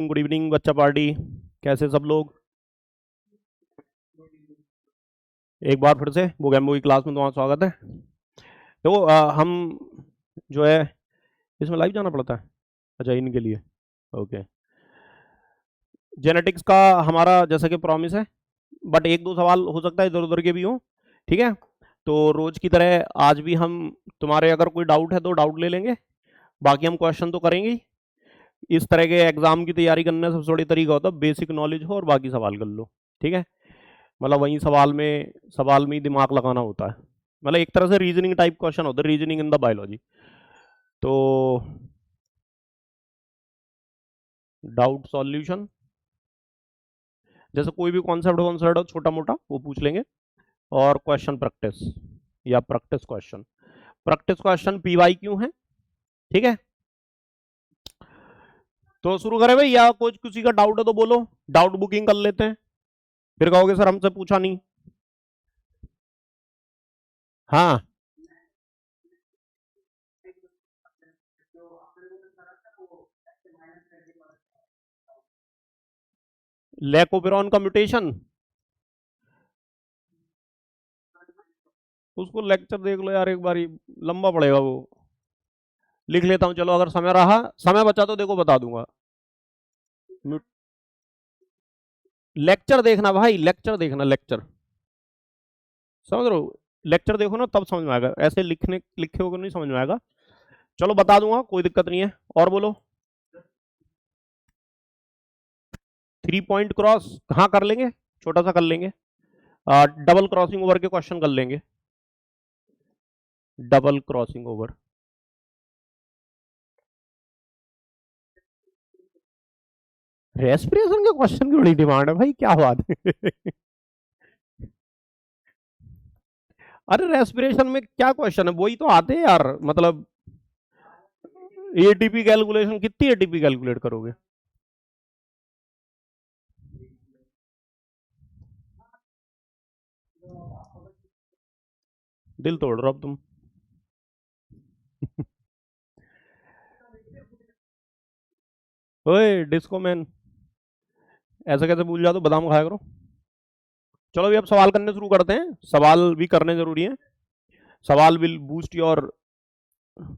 Good evening बच्चा party. कैसे सब लोग? एक बार फिर से बोगैम्बो की क्लास में तुम्हारा स्वागत है। देखो हम जो है इसमें लाइव जाना पड़ता है। अच्छा, इनके लिए ओके। जेनेटिक्स का हमारा जैसा कि प्रॉमिस है, बट एक दो सवाल हो सकता है इधर उधर के भी हो। ठीक है, तो रोज की तरह आज भी हम तुम्हारे अगर कोई डाउट है तो डाउट ले लेंगे, बाकी हम क्वेश्चन तो करेंगे ही। इस तरह के एग्जाम की तैयारी करने का सबसे बड़ी तरीका होता है बेसिक नॉलेज हो और बाकी सवाल कर लो। ठीक है, मतलब वही सवाल में ही दिमाग लगाना होता है। मतलब एक तरह से रीजनिंग टाइप क्वेश्चन होता है, रीजनिंग इन द बायोलॉजी। तो डाउट सॉल्यूशन, जैसे कोई भी कॉन्सेप्ट हो छोटा मोटा वो पूछ लेंगे, और क्वेश्चन प्रैक्टिस या प्रैक्टिस क्वेश्चन पीवाई क्यों है। ठीक है, तो शुरू करें भाई, या कुछ किसी का डाउट है तो बोलो, डाउट बुकिंग कर लेते हैं, फिर कहोगे सर हमसे पूछा नहीं। हाँ, लेकोपेरॉन का म्यूटेशन, उसको लेक्चर देख लो यार एक बार, लंबा पड़ेगा वो। लिख लेता हूं चलो, अगर समय रहा, समय बचा तो देखो बता दूंगा। लेक्चर देखना भाई, लेक्चर देखना, लेक्चर समझ रहे हो। लेक्चर देखो ना तब समझ में आएगा, ऐसे लिखे होकर नहीं समझ में आएगा। चलो बता दूंगा, कोई दिक्कत नहीं है। और बोलो, 3 पॉइंट क्रॉस कहाँ कर लेंगे, छोटा सा कर लेंगे। डबल क्रॉसिंग ओवर के क्वेश्चन कर लेंगे, डबल क्रॉसिंग ओवर। रेस्पिरेशन के क्वेश्चन की बड़ी डिमांड है भाई, क्या बात है। अरे रेस्पिरेशन में क्या क्वेश्चन है, वही तो आते हैं यार। मतलब एटीपी कैलकुलेशन, कितनी एटीपी कैलकुलेट करोगे? दिल तोड़ रहे हो अब तुम। ओए डिस्को मैन, ऐसा कैसे भूल जाओ, तो बादाम खाया करो। चलो अभी अब सवाल करने शुरू करते हैं, सवाल भी करने जरूरी है। सवाल विल बूस्ट योर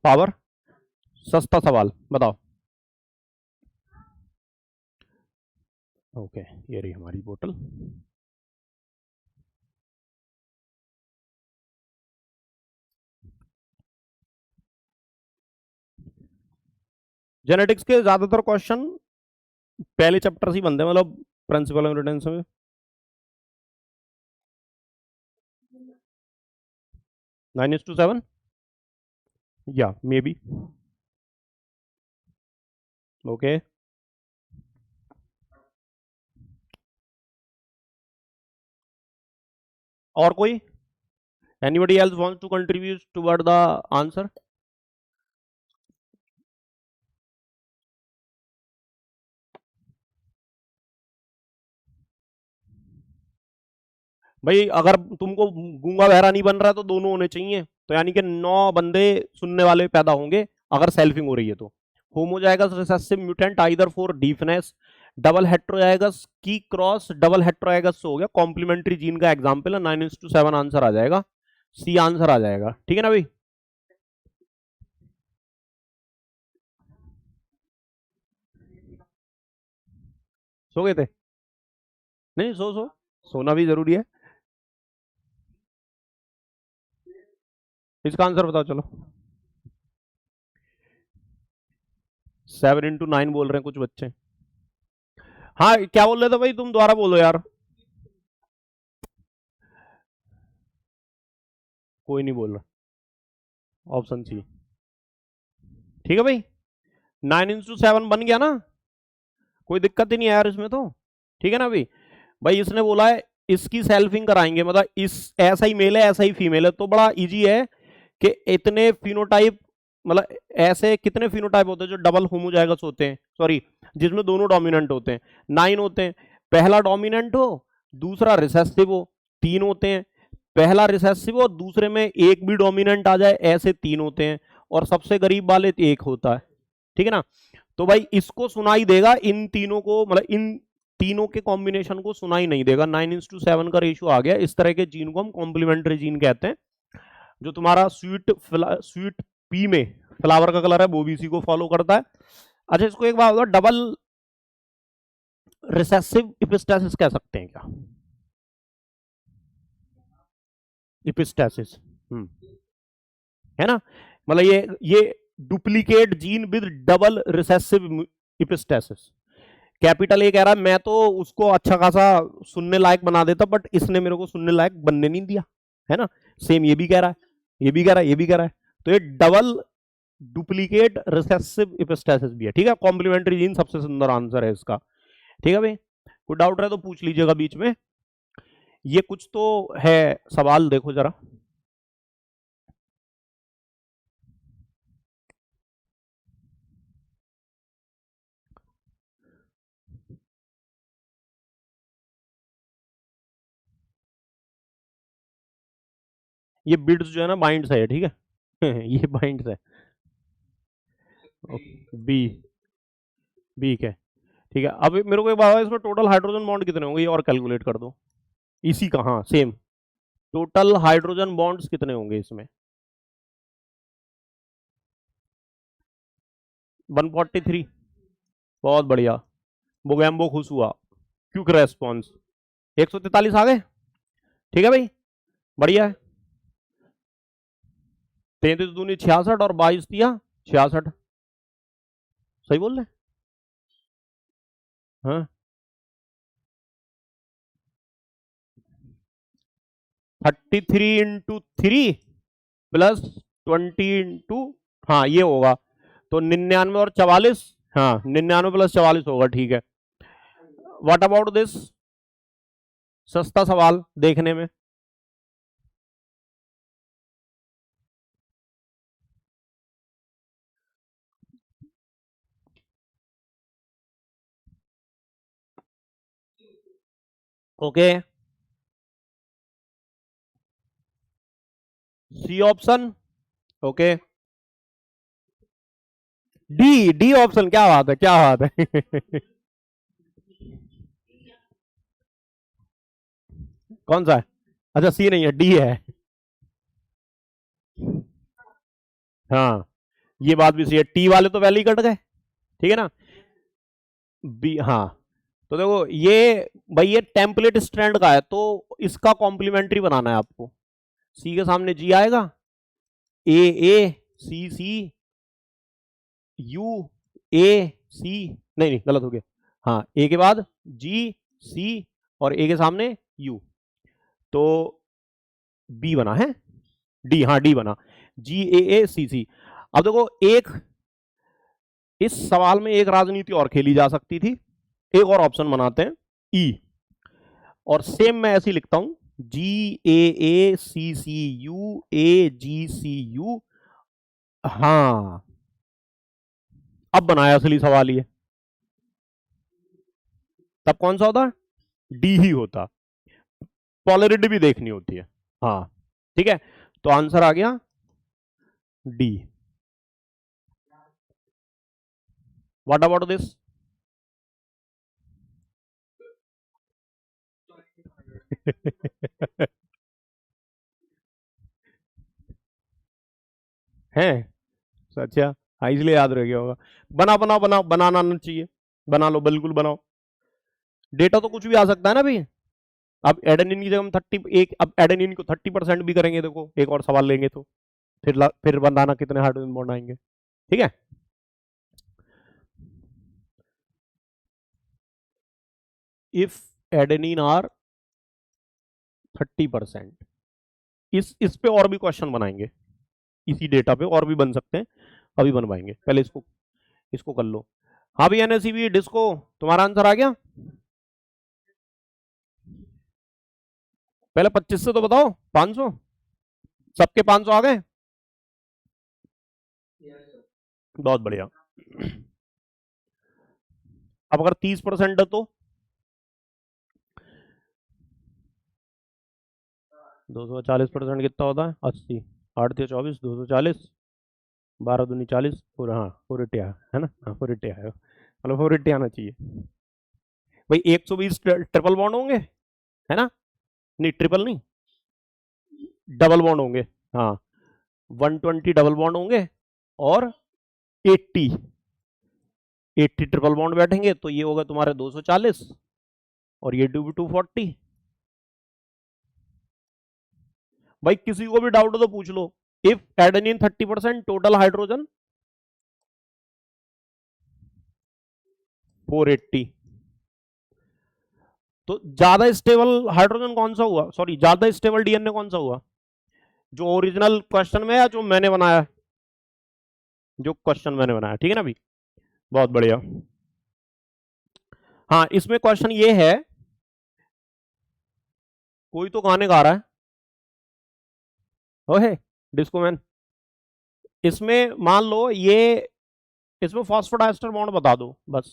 पावर। सस्ता सवाल बताओ। ओके, ये रही हमारी बोतल। जेनेटिक्स के ज्यादातर क्वेश्चन पहले चैप्टर से ही बनते हैं, मतलब प्रिंसिपल इनहेरिटेंस में। 9:7 या मे बी। ओके, और कोई, anybody else wants to contribute toward the answer? भाई अगर तुमको गूंगा बहरा नहीं बन रहा तो दोनों होने चाहिए, तो यानी कि 9 बंदे सुनने वाले पैदा होंगे अगर सेल्फिंग हो रही है तो। Homozygous recessive mutant either for deafness, double heterozygous की क्रॉस, डबल हेट्रोजाइगस हो गया कॉम्प्लीमेंट्री जीन का एग्जांपल है। 9:7 आंसर आ जाएगा, सी आंसर आ जाएगा। ठीक है ना भाई? सो गए थे? नहीं, सो सोना भी जरूरी है। इसका आंसर बताओ चलो। 7 into 9 बोल रहे हैं कुछ बच्चे। हाँ, क्या बोल रहे थे भाई, तुम दोबारा बोलो यार। कोई नहीं बोल रहा, ऑप्शन सी। ठीक है भाई, 9:7 बन गया ना, कोई दिक्कत ही नहीं है यार इसमें तो। ठीक है ना भाई? भाई इसने बोला है इसकी सेल्फिंग कराएंगे, मतलब इस ऐसा ही मेल है ऐसा ही फीमेल है, तो बड़ा इजी है कि इतने फिनोटाइप, मतलब ऐसे कितने फिनोटाइप होते हैं जो डबल होमोजाइगस होते हैं, सॉरी जिसमें दोनों डोमिनेंट होते हैं। 9 होते हैं, पहला डोमिनेंट हो, दूसरा रिसेसिव हो। 3 होते हैं, पहला रिसेसिव हो, दूसरे में एक भी डोमिनेंट आ जाए, ऐसे 3 होते हैं। और सबसे गरीब वाले 1 होता है। ठीक है ना। तो भाई इसको सुनाई देगा, इन तीनों को, मतलब इन तीनों के कॉम्बिनेशन को सुनाई नहीं देगा। 9:7 का रेशियो आ गया। इस तरह के जीन को हम कॉम्प्लीमेंट्री जीन कहते हैं। जो तुम्हारा स्वीट पी में फ्लावर का कलर है वो भी इसी को फॉलो करता है। अच्छा, इसको एक बात बताओ, डबल रिसेसिव इपिस्टेसिस कह सकते हैं क्या? इपिस्टेसिस है ना, मतलब ये duplicate gene with double recessive epistasis. Capital A कह रहा है मैं तो उसको अच्छा खासा सुनने लायक बना देता, बट इसने मेरे को सुनने लायक बनने नहीं दिया, है ना। सेम ये भी कह रहा है, ये भी कह रहा है, ये भी कह रहा है। तो ये डबल डुप्लीकेट रिसेसिव इपिस्टेसिस भी है। ठीक है, कॉम्प्लीमेंट्री जीन सबसे सुंदर आंसर है इसका। ठीक है भाई, कोई डाउट रहे तो पूछ लीजिएगा बीच में। ये कुछ तो है सवाल, देखो जरा। ये बिट्स जो है ना बाइंड्स है, ठीक है ये बाइंड्स है। बी बी के, ठीक है। अब मेरे को एक बात, इसमें टोटल हाइड्रोजन बॉन्ड कितने होंगे ये और कैलकुलेट कर दो। इसी का, हाँ सेम, टोटल हाइड्रोजन बॉन्ड्स कितने होंगे इसमें? 143। बहुत बढ़िया, बोगैम्बो खुश हुआ। क्विक रेस्पॉन्स, 143 आ गए। ठीक है भाई, बढ़िया है। 33 दूनी 66 और 22 दिया 66। सही बोल रहे? हाँ, 33 × 3 +20 हाँ ये होगा, तो 99 और 44, हाँ 99 + 44 होगा, ठीक है। व्हाट अबाउट दिस, सस्ता सवाल देखने में। Okay, C option, okay. D, D option, क्या बात है, क्या बात है कौन सा है? अच्छा सी नहीं है, डी है। हाँ, ये बात भी सही है, टी वाले तो पहले ही कट गए, ठीक है ना। बी, हाँ। तो देखो ये भाई ये टेम्पलेट स्ट्रैंड का है, तो इसका कॉम्प्लीमेंट्री बनाना है आपको। सी के सामने जी आएगा, ए ए, सी सी, यू ए सी, नहीं नहीं गलत हो गया, हाँ ए के बाद जी सी और ए के सामने यू, तो बी बना है, डी, हाँ डी बना, जी ए सी सी। अब देखो एक, इस सवाल में एक राजनीति और खेली जा सकती थी, एक और ऑप्शन बनाते हैं, ई, और सेम मैं ऐसे ही लिखता हूं, GAACCU AGCU। हाँ, अब बनाया असली सवाल ये, तब कौन सा होता, डी ही होता। पॉलरिटी भी देखनी होती है, हाँ ठीक है। तो आंसर आ गया डी। व्हाट अबाउट दिस है, अच्छा, हाँ इसलिए याद रह गया होगा। बना बनाओ बनाओ, बनाना आना चाहिए, बना लो बिल्कुल बनाओ। डेटा तो कुछ भी आ सकता है ना भाई। अब एडेनिन की जगह हम 30, एक अब एडेनिन को 30% भी करेंगे, देखो एक और सवाल लेंगे तो फिर बनाना कितने हाइड्रोजन बॉन्ड आएंगे, ठीक है। इफ एडेनिन आर 30%, इस पे और भी क्वेश्चन बनाएंगे, इसी डेटा पे और भी बन सकते हैं, अभी बनवाएंगे, पहले इसको इसको कर लो। हाँ भी एनएससीबी डिस्को, तुम्हारा आंसर आ गया। पहले 25 से तो बताओ, 500, सबके 500 आ गए, बहुत बढ़िया। अब अगर 30% है तो 240% कितना होता है, 80, 8 से 24, 240, 12 दूनी 40, पूरा, हाँ 480 है ना, हाँ 480 आएगा, मतलब 480 आना चाहिए भाई। 120 ट्रिपल बॉन्ड होंगे, है ना, नहीं ट्रिपल नहीं, डबल बॉन्ड होंगे, हाँ 120 डबल बॉन्ड होंगे, और 80 ट्रिपल बॉन्ड बैठेंगे, तो ये होगा तुम्हारे 240, और ये 240। भाई किसी को भी डाउट हो तो पूछ लो। If adenine 30%, total hydrogen 480। तो ज्यादा स्टेबल हाइड्रोजन कौन सा हुआ, सॉरी ज्यादा स्टेबल डीएनए कौन सा हुआ, जो ओरिजिनल क्वेश्चन में है, जो मैंने बनाया, जो क्वेश्चन मैंने बनाया, ठीक है ना भाई, बहुत बढ़िया। हाँ इसमें क्वेश्चन ये है, कोई तो गाने गा रहा है, ओहे डिस्को मैन। इसमें मान लो ये, इसमें फॉस्फोडाइस्टर बॉन्ड बता दो बस।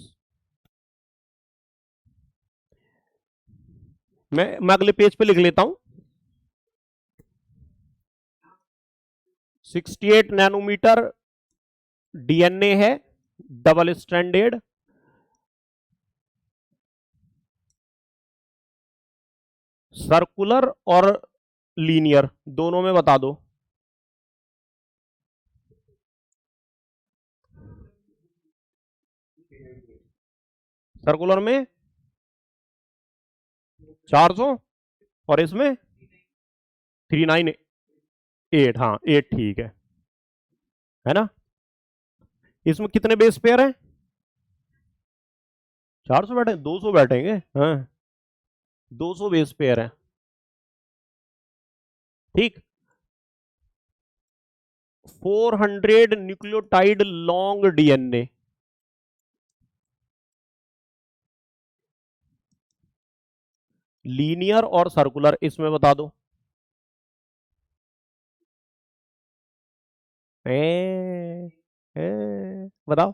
मैं अगले पेज पे लिख लेता हूं। 68 नैनोमीटर डीएनए है, डबल स्ट्रैंडेड, सर्कुलर और लीनियर, दोनों में बता दो। सर्कुलर में 400, और इसमें 398, हाँ 8 ठीक है ना। इसमें कितने बेस पेयर हैं, 400 बैठे, 200 बैठेंगे, हाँ 200 बेस पेयर हैं, ठीक। 400 न्यूक्लियोटाइड लॉन्ग डीएनए, लीनियर और सर्कुलर, इसमें बता दो। बताओ।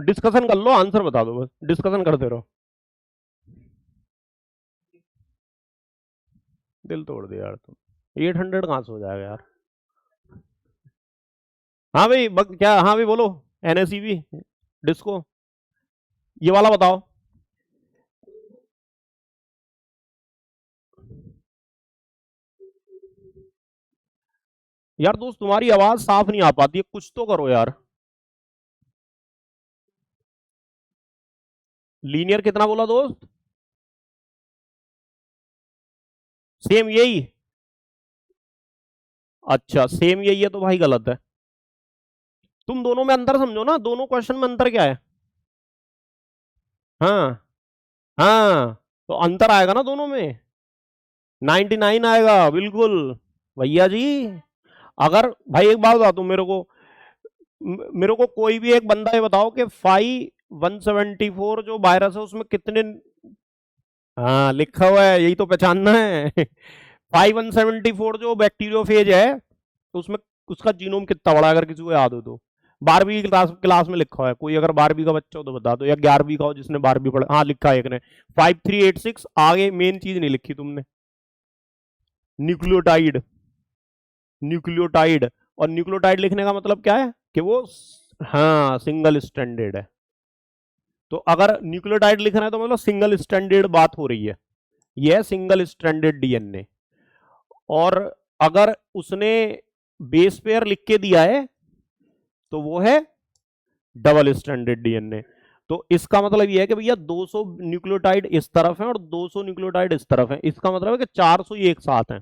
डिस्कशन कर लो, आंसर बता दो, बस डिस्कशन करते रहो। दिल तोड़ दिया यार तुम, 800 कहां से हो जाएगा यार। हाँ भाई क्या, हाँ भाई बोलो। एनएसईबी डिस्को, ये वाला बताओ। यार दोस्त तुम्हारी आवाज साफ नहीं आ पाती है, कुछ तो करो यार। लीनियर कितना बोला दोस्त, सेम यही, अच्छा सेम यही है तो भाई गलत है। तुम दोनों में अंतर समझो ना, दोनों क्वेश्चन में अंतर क्या है। हाँ हाँ, तो अंतर आएगा ना दोनों में, 99 आएगा बिल्कुल भैया जी। अगर भाई एक बात बताओ तुम मेरे को, मेरे को कोई भी एक बंदा ये बताओ कि 5174 जो वायरस है उसमें कितने, हाँ लिखा हुआ है, यही तो पहचानना है। 5174 जो बैक्टीरियोफेज है, तो उसमें उसका जीनोम कितना बड़ा, अगर किसी को याद हो तो। 12वीं क्लास क्लास में लिखा हुआ है, कोई अगर 12वीं का बच्चा हो तो बता दो, या 11वीं का हो जिसने 12वीं पढ़ा, हाँ लिखा है एक ने 5386, आगे मेन चीज नहीं लिखी तुमने, न्यूक्लियोटाइड। न्यूक्लियोटाइड, और न्यूक्लियोटाइड लिखने का मतलब क्या है कि वो, हाँ सिंगल स्टैंडर्ड है। तो अगर न्यूक्लियोटाइड लिखना है तो मतलब सिंगल स्टैंडर्ड बात हो रही है, यह सिंगल स्टैंडर्ड डीएनए। और अगर उसने बेस पेयर लिख के दिया है तो वो है डबल स्टैंडर्ड डीएनए। तो इसका मतलब यह है कि भैया 200 न्यूक्लियोटाइड इस तरफ है और 200 न्यूक्लियोटाइड इस तरफ है, इसका मतलब है कि 400 ही एक साथ है।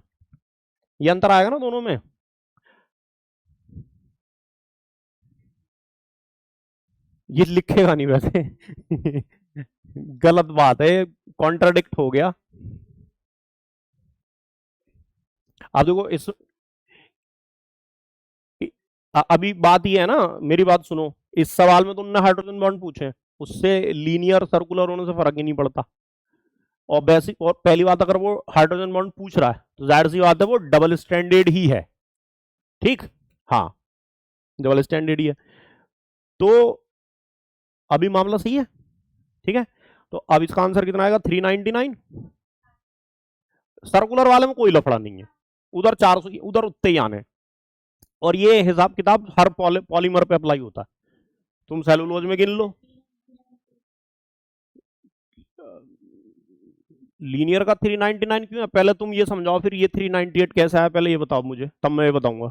ये अंतर आएगा ना दोनों में। ये लिखेगा नहीं वैसे। गलत बात है, कॉन्ट्राडिक्ट हो गया। आप देखो इस, अभी बात ये है ना, मेरी बात सुनो, इस सवाल में तुमने हाइड्रोजन बॉन्ड पूछे, उससे लीनियर सर्कुलर होने से फर्क ही नहीं पड़ता। और बेसिक, और पहली बात, अगर वो हाइड्रोजन बॉन्ड पूछ रहा है तो जाहिर सी बात है वो डबल स्टैंडर्ड ही है, ठीक। हाँ डबल स्टैंड AD है। तो अभी मामला सही है, ठीक है। तो अब इसका आंसर कितना आएगा, 399। सर्कुलर वाले में कोई लफड़ा नहीं है, उधर 400, उधर उतने ही आने। और ये हिसाब किताब हर पॉलीमर पे अप्लाई होता है। तुम सेलुलोज में गिन लो, लीनियर का 399 क्यों है, पहले तुम ये समझाओ, फिर ये 398 कैसे आया, पहले ये बताओ मुझे, तब मैं ये बताऊंगा।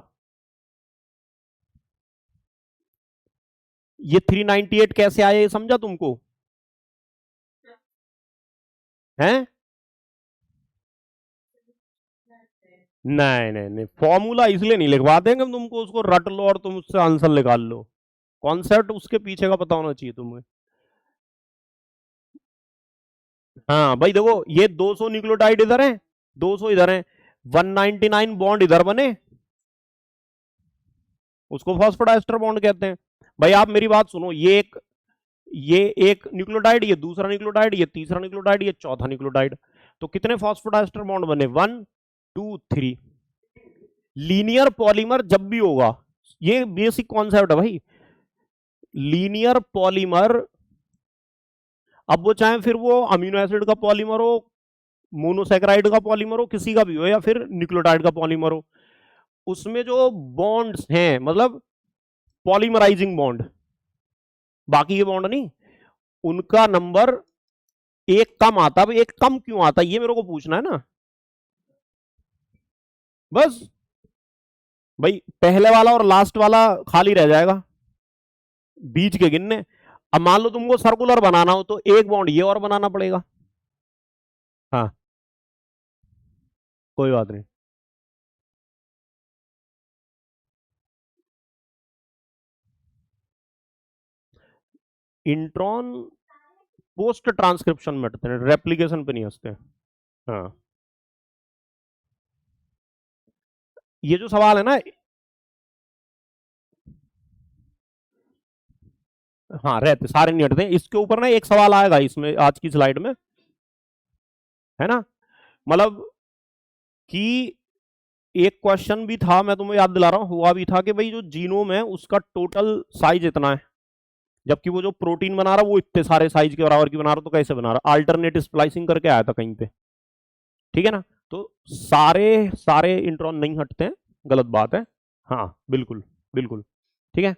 ये 398 कैसे आया, ये समझा तुमको? हैं? नहीं नहीं नहीं, फॉर्मूला इसलिए नहीं लिखवा देंगे तुमको, उसको रट लो और तुम उससे आंसर निकाल लो। कॉन्सेप्ट उसके पीछे का पता होना चाहिए तुम्हें। हाँ भाई देखो, ये 200 न्यूक्लियोटाइड इधर है, 200 इधर है, 199 बॉन्ड इधर बने, उसको फॉस्फोडाइस्टर बॉन्ड कहते हैं। भाई आप मेरी बात सुनो, ये एक न्यूक्लियोटाइड, ये दूसरा न्यूक्लियोटाइड, ये तीसरा न्यूक्लियोटाइड, ये चौथा न्यूक्लियोटाइड। तो कितने फॉस्फोडाइस्टर बॉन्ड बने, 1 2 3। लीनियर पॉलीमर जब भी होगा, ये बेसिक कॉन्सेप्ट है भाई, लीनियर पॉलीमर, अब वो चाहे फिर वो अमीनो एसिड का पॉलीमर हो, मोनोसेक्राइड का पॉलीमर हो, किसी का भी हो, या फिर न्यूक्लियोटाइड का पॉलीमर हो, उसमें जो बॉन्ड्स हैं, मतलब पॉलीमराइजिंग बॉन्ड, बाकी के बॉन्ड नहीं, उनका नंबर एक कम आता है। एक कम क्यों आता है, ये मेरे को पूछना है ना, बस। भाई पहले वाला और लास्ट वाला खाली रह जाएगा, बीच के गिनने। अब मान लो तुमको सर्कुलर बनाना हो तो एक बॉन्ड ये और बनाना पड़ेगा। हाँ, कोई बात नहीं। इंट्रॉन पोस्ट ट्रांसक्रिप्शन में हटते हैं, रेप्लिकेशन पे नहीं हंसते। हाँ, ये जो सवाल है ना, हाँ रहते सारे नहीं हटते, इसके ऊपर ना एक सवाल आएगा इसमें आज की स्लाइड में, है ना, मतलब कि एक क्वेश्चन भी था, मैं तुम्हें याद दिला रहा हूं, हुआ भी था कि भाई जो जीनोम है उसका टोटल साइज इतना है, जबकि वो जो प्रोटीन बना रहा है वो इतने सारे साइज के बराबर की बना रहा, तो कैसे बना रहा, अल्टरनेट स्प्लाइसिंग करके आया था कहीं पे, ठीक है ना। तो सारे सारे इंट्रॉन नहीं हटते हैं, गलत बात है। हाँ बिल्कुल बिल्कुल, ठीक है।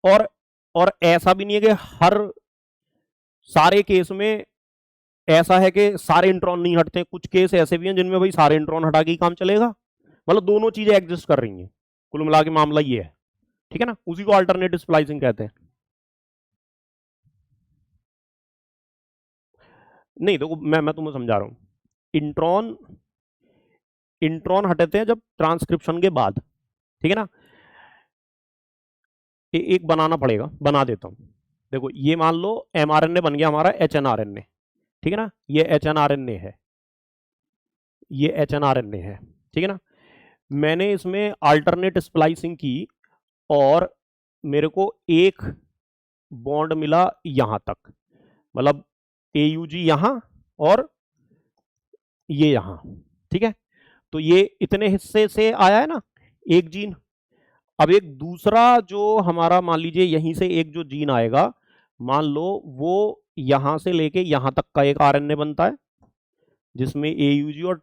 और और ऐसा भी नहीं है कि हर सारे केस में ऐसा है कि सारे इंट्रॉन नहीं हटते, कुछ केस ऐसे भी हैं जिनमें भाई सारे इंट्रॉन हटा के ही काम चलेगा, मतलब दोनों चीजें एग्जिस्ट कर रही हैं, कुल मिला के मामला ये है, ठीक है ना, उसी को अल्टरनेटिव स्प्लाइसिंग कहते हैं। नहीं देखो, मैं तुम्हें समझा रहा हूं, इंट्रॉन इंट्रॉन हटते हैं जब ट्रांसक्रिप्शन के बाद, ठीक है ना। एक बनाना पड़ेगा, बना देता हूं। देखो ये मान लो mRNA बन गया हमारा HNRNA, ठीक है ना, ये HNRNA है, ये HNRNA है, ठीक है ना। मैंने इसमें अल्टरनेट स्प्लाइसिंग की और मेरे को एक बॉन्ड मिला यहां तक, मतलब AUG यहां और ये यहां, ठीक है। तो ये इतने हिस्से से आया है ना एक जीन। अब एक दूसरा जो हमारा, मान लीजिए यहीं से एक जो जीन आएगा, मान लो वो यहां से लेके यहां तक का एक RNA बनता है जिसमें AUG और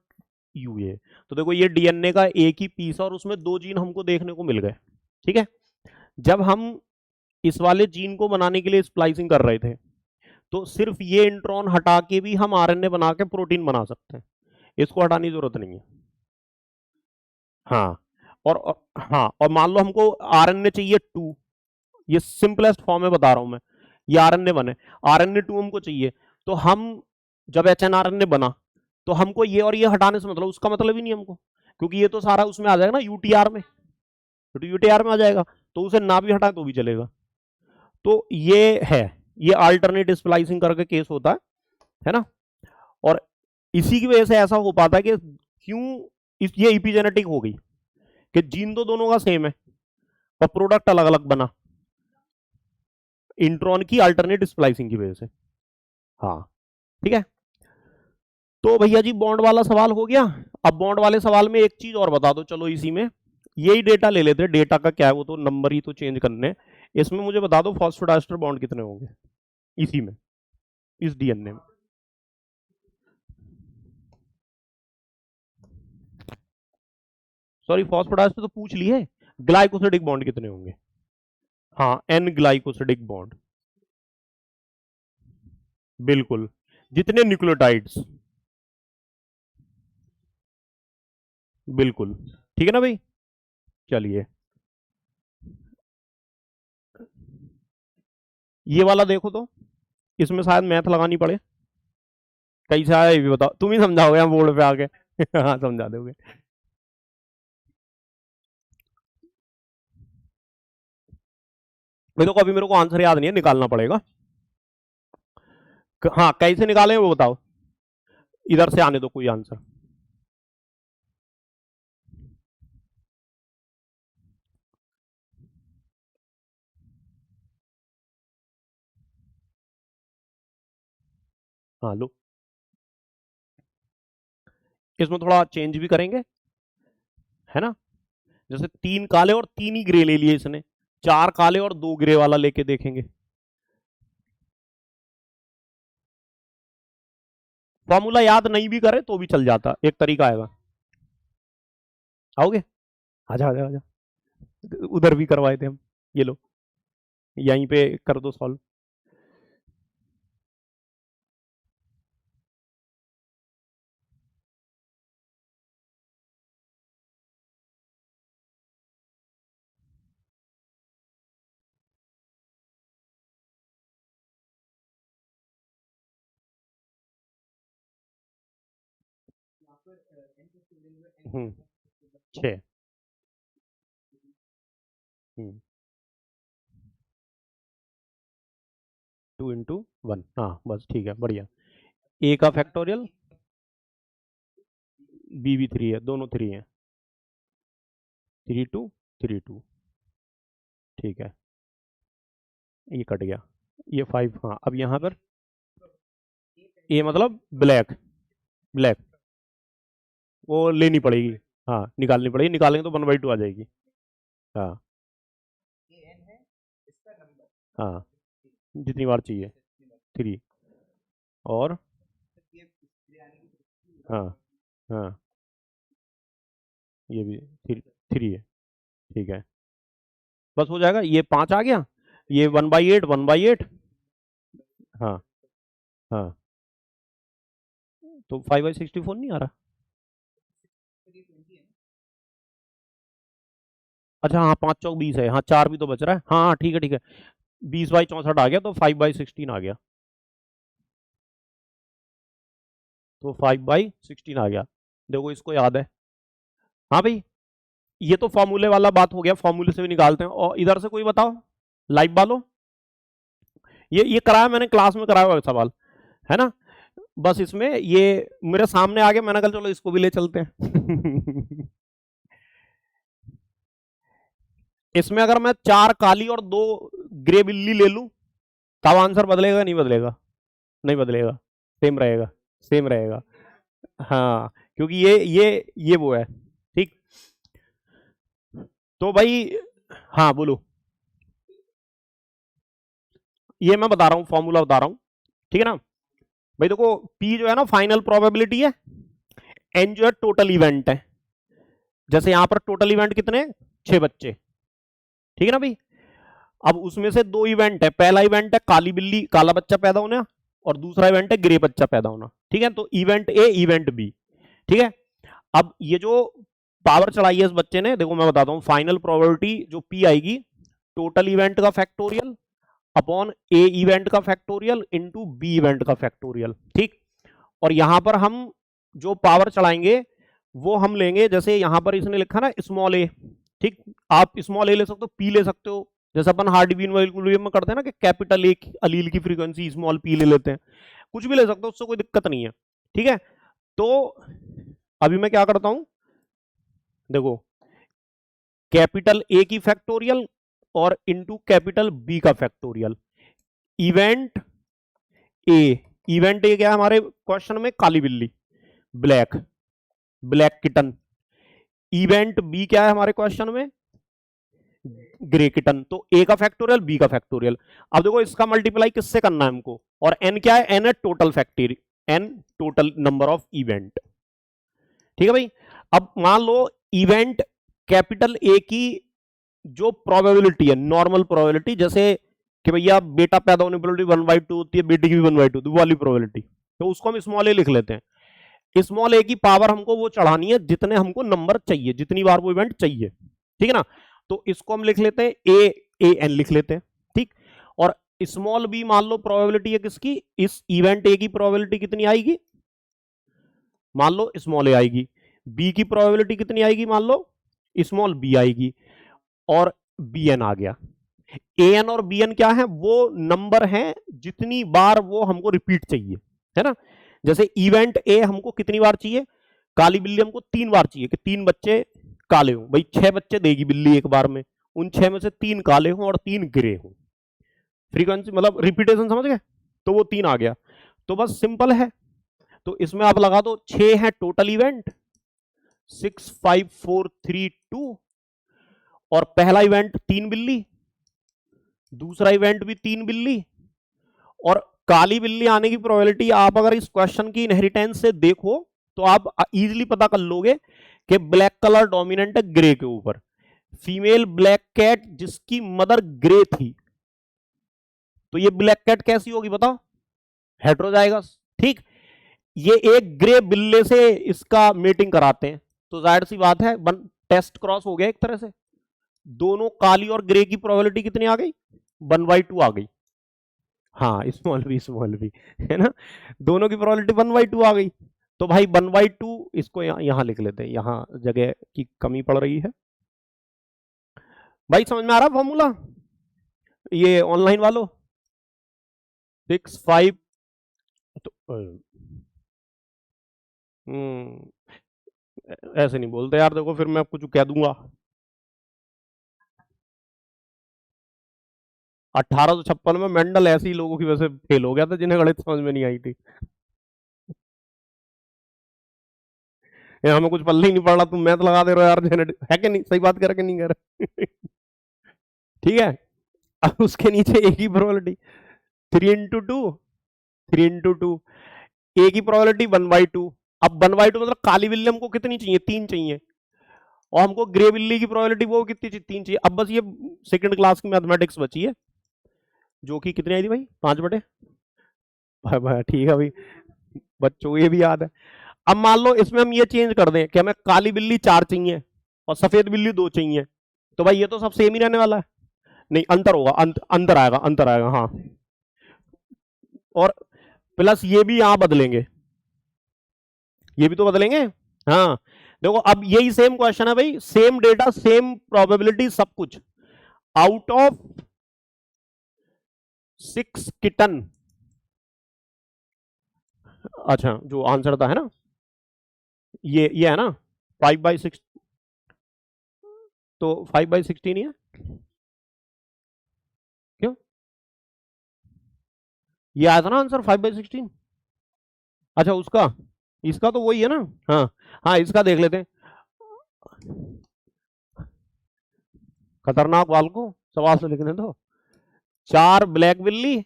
UA। तो देखो ये DNA का एक ही पीस है और उसमें दो जीन हमको देखने को मिल गए, ठीक है। जब हम इस वाले जीन को बनाने के लिए स्प्लाइसिंग कर रहे थे, तो सिर्फ ये इंट्रॉन हटा के भी हम RNA बना के प्रोटीन बना सकते हैं, इसको हटाने की जरूरत नहीं है। हाँ, हाँ, और मान लो हमको RNA चाहिए 2, ये सिंपलेस्ट फॉर्म में बता रहा हूं मैं, ये RNA बने, RNA 2 हमको चाहिए, तो हम जब HNRNA बना तो हमको ये और ये हटाने से मतलब उसका मतलब ही नहीं हमको, क्योंकि ये तो सारा उसमें आ जाएगा ना UTR में, तो UTR में आ जाएगा, तो उसे ना भी हटाए तो भी चलेगा। तो ये है, ये अल्टरनेट स्प्लाइसिंग करके केस होता है ना। और इसी की वजह से ऐसा हो पाता है कि क्यों ये इपिजेनेटिक हो गई, कि जीन तो दोनों का सेम है पर प्रोडक्ट अलग अलग बना, इंट्रॉन की अल्टरनेट स्प्लाइसिंग की वजह से। हाँ ठीक है, तो भैया जी बॉन्ड वाला सवाल हो गया। अब बॉन्ड वाले सवाल में एक चीज और बता दो, चलो इसी में यही डेटा ले लेते हैं, डेटा का क्या है, वो तो नंबर ही तो चेंज करने हैं। इसमें मुझे बता दो फॉस्फोडाइस्टर बॉन्ड कितने होंगे इसी में, इस डीएनए में। सॉरी फॉस्फोडाइस्टर तो पूछ लिए, ग्लाइकोसिडिक बॉन्ड कितने होंगे? हाँ एन ग्लाइकोसिडिक बॉन्ड, बिल्कुल। जितने न्यूक्लियोटाइड्स, बिल्कुल ठीक है ना भाई। चलिए ये वाला देखो तो, इसमें शायद मैथ लगानी पड़े, कैसे आया ये भी बताओ, तुम ही समझाओगे हम बोर्ड पे आके हाँ समझा दोगे। देखो अभी मेरे को आंसर याद नहीं है, निकालना पड़ेगा। हाँ कैसे निकालें वो बताओ, इधर से आने दो कोई आंसर। हाँ लो, इसमें थोड़ा चेंज भी करेंगे, है ना। जैसे 3 काले और 3 ही ग्रे ले लिए इसने, 4 काले और 2 ग्रे वाला लेके देखेंगे। फॉर्मूला याद नहीं भी करे तो भी चल जाता, एक तरीका आएगा। आओगे? आजा आजा आजा, उधर भी करवाए थे हम, ये लो यहीं पे कर दो सॉल्व। हम्म 6, 2 × 1, हाँ बस ठीक है बढ़िया। ए का फैक्टोरियल, बी भी 3 है, दोनों 3 है, 3 2 3 2, ठीक है ये कट गया, ये 5। हाँ अब यहाँ पर ए मतलब ब्लैक, ब्लैक वो लेनी पड़ेगी, हाँ निकालनी पड़ेगी, निकालेंगे तो 1/2 आ जाएगी। हाँ हाँ जितनी बार चाहिए 3, और हाँ हाँ ये भी 3 है, ठीक है बस हो जाएगा, ये 5 आ गया, ये 1/8 1/8। हाँ हाँ तो 5/64 नहीं आ रहा? अच्छा हाँ 5 चौक 20 है, हाँ 4 भी तो बच रहा है, हाँ हाँ ठीक है 20/64 आ गया, तो 5/16 आ गया, तो 5/16 आ गया। देखो इसको याद है। हाँ भाई ये तो फॉर्मूले वाला बात हो गया, फॉर्मूले से भी निकालते हैं। और इधर से कोई बताओ लाइव वालों, ये कराया मैंने क्लास में, कराया हुआ सवाल है ना। बस इसमें ये मेरे सामने आ गया, मैंने कहा चलो इसको भी ले चलते हैं इसमें अगर मैं 4 काली और 2 ग्रे बिल्ली ले लूं, तब आंसर बदलेगा नहीं बदलेगा? नहीं बदलेगा, सेम रहेगा, सेम रहेगा। हाँ क्योंकि ये वो है, ठीक। तो भाई हाँ बोलो, ये मैं बता रहा हूँ, फॉर्मूला बता रहा हूँ, ठीक है ना भाई। देखो पी जो है ना फाइनल प्रोबेबिलिटी है, एन जो है टोटल इवेंट है। जैसे यहां पर टोटल इवेंट कितने, 6 बच्चे, ठीक है ना भाई। अब उसमें से 2 इवेंट है, पहला इवेंट है काली बिल्ली काला बच्चा पैदा होना, और दूसरा इवेंट है ग्रे बच्चा पैदा होना, ठीक है। तो इवेंट ए इवेंट बी, ठीक है। अब ये जो पावर चढ़ाई है इस बच्चे ने, देखो मैं बताता हूं, फाइनल प्रोबेबिलिटी जो पी आएगी, टोटल इवेंट का फैक्टोरियल अपॉन ए इवेंट का फैक्टोरियल इंटू बी इवेंट का फैक्टोरियल, ठीक। और यहां पर हम जो पावर चढ़ाएंगे वो हम लेंगे, जैसे यहां पर इसने लिखा ना स्मॉल ए, ठीक। आप स्मॉल ए ले सकते हो, पी ले सकते हो, जैसे अपन हार्डबीन में करते हैं ना कि कैपिटल ए अलील की फ्रीक्वेंसी स्मॉल पी ले लेते हैं, कुछ भी ले सकते हो, उससे कोई दिक्कत नहीं है, ठीक है। तो अभी मैं क्या करता हूं, देखो कैपिटल ए की फैक्टोरियल और इंटू कैपिटल बी का factorial, event A, event A क्या है हमारे क्वेश्चन में, काली बिल्ली, black, black kitten, event B क्या है हमारे क्वेश्चन में, ग्रे किटन, तो ए का फैक्टोरियल बी का फैक्टोरियल। अब देखो इसका मल्टीप्लाई किससे करना है हमको, और एन क्या है, एन है total factor, N total number of event. ठीक है भाई। अब मान लो इवेंट कैपिटल ए की जो प्रोबेबिलिटी है, नॉर्मल प्रोबेबिलिटी, जैसे कि भैया बेटा पैदा होने की प्रोबेबिलिटी 1/2 होती है, बेटी की भी 1/2, वो वाली प्रोबेबिलिटी, तो उसको हम स्मॉल ए लिख लेते हैं। स्मॉल ए की पावर हमको वो चढ़ानी है जितने हमको नंबर चाहिए, जितनी बार वो इवेंट चाहिए, ठीक है ना। तो इसको हम लिख लेते हैं ए एन लिख लेते हैं, ठीक। और स्मॉल बी मान लो प्रोबेबिलिटी है किसकी, इस इवेंट ए की प्रोबेबिलिटी कितनी आएगी, मान लो स्मॉल ए आएगी, बी की प्रोबेबिलिटी कितनी आएगी, मान लो स्मॉल बी आएगी, और बी एन आ गया। ए एन और बी एन क्या है, वो नंबर है जितनी बार वो हमको रिपीट चाहिए, है ना। जैसे इवेंट ए हमको कितनी बार चाहिए, काली बिल्ली हमको 3 बार चाहिए, कि 3 बच्चे काले हो, भाई 6 बच्चे देगी बिल्ली एक बार में, उन 6 में से 3 काले हों और 3 ग्रे हों, फ्रीक्वेंसी मतलब रिपीटेशन, समझ गए, तो वो 3 आ गया। तो बस सिंपल है, तो इसमें आप लगा दो 6 है टोटल इवेंट, 6 5 4 3 2, और पहला इवेंट 3 बिल्ली, दूसरा इवेंट भी 3 बिल्ली, और काली बिल्ली आने की प्रोबेबिलिटी आप अगर इस क्वेश्चन की इनहेरिटेंस से देखो तो आप इजीली पता कर लोगे कि ब्लैक कलर डोमिनेंट है ग्रे के ऊपर। फीमेल ब्लैक कैट जिसकी मदर ग्रे थी, तो ये ब्लैक कैट कैसी होगी बताओ, हेटेरोजाइगस, ठीक। ये एक ग्रे बिल्ले से इसका मेटिंग कराते हैं, तो जाहिर सी बात है टेस्ट क्रॉस हो गया एक तरह से, दोनों काली और ग्रे की प्रोबेबिलिटी कितनी आ गई, 1/2 आ गई। हाँ स्मॉल भी है ना, दोनों की प्रोबेबिलिटी 1/2 आ गई। तो भाई 1/2 इसको यहां लिख लेते हैं, यहां जगह की कमी पड़ रही है। भाई समझ में आ रहा फॉर्मूला, ये ऑनलाइन वालों 6 5, तो ऐसे नहीं बोलते यार, देखो फिर मैं कुछ कह दूंगा। 1856 में मेंडल ऐसे ही लोगों की वजह से फेल हो गया था जिन्हें गणित समझ में नहीं आई थी। हमें कुछ पल्ले ही नहीं पड़ रहा, तुम मैथ लगा दे रहे हो यार, जेनेटिक है कि नहीं, सही बात कर नहीं कर ठीक है। अब उसके नीचे ए की प्रोबेबिलिटी 3 × 2, 3 × 2, ए की प्रोबेबिलिटी 1/2। अब 1/2 मतलब काली बिल्ली हमको कितनी चाहिए, 3 चाहिए, और हमको ग्रे बिल्ली की प्रोबेबिलिटी वो कितनी चाहिए, 3 चाहिए। अब बस ये सेकंड क्लास की मैथमेटिक्स बची है, जो कि कितनी आई थी भाई, 5/, ठीक है भाई, बच्चों को ये भी याद है। अब मान लो इसमें हम ये चेंज कर दें कि हमें काली बिल्ली 4 चाहिए और सफेद बिल्ली 2 चाहिए, तो भाई ये तो सब सेम ही रहने वाला है, नहीं अंतर होगा, अंतर आएगा, अंतर आएगा, हाँ। और प्लस ये भी यहां बदलेंगे, ये भी तो बदलेंगे, हाँ। देखो अब यही सेम क्वेश्चन है भाई, सेम डेटा सेम प्रोबेबिलिटी सब कुछ, आउट ऑफ 6 किटन, अच्छा जो आंसर था है ना, ये है ना 5/6, तो 5/16 ही है, क्यों, ये आया था ना आंसर 5/16, अच्छा उसका, इसका तो वही है ना, हाँ हाँ इसका देख लेते हैं। खतरनाक वाल को सवाल से लिखने दो, 4 ब्लैक बिल्ली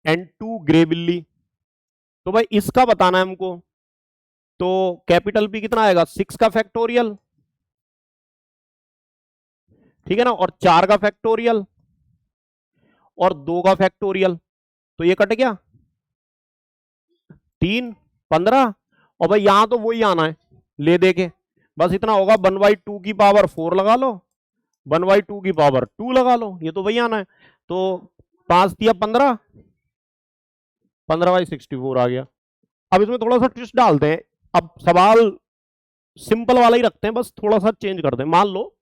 एंड 2 ग्रे बिल्ली, तो भाई इसका बताना है हमको, तो कैपिटल पी कितना आएगा, 6 का फैक्टोरियल, ठीक है ना, और 4 का फैक्टोरियल और 2 का फैक्टोरियल, तो ये कट गया 3 15, और भाई यहां तो वही आना है ले दे के, बस इतना होगा 1/2 की पावर 4 लगा लो, 1/2 की पावर 2 लगा लो, ये तो वही आना है। तो 5 दिया 15, 15/64 आ गया। अब इसमें थोड़ा सा ट्विस्ट डालते हैं, अब सवाल सिंपल वाला ही रखते हैं, बस थोड़ा सा चेंज करते हैं। मान लो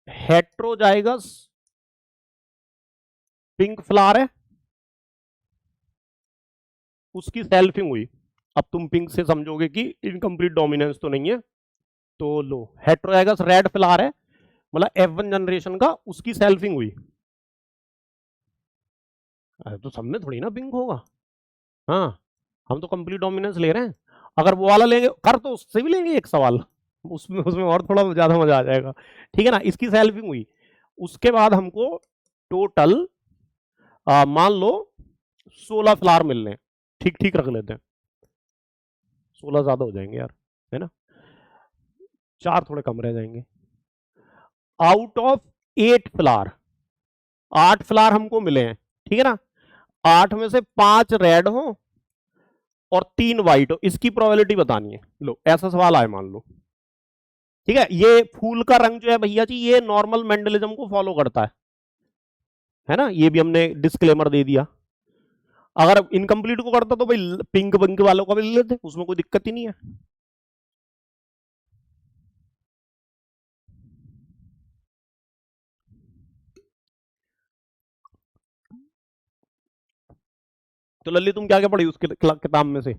हेट्रोजाइगस पिंक फ्लावर है, उसकी सेल्फिंग हुई, अब तुम पिंक से समझोगे कि इनकम्प्लीट डोमिनेंस तो नहीं है, तो लो हेट्रोजाइगस रेड फ्लावर है, मतलब F1 जनरेशन का, उसकी सेल्फिंग हुई, अरे तो सब में थोड़ी ना पिंक होगा, हाँ हम तो कंप्लीट डोमिनेंस ले रहे हैं। अगर वो वाला लेंगे कर तो उससे भी लेंगे एक सवाल, उसमें उसमें और थोड़ा ज्यादा मजा आ जाएगा। ठीक है ना, इसकी सेल्फिंग हुई। उसके बाद हमको टोटल मान लो 16 फ्लावर मिल रहे हैं, ठीक ठीक रख लेते हैं, 16 ज्यादा हो जाएंगे यार, है ना, 4 थोड़े कम रह जाएंगे। आउट ऑफ 8 फ्लावर, 8 फ्लावर हमको मिले हैं, ठीक है ना, 8 में से 5 रेड हो और 3 व्हाइट हो, इसकी प्रोबेबिलिटी बतानी है। लो ऐसा सवाल आए मान लो, ठीक है, ये फूल का रंग जो है भैया जी ये नॉर्मल मेंडलिज्म को फॉलो करता है ना, ये भी हमने डिस्क्लेमर दे दिया। अगर इनकम्प्लीट को करता तो भाई पिंक पिंक वालों का भी ले लेते, उसमें कोई दिक्कत ही नहीं है। तो लल्ली तुम क्या क्या पढ़ी उसके किताब में से?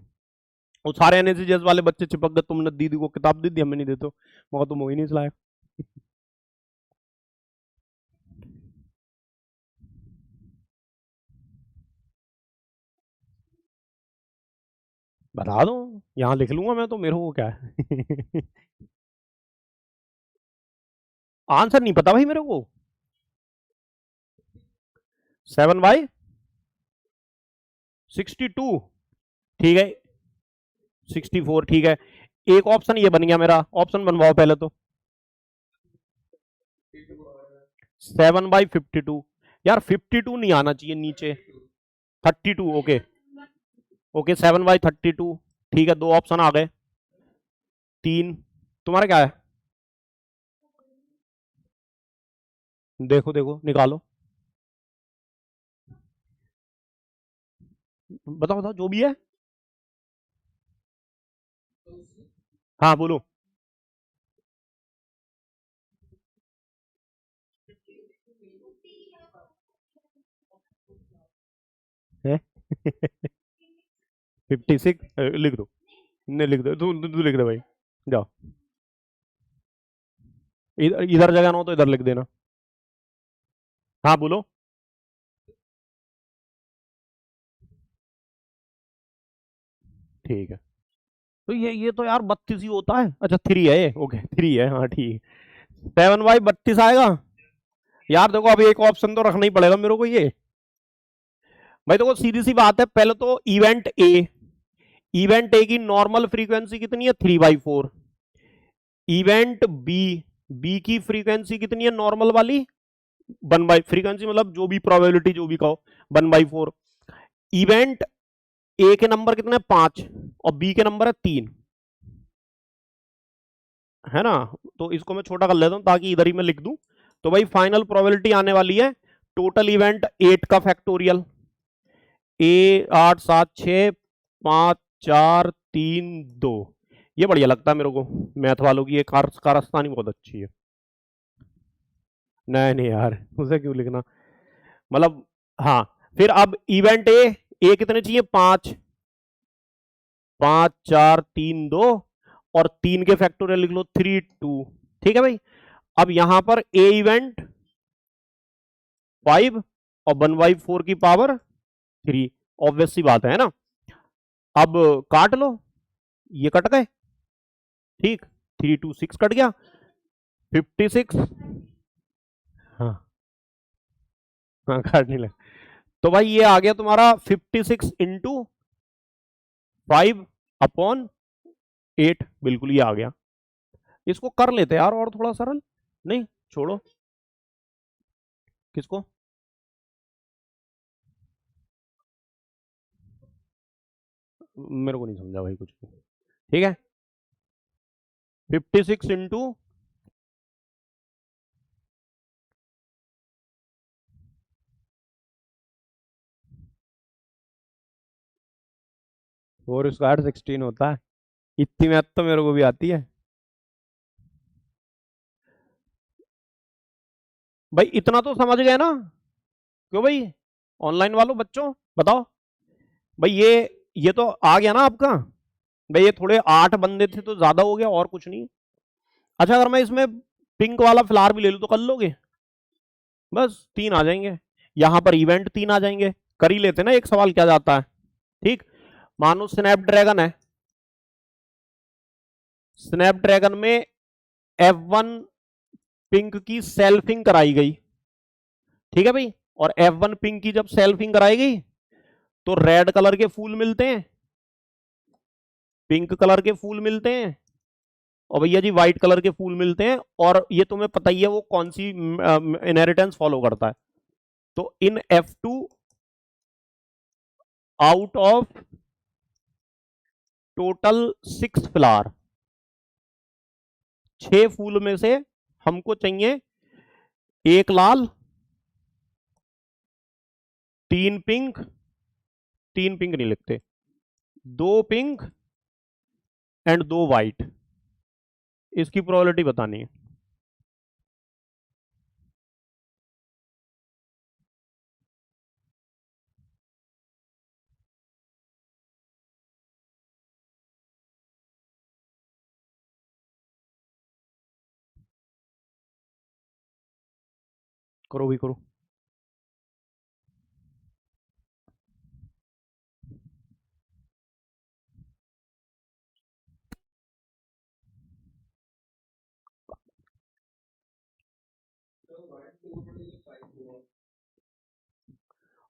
वो सारे एनएसजीएस वाले बच्चे चिपक गए, तुमने दीदी को किताब दे दी, हमें नहीं देते हो, मगर तुम हो ही नहीं इस लायक। बता दो, यहां लिख लूंगा मैं तो, मेरे को क्या है। आंसर नहीं पता भाई मेरे को। 7/62, ठीक है, 64, ठीक है। एक ऑप्शन ये बन गया मेरा, ऑप्शन बनवाओ पहले तो। 7/52, यार 52 नहीं आना चाहिए नीचे, 32, ओके ओके, 7/32, ठीक है, 2 ऑप्शन आ गए, 3। तुम्हारा क्या है? देखो देखो निकालो, बताओ बताओ जो भी है। हाँ बोलो। है 56, लिख दो, नहीं लिख दो, तू लिख दे भाई, जाओ, इधर इधर जगह ना हो तो इधर लिख देना। हाँ बोलो। ठीक है, तो ये तो यार 32 ही होता है, अच्छा 3 है ये, ओके 3 है, हाँ ठीक। 7/32 आएगा। यार देखो अभी एक ऑप्शन तो रखना ही पड़ेगा मेरे को ये। भाई देखो सीधी सी बात है, पहले तो इवेंट ए की नॉर्मल फ्रीक्वेंसी कितनी है? 3/4। इवेंट बी, बी की फ्रीक्वेंसी कितनी है नॉर्मल वाली? 1/फ्रीक्वेंसी मतलब जो भी प्रोबेबिलिटी जो भी कहो, 1/4। इवेंट ए के नंबर कितने? 5 और बी के नंबर है 3, है ना, तो इसको मैं छोटा कर लेता हूं ताकि इधर ही मैं लिख दूं। तो भाई फाइनल प्रोबेबिलिटी आने वाली है टोटल इवेंट 8 का फैक्टोरियल, ए 8 7 6 5 4 3 2। ये बढ़िया लगता है मेरे को, मैथ वालों की ये कारस्तानी बहुत अच्छी है। नहीं नहीं यार उसे क्यों लिखना, मतलब हाँ। फिर अब इवेंट ए कितने चाहिए? 5, 5 4 3 2, और 3 के फैक्टोरियल लिख लो 3 2, ठीक है भाई। अब यहां पर ए इवेंट 5 और 1/4 की पावर 3, ऑब्वियस सी बात है ना। अब काट लो, ये कट गए, ठीक, 3 2 6 कट गया, 56। हाँ हाँ काटने लगा, तो भाई ये आ गया तुम्हारा 56 इंटू 5/8, बिल्कुल ये आ गया। इसको कर लेते यार और थोड़ा सरल, नहीं छोड़ो, किसको? मेरे को नहीं समझा भाई कुछ भी, ठीक है, 56 इंटू, फोर स्क्वायर 16 होता है, इतनी मैथ तो मेरे को भी आती है भाई, इतना तो समझ गए ना? क्यों भाई, ऑनलाइन वालों बच्चों बताओ भाई, ये तो आ गया ना आपका? भाई ये थोड़े 8 बंदे थे तो ज्यादा हो गया, और कुछ नहीं। अच्छा अगर मैं इसमें पिंक वाला फ्लावर भी ले लूं तो कर लोगे? बस 3 आ जाएंगे, यहां पर इवेंट 3 आ जाएंगे, कर ही लेते ना, एक सवाल क्या जाता है, ठीक। मानो स्नैपड्रैगन है, स्नैपड्रैगन में F1 पिंक की सेल्फिंग कराई गई, ठीक है भाई, और F1 पिंक की जब सेल्फिंग कराई गई तो रेड कलर के फूल मिलते हैं, पिंक कलर के फूल मिलते हैं, और भैया जी व्हाइट कलर के फूल मिलते हैं। और ये तुम्हें पता ही है वो कौन सी इनहेरिटेंस फॉलो करता है। तो इन F2 out of total 6 flower, 6 फूल में से हमको चाहिए 1 लाल, 3 पिंक, 3 पिंक नहीं लिखते, 2 पिंक एंड 2 वाइट। इसकी प्रोबेबिलिटी बतानी है। करो भी करो।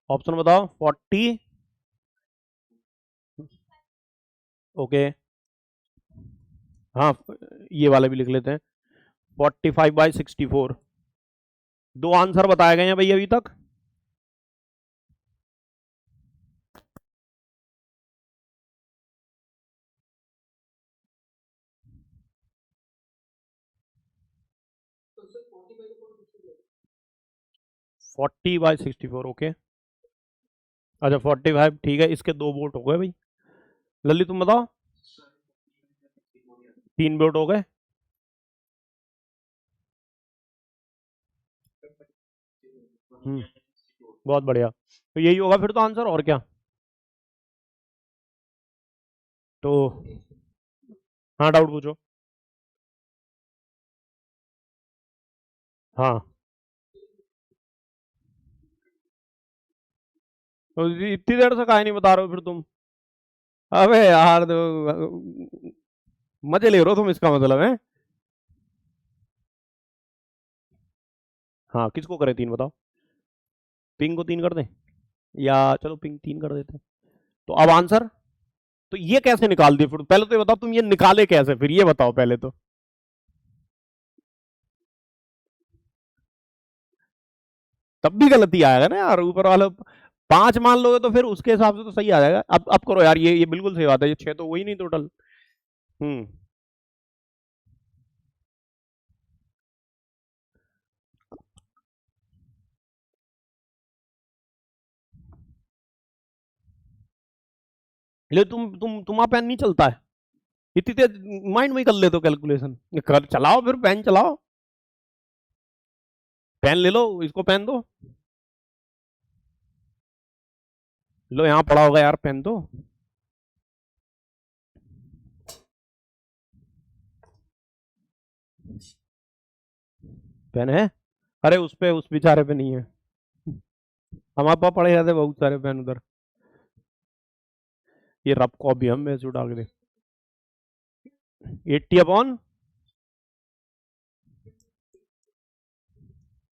ऑप्शन बताओ। 40, ओके, हाँ ये वाले भी लिख लेते हैं। 45/64। 2 आंसर बताए गए हैं भाई अभी तक। तो सर 45/64, 40/64, ओके। अच्छा 45, ठीक है, इसके 2 वोट हो गए भाई। लल्ली तुम बताओ। 3 वोट हो गए। बहुत बढ़िया, तो यही होगा फिर तो आंसर, और क्या। तो हाँ डाउट पूछो। हाँ, तो इतनी देर से काहे नहीं बता रहे हो फिर तुम। अबे यार मजे ले रहे हो तुम, इसका मतलब है। हाँ किसको करे 3 बताओ। पिंक को 3 कर दें, या चलो पिंक 3 कर देते हैं। तो अब आंसर, तो ये कैसे निकाल दिए फिर, पहले तो ये बताओ तुम ये निकाले कैसे, फिर ये बताओ पहले तो। तब भी गलती आएगा ना यार, ऊपर वाले 5 मान लोगे तो फिर उसके हिसाब से तो सही आ जाएगा। अब करो यार, ये बिल्कुल सही बात है, ये 6 तो वही नहीं टोटल। हम्म, ले तुम्हारा पेन नहीं चलता है, इतनी तेज माइंड में ही कर लेते हो कैलकुलेशन। कर चलाओ फिर, पेन चलाओ, पेन ले लो, इसको पेन दो। लो यहाँ पड़ा होगा यार पेन तो। पेन है, अरे उस पे, उस बेचारे पे नहीं है। हमारे पास पड़े रहते बहुत सारे पेन उधर। ये रब कॉपी हम में उठा के दे। 80/,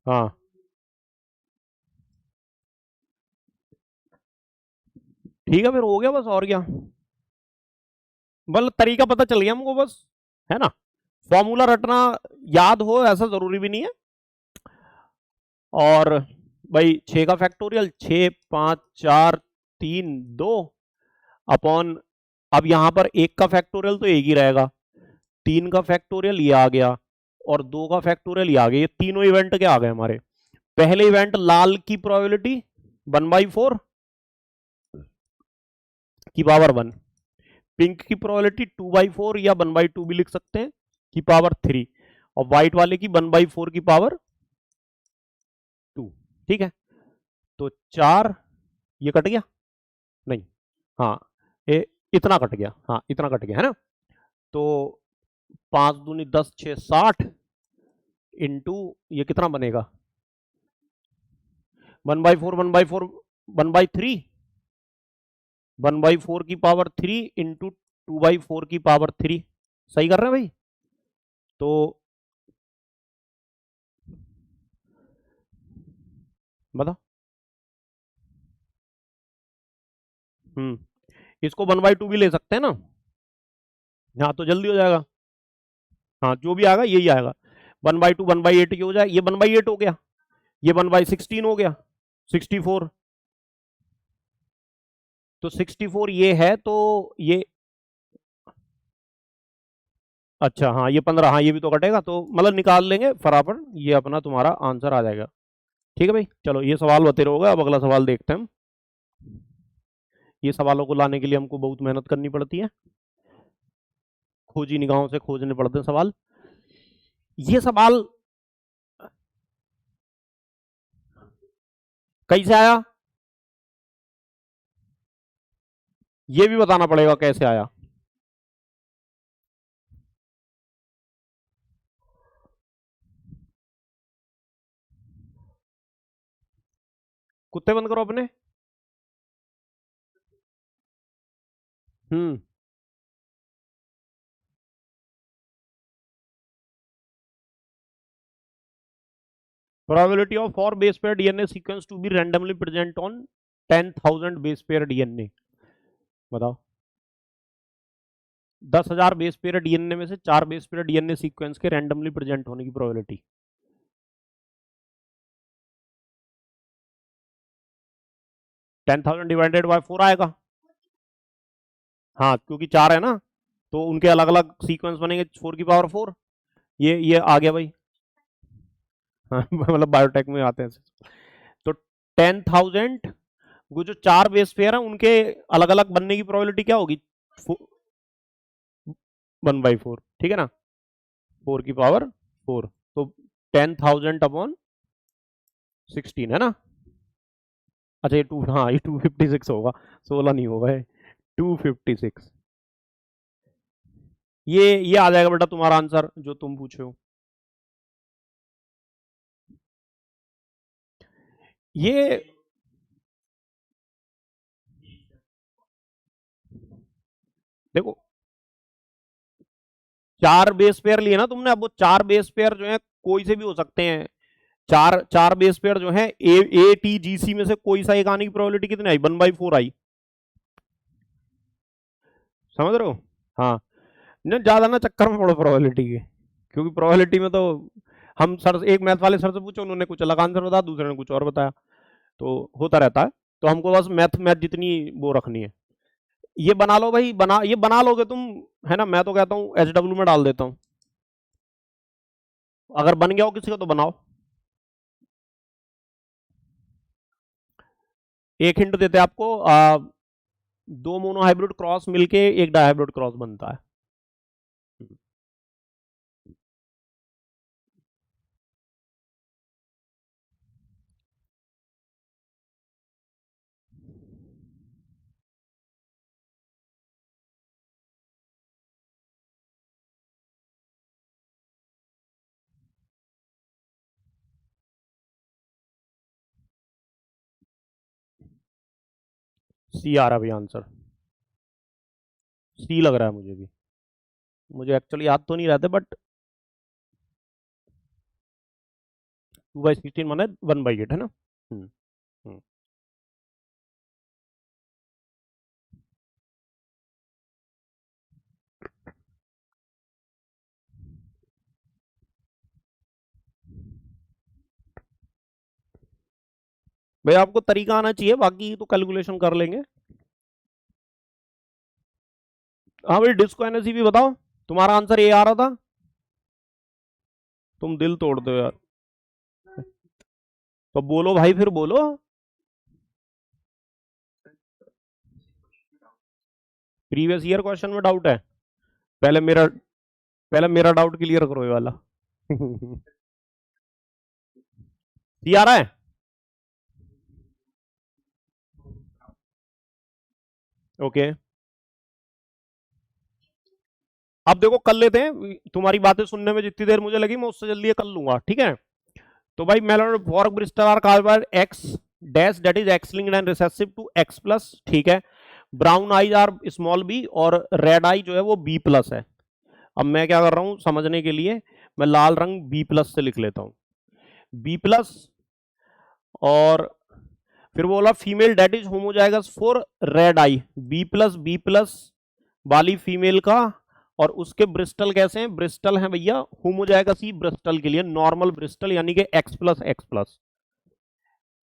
हाँ ठीक है फिर, हो गया बस, और क्या। बल तरीका पता चल गया हमको बस, है ना। फॉर्मूला रटना याद हो ऐसा जरूरी भी नहीं है। और भाई 6 का फैक्टोरियल, 6 5 4 3 2 अपॉन, अब यहां पर 1 का फैक्टोरियल तो एक ही रहेगा, 3 का फैक्टोरियल ये आ गया, और 2 का फैक्टोरियल ये आ गया। ये तीनों इवेंट क्या आ गए हमारे। पहले इवेंट लाल की प्रोबेबिलिटी 1/4 की पावर 1, पिंक की प्रोबेबिलिटी 2/4 या 1/2 भी लिख सकते हैं की पावर 3, और व्हाइट वाले की 1/4 की पावर 2। ठीक है, तो 4, ये कट गया नहीं, हाँ ये इतना कट गया, हाँ इतना कट गया है ना। तो 5 दूनी 10, 6 60 इंटू ये कितना बनेगा, 1/4 1/4 1/3, 1/4 की पावर 3 इंटू 2/4 की पावर 3। सही कर रहे हैं भाई? तो बता। इसको 1/2 भी ले सकते हैं ना? हाँ, तो जल्दी हो जाएगा। हाँ, जो भी आएगा यही आएगा। 1/2 1/8 की हो जाए, ये 1/8 हो गया, ये 1/16 हो गया, 64। तो 64 ये है, तो ये अच्छा, हाँ ये 15, हाँ ये भी तो कटेगा, तो मतलब निकाल लेंगे फटाफट, ये अपना तुम्हारा आंसर आ जाएगा। ठीक है भाई, चलो ये सवाल होते रहोगे, अब अगला सवाल देखते हैं हम। ये सवालों को लाने के लिए हमको बहुत मेहनत करनी पड़ती है, खोजी निगाहों से खोजने पड़ते हैं सवाल। ये सवाल कैसे आया ये भी बताना पड़ेगा, कैसे आया। कुत्ते बंद करो अपने। हम्म probability of 4 base pair DNA sequence to be randomly present on 10,000 base pair DNA। बताओ, 10,000 बेस पेयर डीएनए में से 4 बेस पेयर डीएनए सीक्वेंस के रैंडमली प्रेजेंट होने की प्रोबेबिलिटी। 10,000 डिवाइडेड बाय 4 आएगा। हाँ, क्योंकि 4 है ना, तो उनके अलग अलग सीक्वेंस बनेंगे 4 की पावर 4। ये आ गया भाई। हाँ, मतलब बायोटेक में आते हैं। तो 10,000 वो जो 4 बेस पेयर है उनके अलग अलग बनने की प्रोबेबिलिटी क्या होगी? 1/4, ठीक है ना, 4 की पावर 4। तो 10,000 अपॉन 16 है ना। अच्छा ये हाँ ये 256 होगा, 16 नहीं होगा, 256। ये आ जाएगा बेटा तुम्हारा आंसर जो तुम पूछे हो। ये देखो, 4 बेस पेयर लिए ना तुमने, अब वो 4 बेस पेयर जो है कोई से भी हो सकते हैं। चार बेस पेयर जो है ए टी जी सी में से कोई सा एक आने की प्रोबेबिलिटी कितनी आई? 1/4 आई। समझ रहे हो? हाँ, न ज्यादा ना चक्कर में पड़ो प्रोबेबिलिटी के, क्योंकि प्रोबेबिलिटी में तो हम सर, एक मैथ वाले सर से पूछो, उन्होंने कुछ अलग आंसर बताया, दूसरे ने कुछ और बताया, तो होता रहता है। तो हमको बस मैथ मैथ जितनी वो रखनी है। ये बना लो भाई, ये बना लोगे तुम, है ना? मैं तो कहता हूँ HW में डाल देता हूँ, अगर बन गया हो किसी का तो बनाओ। एक हिंट देते हैं आपको, 2 मोनोहाइब्रिड क्रॉस मिलके एक डायहाइब्रिड क्रॉस बनता है। सी आ रहा है भाई आंसर, सी लग रहा है मुझे भी, मुझे एक्चुअली याद तो नहीं रहते, बट 2/16 माने 1/8 है ना। हम्म हम्म। भाई आपको तरीका आना चाहिए, बाकी तो कैलकुलेशन कर लेंगे। हाँ भाई, डिस्को एनर्जी भी बताओ, तुम्हारा आंसर ये आ रहा था, तुम दिल तोड़ दो यार। तो बोलो भाई, फिर बोलो। प्रीवियस ईयर क्वेश्चन में डाउट है? पहले मेरा पहले मेरा डाउट क्लियर करो ये वाला। सी आ रहा है? ओके, अब देखो कर लेते हैं, तुम्हारी बातें सुनने में जितनी देर मुझे लगी मैं उससे जल्दी कर लूंगा, ठीक है? तो भाई melon for bristle are carbide X dash that is X linked and recessive to X plus, ठीक है? Brown eyes are small B और रेड आई जो है वो बी प्लस है। अब मैं क्या कर रहा हूं समझने के लिए, मैं लाल रंग बी प्लस से लिख लेता हूं, बी प्लस, और फिर बोला female that is homozygous for red eye, B plus वाली फीमेल का, और उसके ब्रिस्टल कैसे हैं, ब्रिस्टल हैं भैया होमोजाइगस ही ब्रिस्टल के लिए, नॉर्मल ब्रिस्टल यानी कि x plus x plus,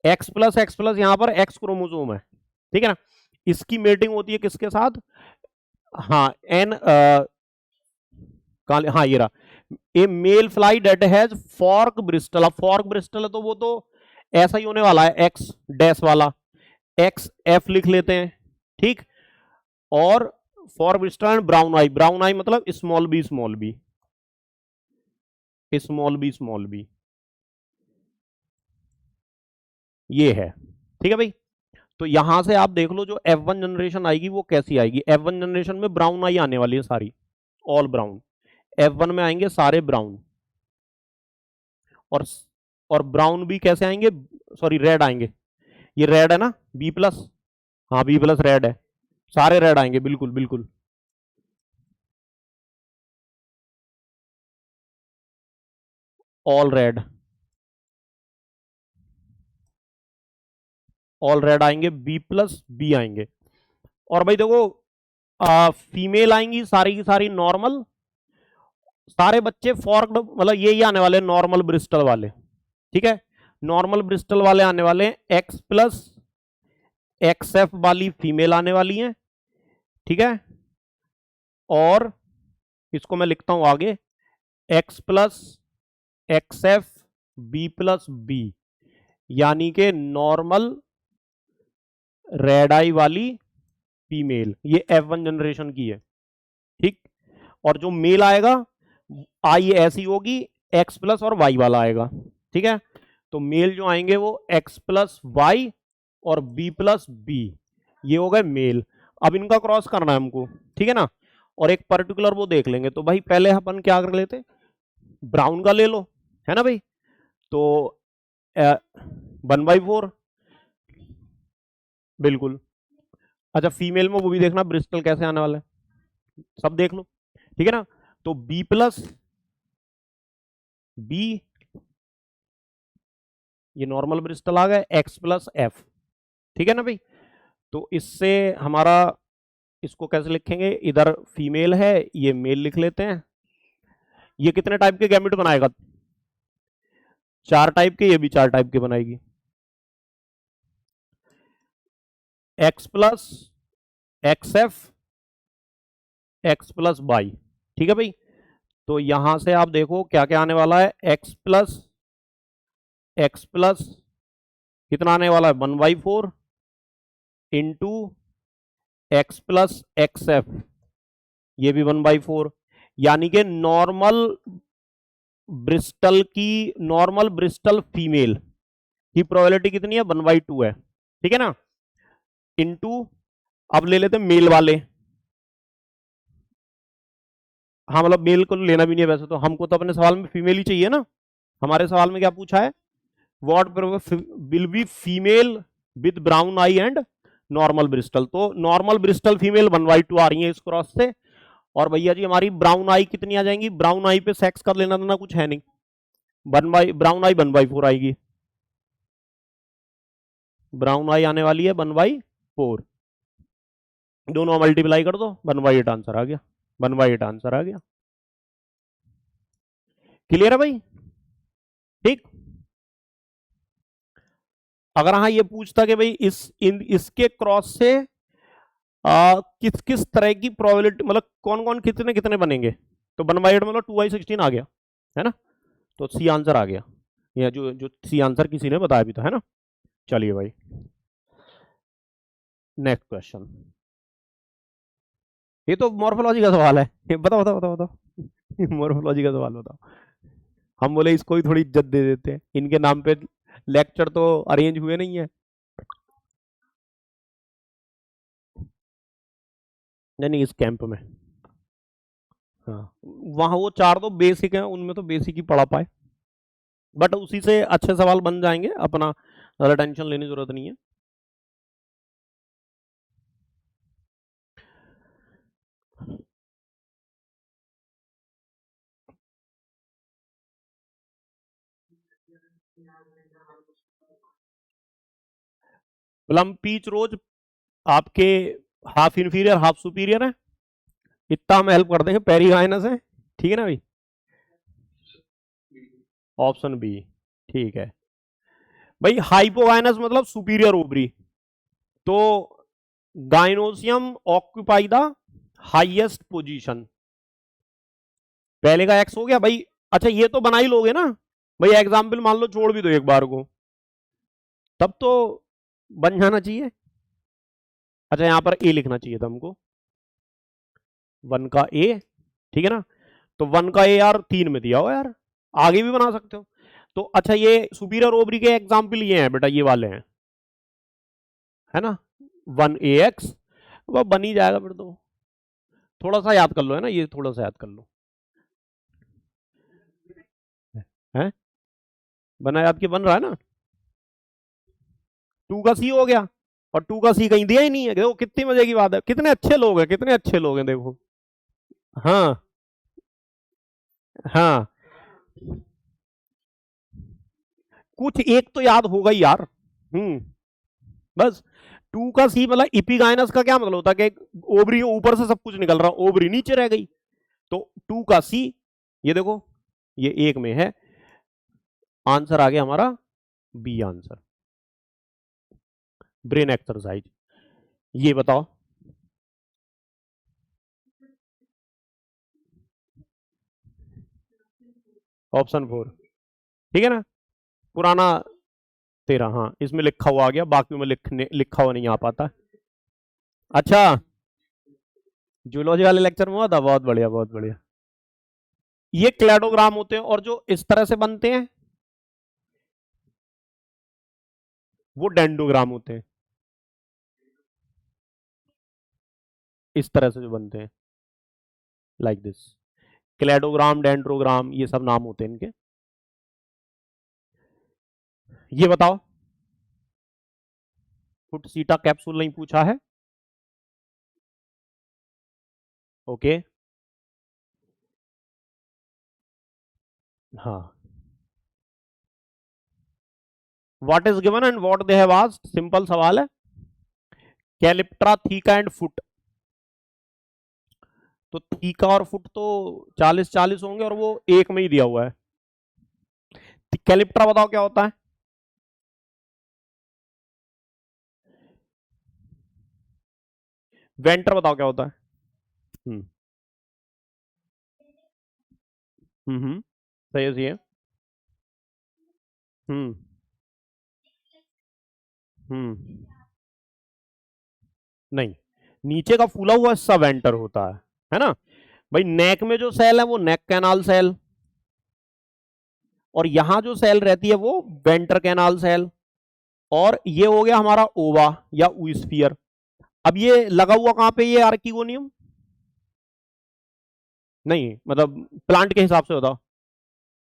x plus यहां पर एक्स क्रोमोसोम है, ठीक है ना। इसकी मेटिंग होती है किसके साथ, हाँ एन हाँ ये रहा, a male fly that has fork bristle. अब फॉर्क ब्रिस्टल है तो वो तो ऐसा ही होने वाला है, एक्स डैश वाला, एक्स एफ लिख लेते हैं, ठीक। और fork bristle and brown eye मतलब small B small B small B small B, ये है, ठीक है भाई। तो यहां से आप देख लो जो F1 जनरेशन आएगी वो कैसी आएगी, F1 जनरेशन में ब्राउन आई आने वाली है सारी, ऑल ब्राउन, F1 में आएंगे सारे ब्राउन, और ब्राउन भी कैसे आएंगे, सॉरी रेड आएंगे, ये रेड है ना बी प्लस, हाँ बी प्लस रेड है, सारे रेड आएंगे, बिल्कुल बिल्कुल, ऑल रेड, ऑल रेड आएंगे, बी प्लस बी आएंगे। और भाई देखो फीमेल आएंगी सारी की सारी नॉर्मल, सारे बच्चे फॉर्क्ड मतलब यही आने वाले नॉर्मल ब्रिस्टल वाले, ठीक है, नॉर्मल ब्रिस्टल वाले आने वाले हैं, एक्स प्लस एक्स एफ वाली फीमेल आने वाली है, ठीक है। और इसको मैं लिखता हूं आगे, X plus X F B plus B, यानी कि नॉर्मल रेड आई वाली फीमेल, ये F1 जनरेशन की है, ठीक। और जो मेल आएगा आई ऐसी होगी, एक्स प्लस और वाई वाला आएगा, ठीक है। तो मेल जो आएंगे वो एक्स प्लस वाई और बी प्लस बी, ये हो गए मेल। अब इनका क्रॉस करना है हमको, ठीक है ना, और एक पर्टिकुलर वो देख लेंगे। तो भाई पहले अपन क्या कर लेते, ब्राउन का ले लो, है ना भाई। तो 1/4 बिल्कुल। अच्छा फीमेल में वो भी देखना ब्रिस्टल कैसे आने वाला है, सब देख लो, ठीक है ना। तो बी प्लस बी, ये नॉर्मल ब्रिस्टल आ गए, एक्स प्लस एफ, ठीक है ना भाई। तो इससे हमारा, इसको कैसे लिखेंगे, इधर फीमेल है ये मेल लिख लेते हैं। ये कितने टाइप के गैमेट बनाएगा, 4 टाइप के, ये भी 4 टाइप के बनाएगी, X plus X F X plus Y, ठीक है भाई। तो यहां से आप देखो क्या क्या आने वाला है, एक्स प्लस कितना आने वाला है 1/4 into x plus X F, ये भी 1/4, यानी कि नॉर्मल ब्रिस्टल फीमेल की प्रोबेबिलिटी कितनी है 1/2 है, ठीक है ना, इंटू अब ले लेते हैं मेल वाले, हाँ मतलब मेल को लेना भी नहीं है वैसे तो, हमको तो अपने सवाल में फीमेल ही चाहिए ना। हमारे सवाल में क्या पूछा है, what will B female with brown eye and normal Bristol, तो नॉर्मल ब्रिस्टल फीमेल 1/2 आ रही है इस क्रॉस से। और भैया जी हमारी ब्राउन आई कितनी आ जाएंगी, ब्राउन आई पे सेक्स कर लेना देना कुछ है नहीं, ब्राउन आई 1/4 आएगी, ब्राउन आई आने वाली है 1/4, दोनों मल्टीप्लाई कर दो 1/8 आंसर आ गया, 1/8 आंसर आ गया। क्लियर है भाई, ठीक। अगर हाँ ये पूछता कि भाई इसके क्रॉस से किस किस तरह की प्रोबेबिलिटी, मतलब कौन कौन कितने कितने बनेंगे, तो 1/8 मतलब 2/16 आ गया, है ना। तो सी आंसर आ गया, या जो जो सी आंसर किसी ने बताया भी था, है ना। चलिए भाई नेक्स्ट क्वेश्चन, ये तो मॉर्फोलॉजी का सवाल है, ये बताओ बताओ बताओ बताओ मॉर्फोलॉजी का सवाल बताओ। हम बोले इसको ही थोड़ी इज्जत दे देते हैं, इनके नाम पे लेक्चर तो अरेंज हुए नहीं है। नहीं नहीं इस कैंप में, हाँ वहाँ वो 4 तो बेसिक हैं, उनमें तो बेसिक ही पढ़ा पाए, बट उसी से अच्छे सवाल बन जाएंगे, अपना ज़्यादा टेंशन लेने की जरूरत नहीं है। पीच रोज आपके हाफ इंफीरियर हाफ सुपीरियर है, इतना हम हेल्प कर देंगे, पेरिगाइनस है, ठीक है ना भाई, ऑप्शन बी, ठीक है भाई। हाइपोगाइनस मतलब सुपीरियर ओवरी, तो gynoecium occupy the highest position, पहले का एक्स हो गया भाई। अच्छा ये तो बना ही लोगे ना भाई, एग्जाम्पल मान लो छोड़ भी दो एक बार को, तब तो बन जाना चाहिए। अच्छा यहां पर ए लिखना चाहिए था हमको, 1 का ए, ठीक है ना, तो 1 का ए यार 3 में दिया हो यार, आगे भी बना सकते हो। तो अच्छा ये सुपीरियर ओवरी के एग्जाम्पल ये हैं बेटा, ये वाले हैं, है ना, 1 AX, वो बन ही जाएगा फिर तो, थोड़ा सा याद कर लो, है ना, ये थोड़ा सा याद कर लो, है बना याद के बन रहा है ना। 2 का सी हो गया, और 2 का सी कहीं दिया ही नहीं है, देखो कितनी मजे की बात है, कितने अच्छे लोग हैं, कितने अच्छे लोग हैं, देखो। हाँ हाँ, कुछ एक तो याद होगा ही यार। बस 2 का सी मतलब इपिगाइनस का क्या मतलब होता है कि ओवरी ऊपर से सब कुछ निकल रहा, ओवरी नीचे रह गई, तो 2 का सी, ये देखो ये एक में है, आंसर आ गया हमारा बी आंसर। ब्रेन एक्सरसाइज, ये बताओ, ऑप्शन 4, ठीक है ना, पुराना 13, हाँ इसमें लिखा हुआ आ गया, बाकी में लिखा हुआ नहीं आ पाता। अच्छा जूलॉजी वाले लेक्चर में हुआ था, बहुत बढ़िया बहुत बढ़िया। ये क्लैडोग्राम होते हैं, और जो इस तरह से बनते हैं वो डेंडोग्राम होते हैं, इस तरह से जो बनते हैं लाइक दिस, क्लैडोग्राम डेंड्रोग्राम ये सब नाम होते हैं इनके। ये बताओ, फुट सीटा कैप्सूल नहीं पूछा है, ओके, हाँ, what is given and what they have asked, simple सवाल है, कैलिप्ट्रा थीका एंड फुट, तो थीका और फुट तो 40-40 होंगे, और वो एक में ही दिया हुआ है। कैलिप्ट्रा बताओ क्या होता है, वेंटर बताओ क्या होता है। हम्म सही है, सही है। हम्म हम्म नहीं, नीचे का फूला हुआ हिस्सा वेंटर होता है ना भाई। नेक में जो सेल है वो नेक कैनाल सेल, और यहां जो सेल रहती है वो वेंटर कैनाल सेल, और ये हो गया हमारा ओवा या ऊस्फियर। अब ये लगा हुआ कहां पे, ये आर्किगोनियम, नहीं मतलब प्लांट के हिसाब से होता,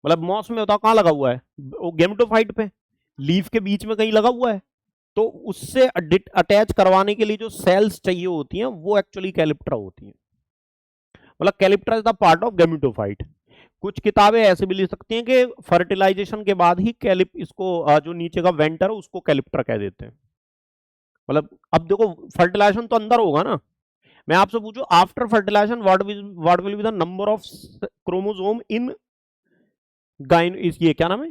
मतलब मॉस में होता, कहां लगा हुआ है, वो गेमेटोफाइट पे, लीफ के बीच में कहीं लगा हुआ है, तो उससे अटैच करवाने के लिए जो सेल्स चाहिए होती हैं वो एक्चुअली कैलिप्ट्रा होती हैं, मतलब calyptra is the part of gametophyte. कुछ किताबें ऐसे भी लिख सकती हैं कि फर्टिलाइजेशन के बाद ही कैलिप इसको जो नीचे का वेंटर है उसको कैलिप्ट्रा कह देते हैं, मतलब अब देखो फर्टिलाइजेशन तो अंदर होगा ना, मैं आपसे पूछूं after fertilization what will be the number of chromosome in gain, इस ये क्या नाम है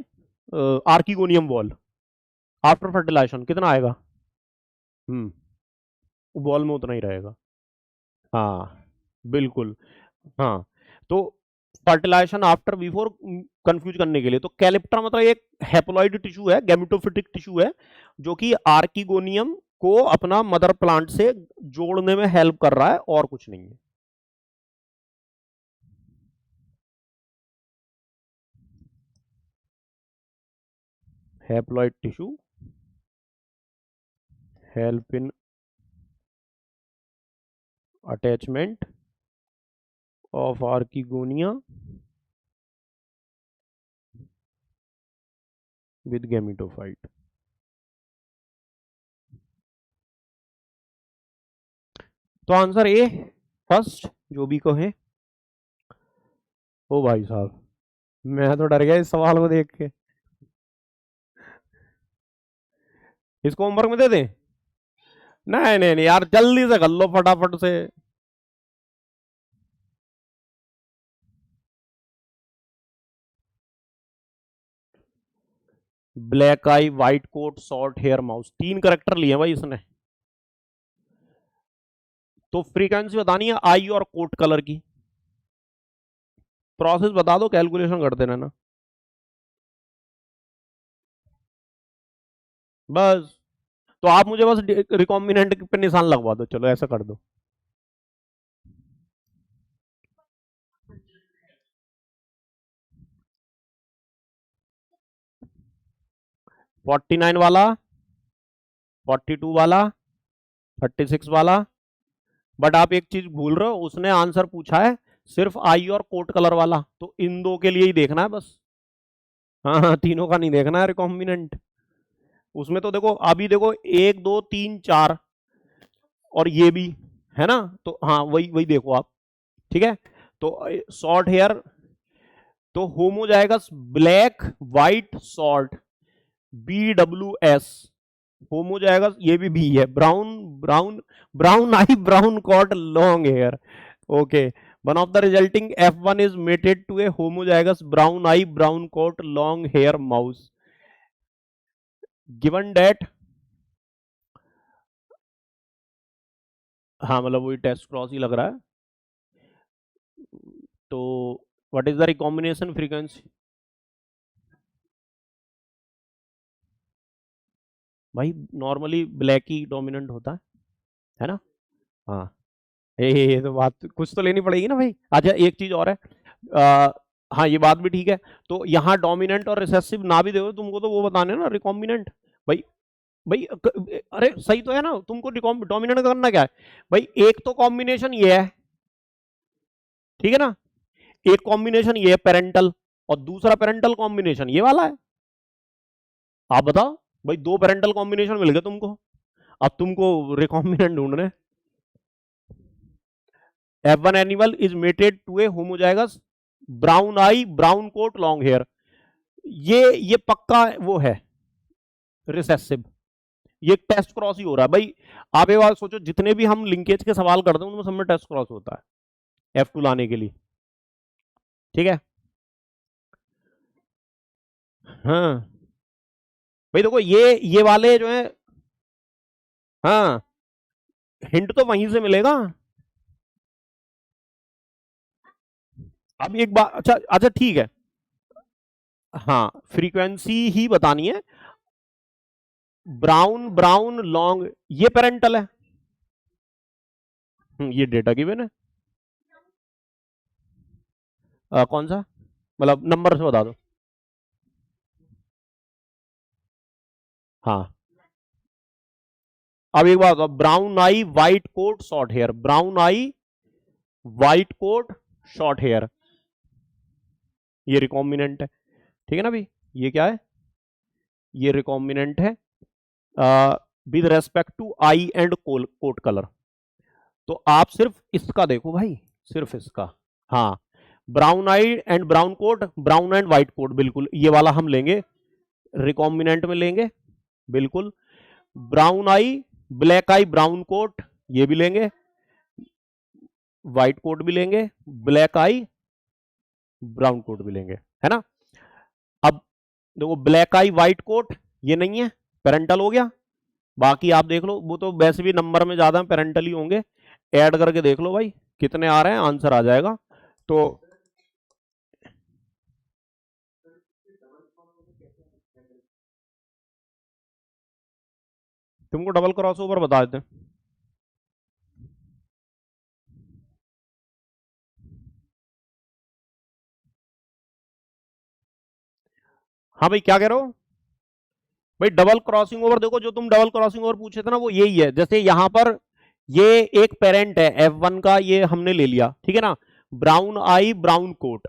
आर्किगोनियम वॉल, आफ्टर फर्टिलाइजेशन कितना आएगा, वॉल में उतना ही रहेगा, हाँ बिल्कुल, हाँ, तो फर्टिलाइजेशन आफ्टर बिफोर कंफ्यूज करने के लिए, तो कैलिप्ट्रा मतलब एक हेप्लॉइड टिश्यू है, गैमेटोफिटिक टिश्यू है, जो कि आर्किगोनियम को अपना मदर प्लांट से जोड़ने में हेल्प कर रहा है, और कुछ नहीं है। Haploid tissue help in attachment of archegonia with gametophyte. तो आंसर ए फर्स्ट, जो भी कहे। ओ भाई साहब, मैं तो डर गया इस सवाल को देख के, इसको होमवर्क में दे दें। नहीं नहीं नहीं यार, जल्दी से कर लो फटाफट से। Black eye, white coat, short hair, mouse, 3 character लिए भाई इसने। तो फ्रीक्वेंसी बतानी है आई और कोट कलर की। प्रोसेस बता दो, कैलकुलेशन कर देना ना बस। तो आप मुझे बस रिकॉम्बिनेंट पे निशान लगवा दो, चलो ऐसा कर दो। फोर्टी नाइन वाला, 42 वाला, 36 वाला। बट आप एक चीज भूल रहे हो, उसने आंसर पूछा है सिर्फ आई और कोट कलर वाला, तो इन दो के लिए ही देखना है बस। हाँ हाँ, तीनों का नहीं देखना है रिकॉम्बिनेंट। उसमें तो देखो, अभी देखो 1 2 3 4 और ये भी है ना, तो हाँ वही वही देखो आप। ठीक है, तो शॉर्ट हेयर, तो होम हो जाएगा ब्लैक व्हाइट शॉर्ट, BWS। होम हो जाएगा, ये भी बी है, brown brown, brown eye brown coat long hair. Okay, one of the resulting F1 is mated to ए, होम हो जाएगा brown eye brown coat long hair mouse, given that. हाँ मतलब वही टेस्ट क्रॉस ही लग रहा है। तो what is the recombination frequency? भाई नॉर्मली ब्लैक ही डोमिनेंट होता है ना। हाँ, ये तो बात कुछ तो लेनी पड़ेगी ना भाई। अच्छा एक चीज और है, आ, हाँ ये बात भी ठीक है। तो यहाँ डोमिनेंट और रिसेसिव ना भी देखो तुमको, तो वो बताने ना रिकॉम्बिनेंट। भाई भाई अरे सही तो है ना, तुमको डोमिनेंट करना क्या है भाई? एक तो कॉम्बिनेशन ये है, ठीक है ना, एक कॉम्बिनेशन ये है पेरेंटल, और दूसरा पेरेंटल कॉम्बिनेशन ये वाला है। आप बताओ भाई, 2 पेरेंटल कॉम्बिनेशन मिल गए तुमको, अब तुमको रिकॉम्बिनेंट ढूंढने। F1 animal is mated to ए, होम हो जाएगा brown eye brown coat long hair. ये पक्का वो है रिसेसिव, ये टेस्ट क्रॉस ही हो रहा है भाई। आप एक बात सोचो, जितने भी हम लिंकेज के सवाल करते हैं उनमें सब में टेस्ट क्रॉस होता है F2 लाने के लिए। ठीक है, हाँ भाई देखो ये वाले जो है, हाँ हिंट तो वहीं से मिलेगा। अब एक बात, अच्छा अच्छा ठीक है, हाँ फ्रीक्वेंसी ही बतानी है। ब्राउन ब्राउन लॉन्ग, ये पेरेंटल है। ये डेटा गिवन है। कौन सा, मतलब नंबर से बता दो। हाँ, अब एक बात बताओ, brown eye white coat short hair, brown eye white coat short hair, ये रिकॉम्बिनेंट है। ठीक है ना भाई, ये क्या है, ये रिकॉम्बिनेंट है with respect to eye and coat colour. तो आप सिर्फ इसका देखो भाई, सिर्फ इसका। हाँ, brown eye and brown coat, brown and white coat, बिल्कुल ये वाला हम लेंगे, रिकॉम्बिनेंट में लेंगे बिल्कुल। Brown eye black eye brown coat, ये भी लेंगे, व्हाइट कोट भी लेंगे, ब्लैक आई ब्राउन कोट भी लेंगे, है ना। अब देखो ब्लैक आई व्हाइट कोट ये नहीं है, पेरेंटल हो गया। बाकी आप देख लो, वो तो वैसे भी नंबर में ज्यादा पेरेंटल ही होंगे, ऐड करके देख लो भाई कितने आ रहे हैं, आंसर आ जाएगा। तो तुमको डबल क्रॉस ओवर बता देते हैं। हाँ भाई क्या कह रहे हो भाई? डबल क्रॉसिंग ओवर देखो, जो तुम डबल क्रॉसिंग ओवर पूछे थे ना, वो यही है। जैसे यहां पर ये एक पेरेंट है F1 का, ये हमने ले लिया, ठीक है ना, ब्राउन आई ब्राउन कोट,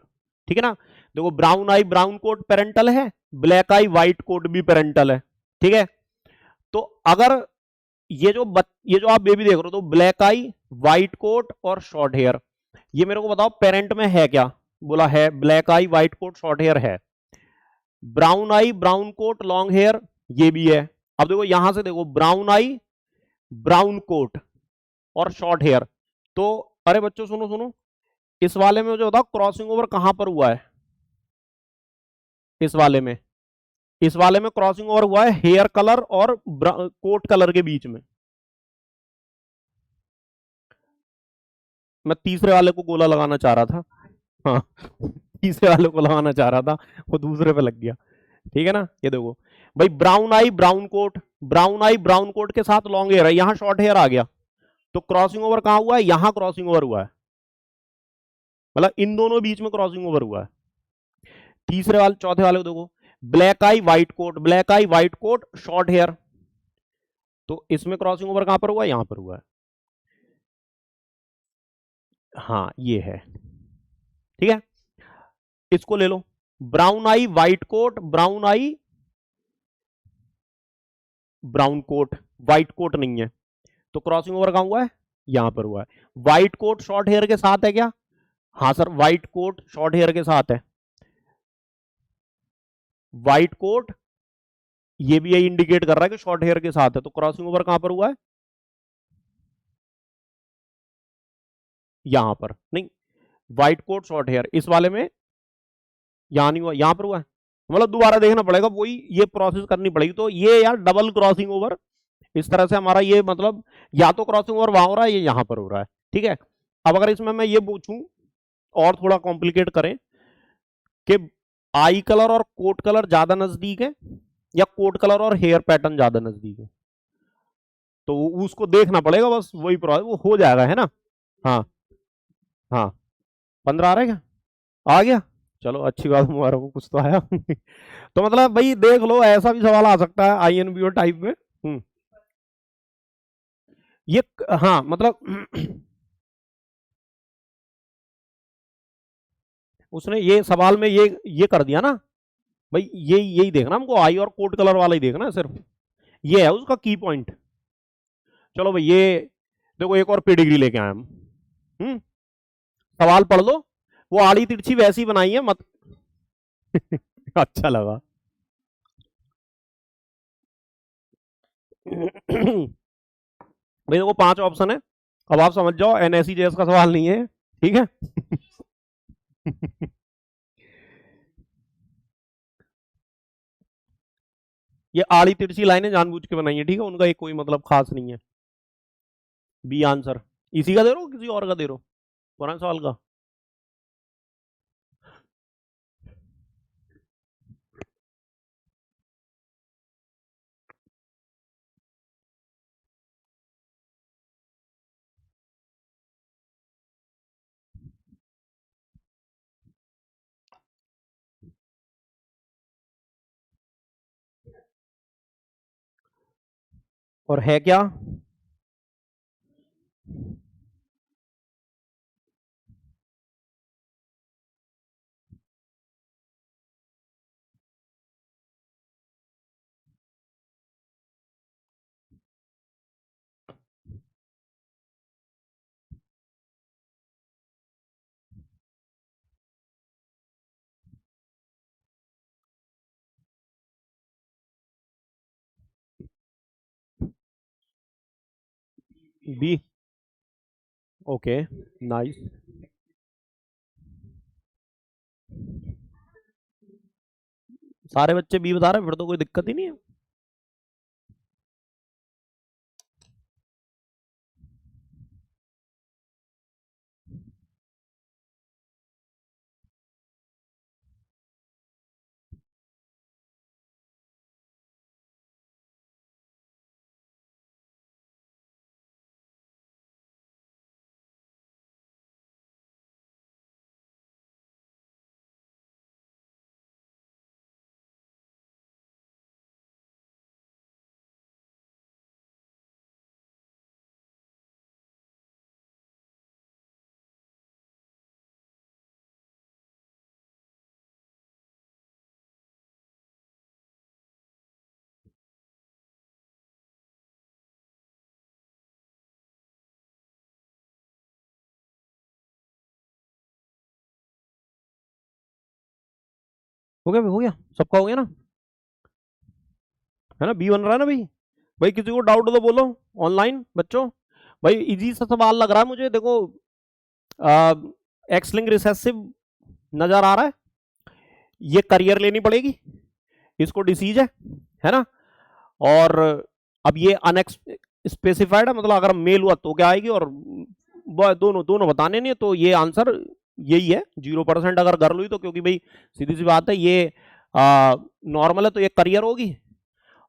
ठीक है ना। देखो brown eye brown coat parental है, ब्लैक आई व्हाइट कोट भी पेरेंटल है, ठीक है। तो अगर ये जो आप बेबी देख रहे हो, तो ब्लैक आई व्हाइट कोट और शॉर्ट हेयर, ये मेरे को बताओ पेरेंट में है क्या? बोला है, black eye white coat short hair है। Brown eye brown coat long hair, ये भी है। अब देखो यहां से देखो, ब्राउन आई ब्राउन कोट और शॉर्ट हेयर। तो अरे बच्चों सुनो सुनो, इस वाले में जो होता क्रॉसिंग ओवर कहां पर हुआ है, इस वाले में, इस वाले में क्रॉसिंग ओवर हुआ है हेयर कलर और कोट कलर के बीच में। मैं तीसरे वाले को गोला लगाना चाह रहा था, हाँ तीसरे वाले को लगाना चाह रहा था, वो दूसरे पे लग गया। ठीक है ना, ये देखो भाई, brown eye brown coat, brown eye brown coat के साथ लॉन्ग हेयर है, यहां शॉर्ट हेयर आ गया, तो क्रॉसिंग ओवर कहां हुआ है, यहां क्रॉसिंग ओवर हुआ है, मतलब इन दोनों बीच में क्रॉसिंग ओवर हुआ है। तीसरे वाले चौथे वाले को देखो, black eye white coat, black eye white coat short hair, तो इसमें क्रॉसिंग ओवर कहां पर हुआ है, यहां पर हुआ है। हाँ ये है, ठीक है। इसको ले लो, brown eye white coat, brown eye brown coat, white coat नहीं है, तो क्रॉसिंग ओवर कहां हुआ है, यहां पर हुआ है। व्हाइट कोट शॉर्ट हेयर के साथ है क्या, हाँ sir white coat short hair के साथ है, व्हाइट कोट ये भी यही इंडिकेट कर रहा है कि शॉर्ट हेयर के साथ है, तो क्रॉसिंग ओवर कहां पर हुआ है, यहां पर नहीं, व्हाइट कोट शॉर्ट हेयर इस वाले में यहां नहीं हुआ, यहां पर हुआ है, मतलब दोबारा देखना पड़ेगा, वही ये प्रोसेस करनी पड़ेगी। तो ये यार डबल क्रॉसिंग ओवर, इस तरह से हमारा ये मतलब या तो क्रॉसिंग ओवर वहां हो रहा है, ये यहां पर हो रहा है, ठीक है। अब अगर इसमें मैं ये पूछूं और थोड़ा कॉम्प्लिकेट करें कि आई कलर और कोट कलर ज्यादा नजदीक है या कोट कलर और हेयर पैटर्न ज्यादा नजदीक है, तो उसको देखना पड़ेगा, बस वही प्रोसेस वो हो जाएगा, है ना। हाँ हाँ, 15 आ रहा है क्या, आ गया, चलो अच्छी बात, मुबारक हो, कुछ तो आया तो मतलब भाई देख लो, ऐसा भी सवाल आ सकता है आईएनबीओ टाइप में। ये हाँ मतलब उसने ये सवाल में ये कर दिया ना भाई, ये यही देखना हमको, आई और कोट कलर वाला ही देखना है सिर्फ, ये है उसका की पॉइंट। चलो भाई ये देखो, एक और पेडिग्री लेके आए हम। हम्म सवाल पढ़ लो, वो आड़ी तिरछी वैसी बनाई है मत अच्छा लगा भाई देखो 5 ऑप्शन है, अब आप समझ जाओ एनएससी जेएस का सवाल नहीं है, ठीक है ये आड़ी तिरछी लाइनें जानबूझ के बनाई है, ठीक है, उनका एक कोई मतलब खास नहीं है। बी आंसर, इसी का दे रहे हो किसी और का दे रहे हो, पुराने सवाल का। और है क्या, बी, ओके नाइस। सारे बच्चे बी बता रहे हैं, फिर तो कोई दिक्कत ही नहीं है। हो गया, हो गया, सबका हो गया ना, है ना, बी बन रहा है ना भाई। भाई किसी को डाउट तो बोलो ऑनलाइन बच्चों। भाई इजी सा सवाल लग रहा है मुझे, देखो एक्स लिंक रिसेसिव नजर आ रहा है, ये करियर लेनी पड़ेगी, इसको डिसीज है ना। और अब ये अनस्पेसिफाइड है, मतलब अगर मेल हुआ तो क्या आएगी, और दोनों दोनों बताने नहीं, तो ये आंसर यही है 0%। अगर गर्ल हुई तो, क्योंकि भाई सीधी सी बात है, ये नॉर्मल है तो ये करियर होगी,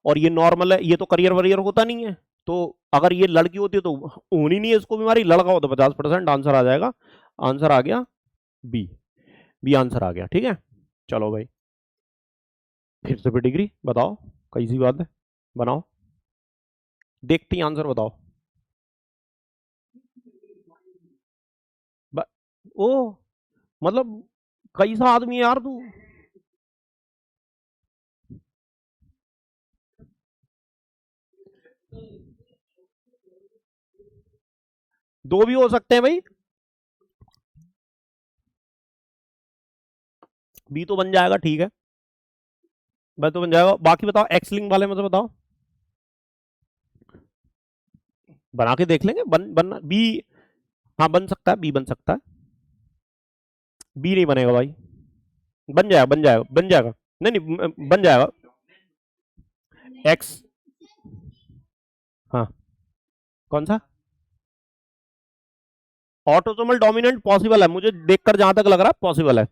और ये नॉर्मल है, ये तो करियर वरियर होता नहीं है। तो अगर ये लड़की होती है तो होनी नहीं है इसको बीमारी, लड़का हो तो 50%। आंसर आ जाएगा, आंसर आ गया बी, बी आंसर आ गया। ठीक है, चलो भाई फिर से डिग्री बताओ, कैसी बात है, बनाओ, देखती आंसर बताओ। ओ मतलब कैसा आदमी है यार तू। दो भी हो सकते हैं भाई, बी तो बन जाएगा, ठीक है, बी तो बन जाएगा। बाकी बताओ एक्सलिंग वाले में से बताओ, बना के देख लेंगे, बनना बी। हाँ बन सकता है, बी बन सकता है, बी नहीं बनेगा भाई, बन जाएगा बन जाएगा बन जाएगा, नहीं नहीं बन जाएगा एक्स। हाँ कौन सा ऑटोसोमल डोमिनेंट पॉसिबल है, मुझे देखकर जहां तक लग रहा है पॉसिबल है।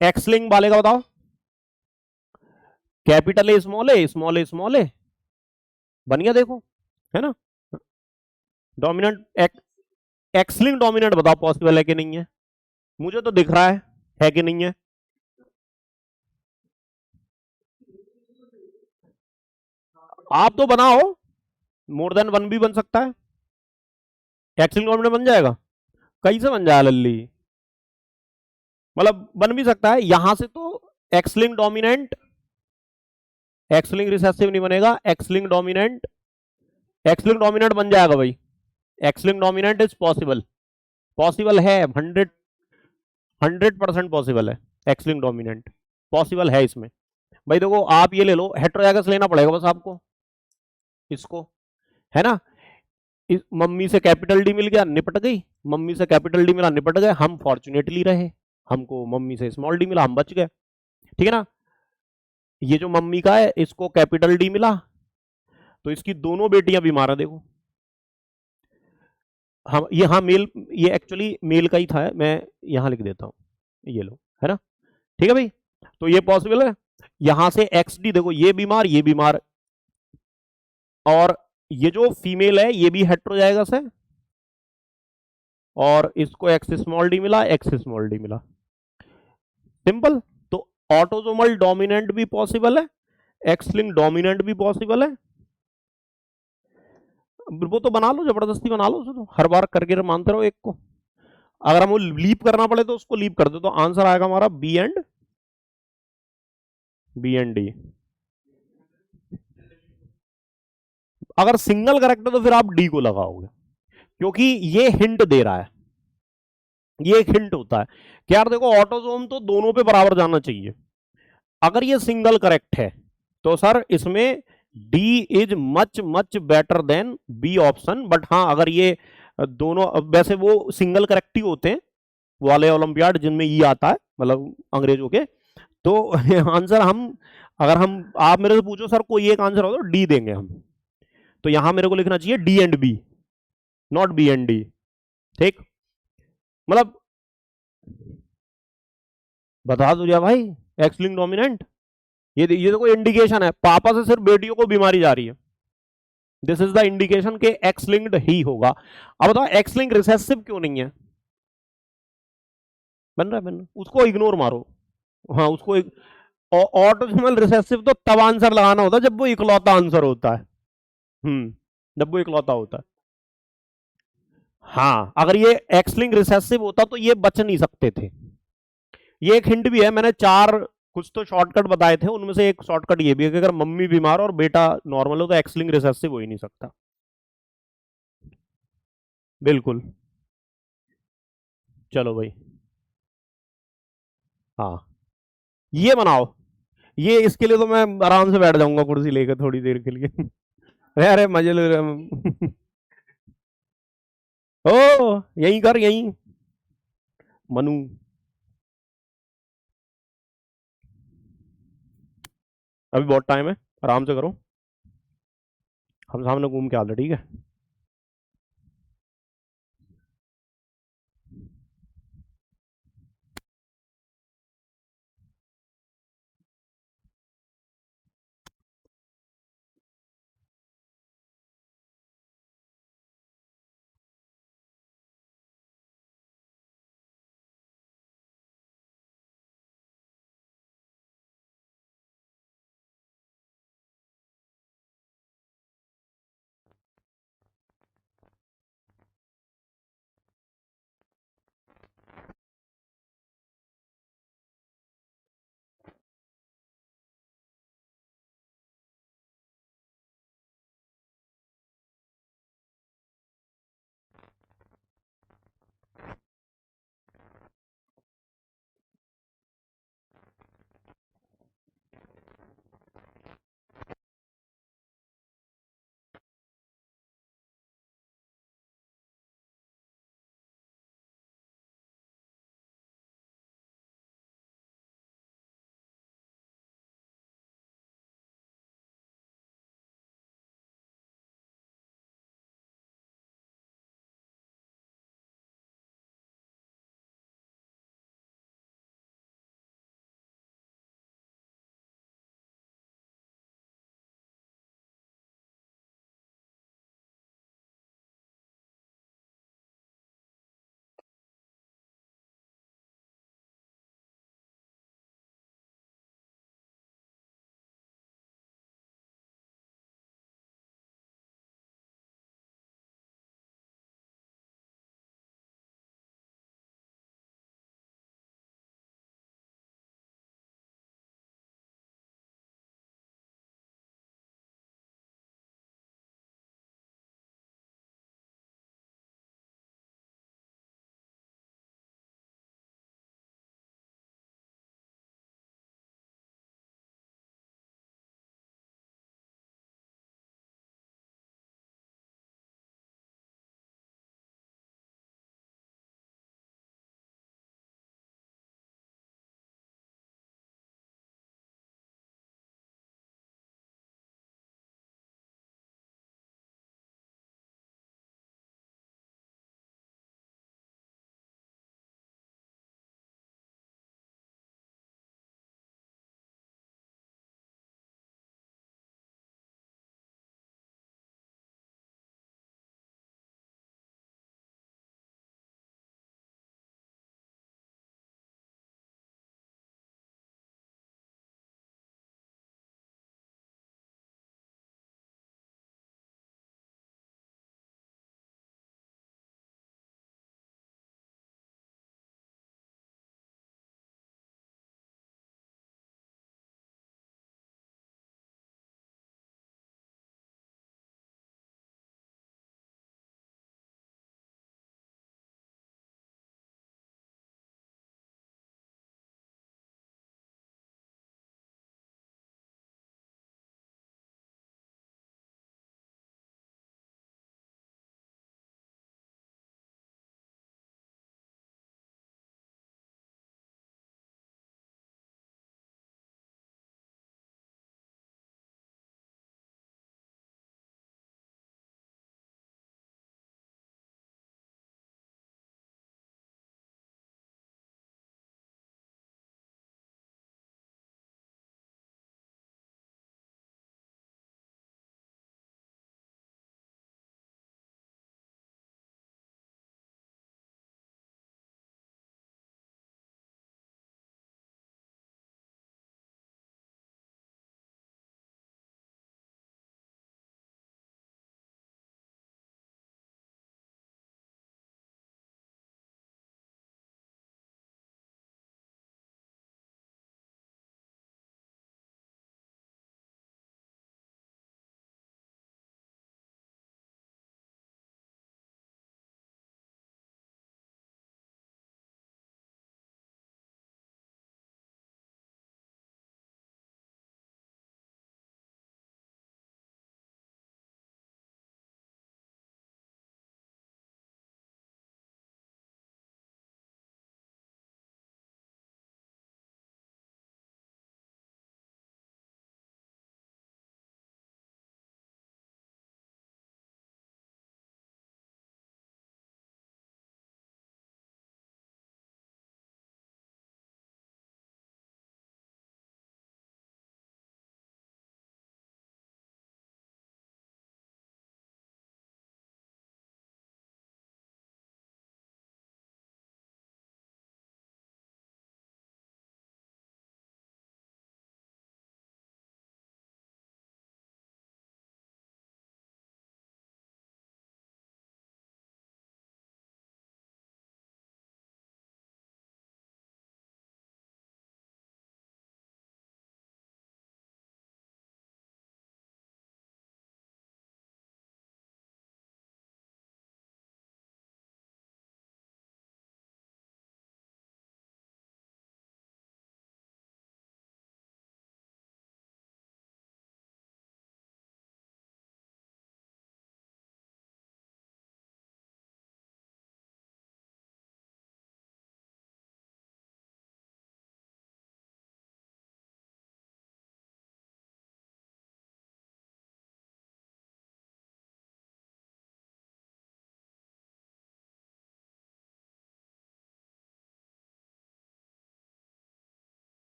एक्सलिंग वाले का बताओ, capital A small a small a small a, बन गया देखो, है ना। डोमिनेंट एक्सलिंग डोमिनेंट बताओ पॉसिबल है कि नहीं है, मुझे तो दिख रहा है कि नहीं है। आप तो बनाओ, मोर देन वन भी बन सकता है, एक्सलिंग डोमिनेंट बन जाएगा, कैसे बन जाएगा लल्ली, मतलब बन भी सकता है यहां से तो। एक्सलिंग डोमिनेंट, एक्सलिंग रिसेसिव नहीं बनेगा, एक्सलिंग डोमिनेंट, एक्सलिंग डोमिनेंट बन जाएगा भाई, X-linked dominant is possible, possible है 100% पॉसिबल है, एक्सलिंग डोमिनेंट पॉसिबल है इसमें। भाई देखो आप ये ले लो, हेट्रोजाइगस लेना पड़ेगा बस आपको इसको, है ना। मम्मी से कैपिटल डी मिल गया, निपट गई, मम्मी से कैपिटल डी मिला, निपट गए, हम फॉर्चुनेटली रहे, हमको मम्मी से स्मॉल डी मिला, हम बच गए, ठीक है ना। ये जो मम्मी का है इसको कैपिटल डी मिला, तो इसकी दोनों बेटियां बीमार है देखो। हम ये, हाँ मेल, ये एक्चुअली मेल का ही था, मैं यहां लिख देता हूं, ये लो, है ना। ठीक है भाई, तो ये पॉसिबल है, यहां से एक्स डी देखो, ये बीमार, और ये जो फीमेल है ये भी हेट्रोजाइगस है, और इसको एक्स स्मॉल डी मिला, एक्स स्मॉल डी मिला, सिंपल। तो ऑटोसोमल डोमिनेंट भी पॉसिबल है, एक्स लिंक डोमिनेंट भी पॉसिबल है, वो तो बना लो, जबरदस्ती बना लो उसे, तो हर बार करके मानते रहो एक को, अगर हम लीप करना पड़े तो उसको लीप कर दो, तो आंसर आएगा हमारा बी एंड डी। अगर सिंगल करेक्ट है तो फिर आप डी को लगाओगे, क्योंकि ये हिंट दे रहा है, ये एक हिंट होता है कि यार देखो ऑटोसोम तो दोनों पे बराबर जाना चाहिए। अगर ये सिंगल करेक्ट है तो सर इसमें D is much much better than B option. But हाँ अगर ये दोनों, वैसे वो सिंगल करेक्ट ही होते हैं वाले ओलंपियाड जिनमें ये आता है, मतलब अंग्रेजों के, तो आंसर हम, अगर हम, आप मेरे से पूछो सर कोई एक आंसर हो तो डी देंगे हम, तो यहां मेरे को लिखना चाहिए D and B, not B and D, ठीक। मतलब बता दो या भाई, एक्स लिंक डोमिनेंट, ये देखो इंडिकेशन है, पापा से सिर्फ बेटियों को बीमारी जा रही है, दिस इज द इंडिकेशन के एक्स लिंक्ड ही होगा। अब बताओ एक्स लिंक रिसेसिव क्यों नहीं है, बन रहा है, उसको इग्नोर मारो, हाँ उसको ऑटोसोमल रिसेसिव तो तब आंसर लगाना होता है जब वो इकलौता आंसर होता है, जब वो इकलौता होता है। हाँ अगर ये एक्स लिंक रिसेसिव होता तो ये बच नहीं सकते थे। ये एक हिंट भी है, मैंने चार कुछ तो शॉर्टकट बताए थे, उनमें से एक शॉर्टकट ये भी है कि अगर मम्मी बीमार और बेटा नॉर्मल हो तो एक्स लिंक रिसेसिव हो ही नहीं सकता, बिल्कुल। चलो भाई, हाँ ये बनाओ, ये इसके लिए तो मैं आराम से बैठ जाऊंगा कुर्सी लेकर थोड़ी देर के लिए। अरे अरे मजे ले रहे हम। ओ यहीं कर यहीं। मनु। अभी बहुत टाइम है, आराम से करो। हम सामने घूम के आते, ठीक है।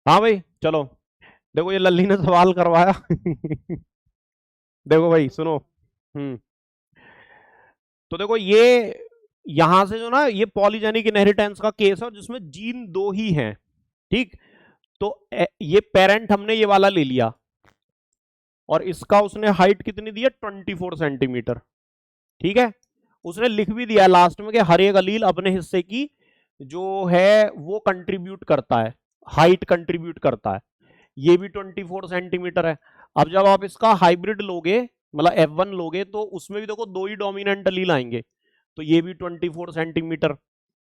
हाँ भाई चलो, देखो ये लल्ली ने सवाल करवाया देखो भाई सुनो। तो देखो ये यहां से जो ना, ये पॉलीजेनिक इनहेरिटेंस का केस है जिसमें जीन दो ही हैं, ठीक। तो ये पेरेंट हमने ये वाला ले लिया, और इसका उसने हाइट कितनी दी है, 24 सेंटीमीटर, ठीक है। उसने लिख भी दिया लास्ट में कि हर एक अलील अपने हिस्से की जो है वो कंट्रीब्यूट करता है, हाइट कंट्रीब्यूट करता है। ये भी 24 सेंटीमीटर है। अब जब आप इसका हाइब्रिड लोगे, मतलब F1 लोगे, तो उसमें भी देखो दो ही डोमिनेंट अलील आएंगे, तो ये भी 24 सेंटीमीटर।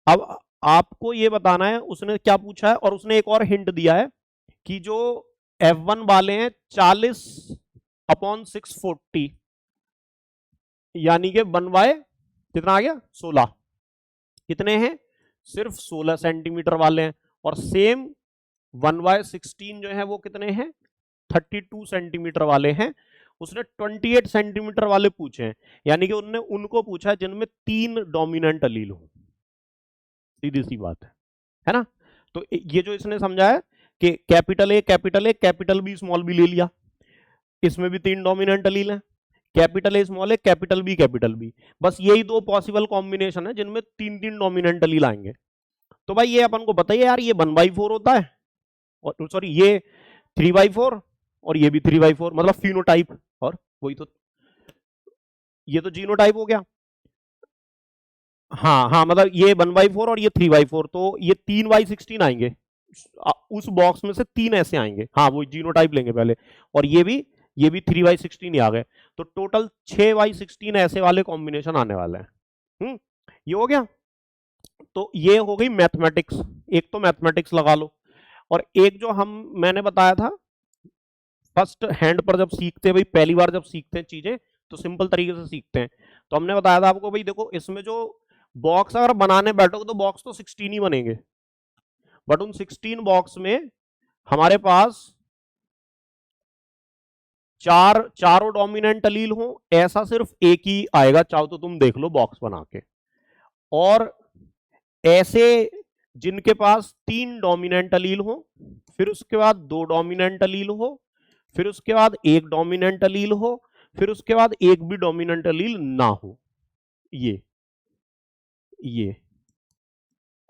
अब आपको ये बताना है उसने क्या पूछा है, और उसने एक और हिंट दिया है कि जो F1 वाले हैं 40/640, यानी कि 1/, कितना आ गया, 16। कितने हैं, सिर्फ 16 सेंटीमीटर वाले हैं। और सेम 1/16 जो है वो कितने हैं, 32 सेंटीमीटर वाले हैं। उसने 28 सेंटीमीटर वाले पूछे हैं, यानी कि उन्होंने उनको पूछा है जिनमें 3 डोमिनेंट अलील हो। सीधी सी बात है ना। तो ये जो इसने समझा है कि capital A capital B small B ले लिया, इसमें भी 3 डोमिनेंट अलील हैं, capital A small A capital B, बस यही दो पॉसिबल कॉम्बिनेशन है जिनमें 3 डोमिनेंट अलील आएंगे। तो भाई ये अपन को बताइए यार, ये 1/4 होता है, और सॉरी ये 3/4, और ये भी 3/4, मतलब फिनोटाइप। और वही तो, ये तो जीनोटाइप हो गया। हाँ हाँ, मतलब ये 1/4 और ये 3/4, तो ये 3/16 आएंगे, उस बॉक्स में से 3 ऐसे आएंगे, हाँ वो जीनोटाइप लेंगे पहले। और ये भी 3/16 ही आ गए, तो टोटल 6/16 ऐसे वाले कॉम्बिनेशन आने वाले हैं। ये हो गया। तो ये हो गई मैथमेटिक्स, एक तो मैथमेटिक्स लगा लो। और एक जो मैंने बताया था, फर्स्ट हैंड पर जब सीखते हैं भाई, पहली बार जब सीखते हैं चीजें, तो सिंपल तरीके से सीखते हैं। तो हमने बताया था आपको भाई, देखो इसमें जो बॉक्स अगर बनाने बैठोगे तो बॉक्स तो 16 ही बनेंगे, बट उन 16 बॉक्स में हमारे पास चारों डोमिनेंट अलील हो, ऐसा सिर्फ एक ही आएगा, चाहो तो तुम देख लो बॉक्स बना के। और ऐसे जिनके पास 3 डोमिनेंट अलील हो, फिर उसके बाद 2 डोमिनेंट अलील हो, फिर उसके बाद 1 डोमिनेंट अलील हो, फिर उसके बाद एक भी डोमिनेंट अलील ना हो, ये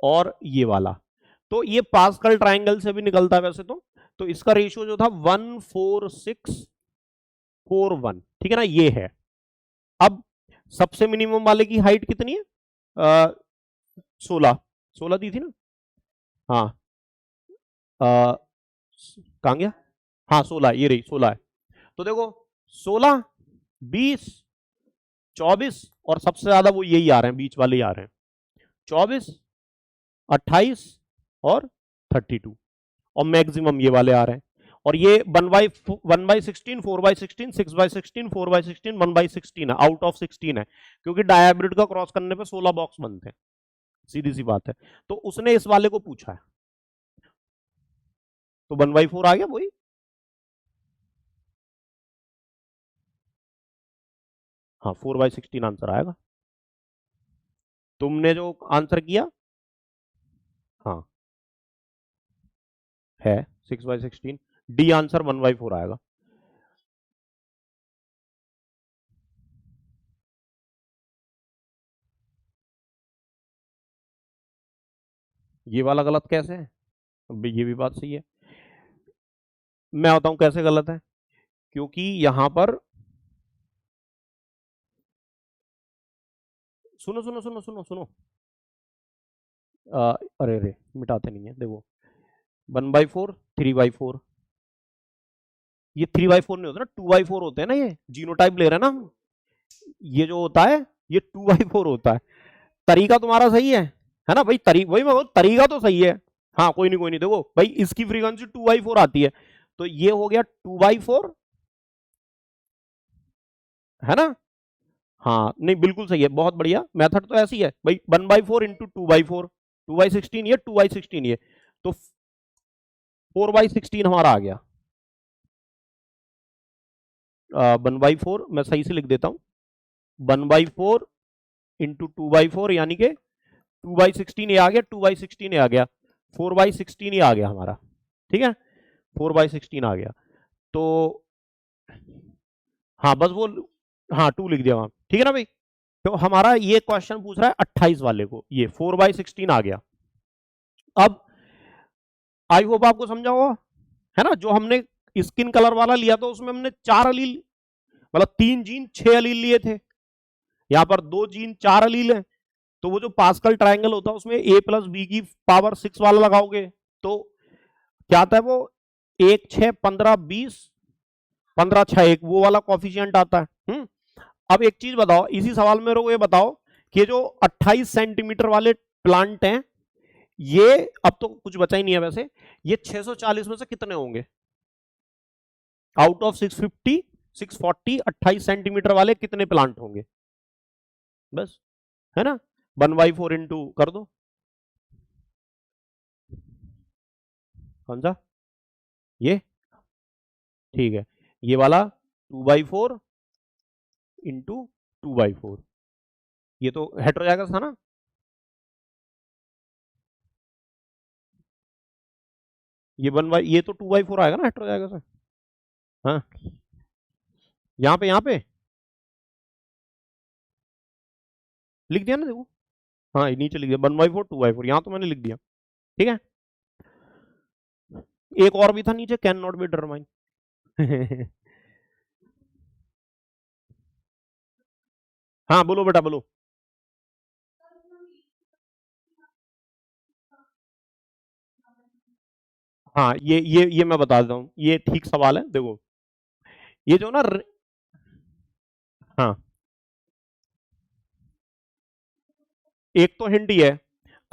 और ये वाला। तो ये पास्कल ट्राइंगल से भी निकलता है वैसे तो इसका रेशियो जो था 14641, ठीक है ना, ये है। अब सबसे मिनिमम वाले की हाइट कितनी है, 16 दी थी ना, हाँ कहां गया, हाँ 16, ये रही 16 है। तो देखो 16, 20, 24, और सबसे ज्यादा वो यही आ रहे हैं, बीच वाले ही आ रहे हैं, 24, 28 और 32, और मैक्सिमम ये वाले आ रहे हैं। और ये 1/16, 4/16, 6/16, 4/16, 1/16 है, आउट ऑफ 16 है, क्योंकि डायब्रिड का क्रॉस करने पे 16 बॉक्स बनते हैं, सीधी सी बात है। तो उसने इस वाले को पूछा है, तो 1/4 आ गया वही। हाँ 4/16 आंसर आएगा, तुमने जो आंसर किया, हाँ है 6/16, डी आंसर 1/4 आएगा। ये वाला गलत कैसे है, अब ये भी बात सही है, मैं बताऊं कैसे गलत है। क्योंकि यहां पर सुनो सुनो सुनो सुनो सुनो, अरे अरे मिटाते नहीं है, देखो 1/4, 3/4, ये 3/4 नहीं होता ना, 2/4 होते हैं ना, ये जीनोटाइप ले रहे हैं ना हम। ये जो होता है ये 2/4 होता है। तरीका तुम्हारा सही है ना भाई, वही मैं तरीका तो सही है। हाँ कोई नहीं, देखो भाई इसकी फ्रीक्वेंसी 2/4 आती है, तो ये हो गया 2/4, है ना। हाँ नहीं बिल्कुल सही है, बहुत बढ़िया, मेथड तो ऐसी है भाई, 1/4 इंटू 2/4, 2/16 ये, 2/16 ये, तो 4/16 हमारा आ गया। 1/4 मैं सही से लिख देता हूं, 1/4 इंटू 2/4, यानी कि 2/16 ये आ गया, 2/16 ये आ गया, 4/16 ये आ गया हमारा, ठीक है, 4/16 आ गया। तो हाँ बस वो, हाँ 2 लिख दिया वहां, ठीक है ना भाई। तो हमारा ये क्वेश्चन पूछ रहा है 28 वाले को, ये 4/16 आ गया। अब आई होप आपको समझा होगा, है ना। जो हमने स्किन कलर वाला लिया था उसमें हमने 4 अलील, मतलब 3 जीन 6 अलील लिए थे, यहां पर 2 जीन 4 अलील है। तो वो जो पास्कल ट्रायंगल होता है उसमें a+b⁴ वाला लगाओगे तो क्या आता है वो, 1 6 15 20 15 6 1, वो वाला कॉफिशिएंट आता है। अब एक चीज बताओ, इसी सवाल में मेरे को ये बताओ कि जो 28 सेंटीमीटर वाले प्लांट हैं, ये अब तो कुछ बचा ही नहीं है वैसे, ये 640 में से कितने होंगे आउट ऑफ 650 640, 28 सेंटीमीटर वाले कितने प्लांट होंगे, बस, है ना। 1/4 इंटू कर दो, कौन सा, ये, ठीक है, ये वाला 2/4 इंटू 2/4, ये तो हेटेरोजाइगस था ना, ये तो 2/4 आएगा ना हेटेरोजाइगस है। हाँ, यहाँ पे लिख दिया ना देखो, हाँ नीचे लिख दिया 1/4 2/4, यहाँ तो मैंने लिख दिया, ठीक है। एक और भी था नीचे, कैन नॉट बी डिटरमाइन। हाँ बोलो बेटा बोलो। हाँ ये मैं बता देता हूँ, ये ठीक सवाल है, देखो ये जो ना हाँ एक तो हिंट ही है,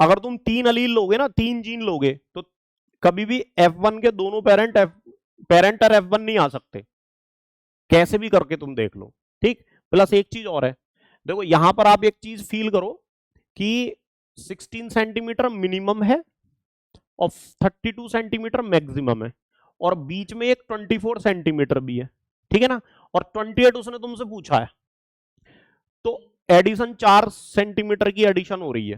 अगर तुम 3 अलील लोगे ना, 3 जीन लोगे, तो कभी भी F1 के दोनों पेरेंट और F1 नहीं आ सकते, कैसे भी करके तुम देख लो, ठीक। प्लस एक चीज और है, देखो यहां पर आप एक चीज फील करो कि 16 सेंटीमीटर मिनिमम है और 32 सेंटीमीटर मैक्सिमम है, और बीच में एक 24 सेंटीमीटर भी है, ठीक है ना, और 28 उसने तुमसे पूछा है, तो एडिशन 4 सेंटीमीटर की एडिशन हो रही है,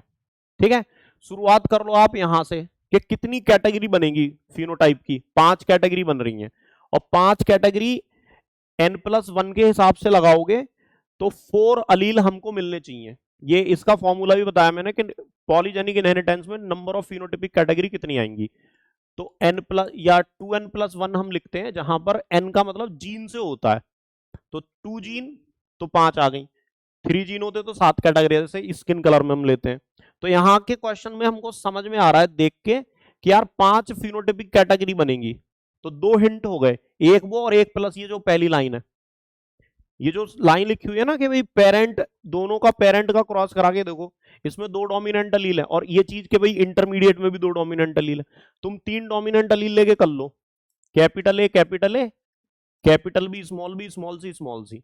ठीक है। शुरुआत कर लो आप यहां से कि कितनी कैटेगरी बनेगी फिनोटाइप की, 5 कैटेगरी बन रही हैं, और 5 कैटेगरी n+1 के हिसाब से लगाओगे तो 4 अलील हमको मिलने चाहिए। ये इसका फॉर्मूला भी बताया मैंने कि पॉलीजेनिक इनहेरिटेंस में नंबर ऑफ फिनोटिपिक कैटेगरी कितनी आएंगी, तो n प्लस या 2n+1 हम लिखते हैं, जहां पर n का मतलब जीन से होता है, तो 2 जीन तो 5 आ गई, 3 जीन होते तो 7 कैटेगरी, जैसे स्किन कलर में हम लेते हैं। तो यहाँ के क्वेश्चन में हमको समझ में आ रहा है देख के कि यार 5 फिनोटिपिक कैटेगरी बनेगी, तो 2 हिंट हो गए, एक वो और एक प्लस ये जो पहली लाइन है, ये जो लाइन लिखी हुई है ना कि भाई पेरेंट, दोनों का पेरेंट का क्रॉस करा के देखो, इसमें 2 डोमिनेंट अलील है, और ये चीज के भाई इंटरमीडिएट में भी 2 डोमिनेंट अलील है, तुम 3 डोमिनेंट अलील लेके कर लो, capital A capital A, capital B small B small c small c,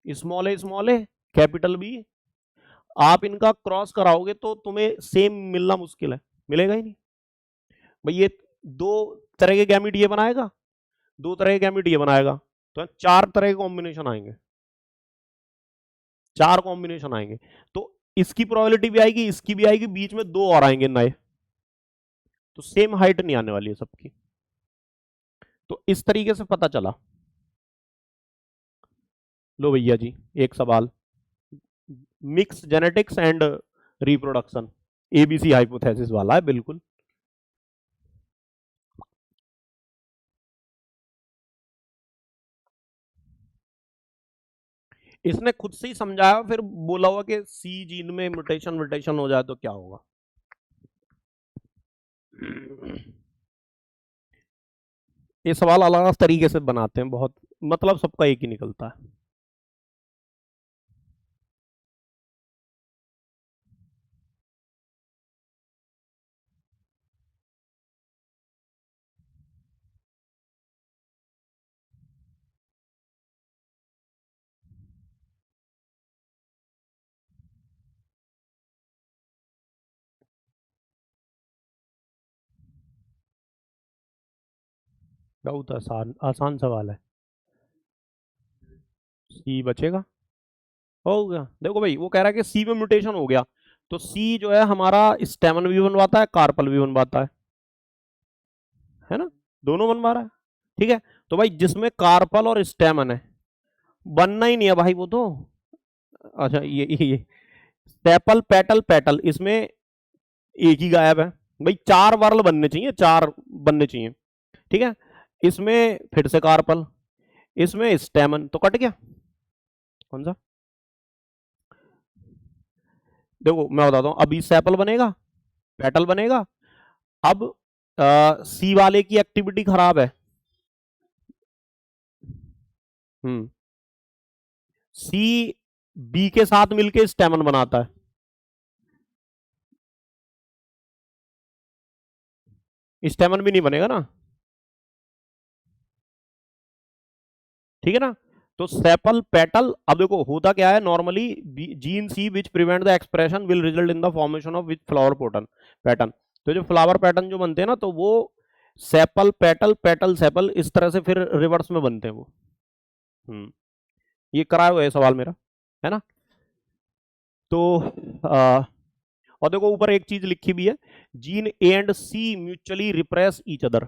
small A capital B, आप इनका क्रॉस कराओगे तो तुम्हें सेम मिलना मुश्किल है, मिलेगा ही नहीं भाई। ये 2 तरह के गैमिट ये बनाएगा, 2 तरह के गैमिट ये बनाएगा, तो 4 तरह के कॉम्बिनेशन आएंगे, 4 कॉम्बिनेशन आएंगे, तो इसकी प्रोबेबिलिटी भी आएगी, इसकी भी आएगी, बीच में 2 और आएंगे नए, तो सेम हाइट नहीं आने वाली है सबकी। तो इस तरीके से पता चला। लो भैया जी एक सवाल, mix genetics and reproduction, ABC hypothesis वाला है बिल्कुल। इसने खुद से ही समझाया, फिर बोला हुआ कि सी जीन में म्यूटेशन म्यूटेशन हो जाए तो क्या होगा। ये सवाल अलग अलग तरीके से बनाते हैं, बहुत मतलब सबका एक ही निकलता है। बहुत आसान आसान सवाल है, सी बचेगा, हो गया। देखो भाई वो कह रहा है कि सी में म्यूटेशन हो गया, तो सी जो है हमारा स्टेमन भी बनवाता है, कार्पल भी बनवाता है ना, दोनों बनवा रहा है। ठीक है, तो भाई जिसमें कार्पल और स्टेमन है, बनना ही नहीं है भाई वो तो। अच्छा ये सेपल पेटल पेटल, इसमें एक ही गायब है भाई, चार वर्ल बनने चाहिए, चार बनने चाहिए। ठीक है, इसमें फिर से कार्पल, इसमें स्टेमन, तो कट गया कौन सा। देखो मैं बताता हूं, अभी सेपल बनेगा, पेटल बनेगा। अब सी वाले की एक्टिविटी खराब है। सी बी के साथ मिलके स्टेमन बनाता है, स्टेमन भी नहीं बनेगा ना। ठीक है ना, तो सेपल पेटल, अब देखो होता क्या है normally, gene C which prevent the expression will result in the formation of which flower pattern pattern. तो जो फ्लावर पैटर्न जो बनते हैं ना, तो वो सेपल पेटल पेटल सेपल इस तरह से फिर रिवर्स में बनते हैं वो। ये कराया हुआ है सवाल मेरा, है ना। तो और देखो ऊपर एक चीज लिखी भी है, gene A and C mutually repress each other,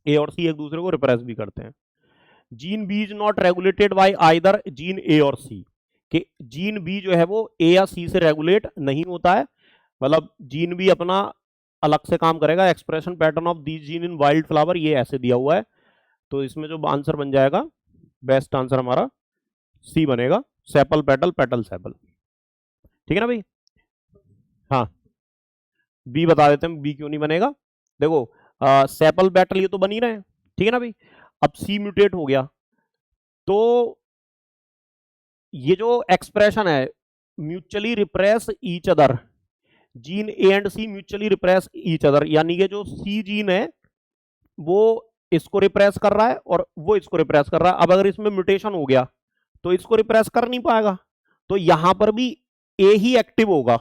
A और सी एक दूसरे को रिप्रेस भी करते हैं। Gene B is not regulated by either gene A और सी, कि जीन बी जो है वो ए या सी से रेगुलेट नहीं होता है, मतलब जीन बी अपना अलग से काम करेगा। Expression pattern of these gene in wild flower, ये ऐसे दिया हुआ है। तो इसमें जो आंसर बन जाएगा, बेस्ट आंसर हमारा सी बनेगा, सेपल पेटल पेटल सेपल। ठीक है ना भाई। हाँ, बी बता देते हैं बी क्यों नहीं बनेगा। देखो सेपल पेटल ये तो बन ही रहे हैं, ठीक है ना भाई। अब सी म्यूटेट हो गया, तो ये जो एक्सप्रेशन है mutually repress each other, gene A and C mutually repress each other, यानी कि जो सी जीन है वो इसको रिप्रेस कर रहा है और वो इसको रिप्रेस कर रहा है। अब अगर इसमें म्यूटेशन हो गया तो इसको रिप्रेस कर नहीं पाएगा, तो यहां पर भी ए ही एक्टिव होगा,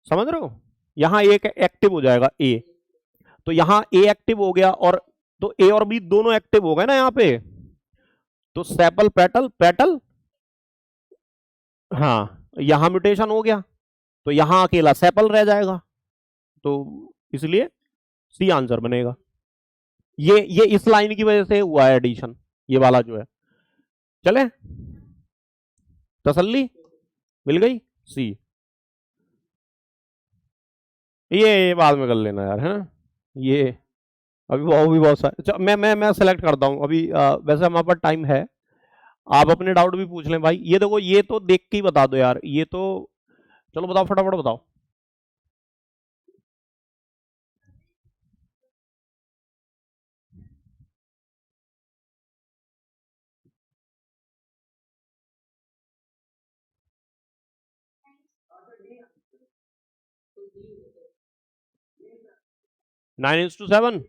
समझ रहे हो, यहां एक एक्टिव हो जाएगा ए। तो यहां ए एक्टिव हो गया, और तो ए और बी दोनों एक्टिव हो गए ना यहां पे, तो सेपल पेटल पेटल, हाँ यहां म्यूटेशन हो गया तो यहां अकेला सेपल रह जाएगा, तो इसलिए सी आंसर बनेगा। ये इस लाइन की वजह से हुआ है एडिशन, ये वाला जो है। चले, तसल्ली मिल गई, सी। ये बाद में कर लेना यार, है ना। ये अभी वो भी बहुत सारे, मैं सेलेक्ट करता हूँ अभी। वैसे हमारे पास टाइम है, आप अपने डाउट भी पूछ लें भाई। ये देखो, ये तो देख के ही बता दो यार, ये तो चलो बताओ फटाफट बताओ। तो डी 9:7,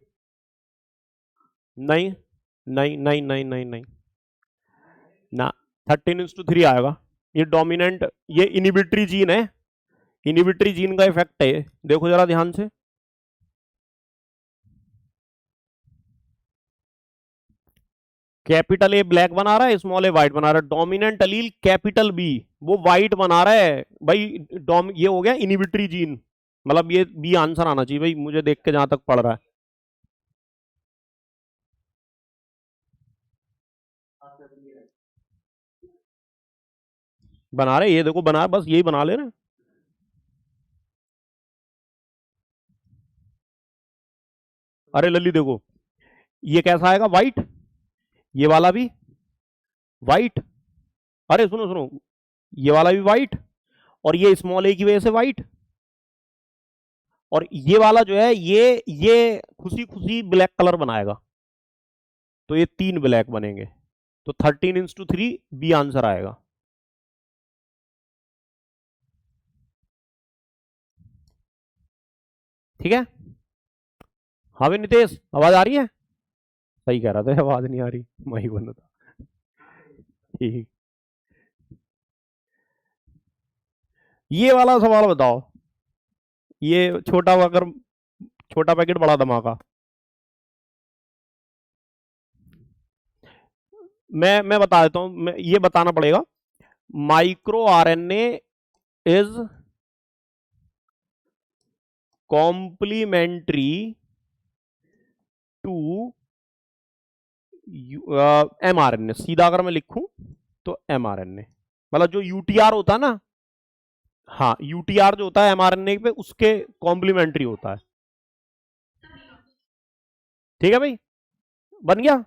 नहीं नहीं नहीं नहीं नहीं नहीं ना, 13:3 आएगा। ये डोमिनेंट, ये इनिबिटरी जीन है, इनिबिटरी जीन का इफेक्ट है, देखो जरा ध्यान से। कैपिटल ए ब्लैक बना रहा है, स्मॉल ए व्हाइट बना रहा है, डोमिनेंट अलील कैपिटल बी वो व्हाइट बना रहा है भाई। ये हो गया इनिबिटरी जीन, मतलब ये बी आंसर आना चाहिए भाई, मुझे देख के जहां तक पड़ रहा है। बना रहे, ये देखो बना, बस यही बना ले रहे। अरे लल्ली देखो, ये कैसा आएगा, व्हाइट, ये वाला भी व्हाइट, अरे सुनो सुनो, ये वाला भी व्हाइट, और ये स्मॉल ए की वजह से व्हाइट, और ये वाला जो है ये खुशी खुशी ब्लैक कलर बनाएगा, तो ये तीन ब्लैक बनेंगे। तो 13:3 बी आंसर आएगा। ठीक है, हाँ भाई नितेश, आवाज आ रही है। सही कह रहा था, आवाज नहीं आ रही, वही बना था। ठीक, ये वाला सवाल बताओ, ये छोटा अगर, छोटा पैकेट बड़ा धमाका। मैं बता देता हूं, ये बताना पड़ेगा। Micro RNA is complementary to mRNA, सीधा अगर मैं लिखूं तो mRNA, मतलब जो यूटीआर होता है ना, हाँ यूटीआर जो होता है mRNA पे उसके कॉम्प्लीमेंट्री होता है। ठीक है भाई, बन गया।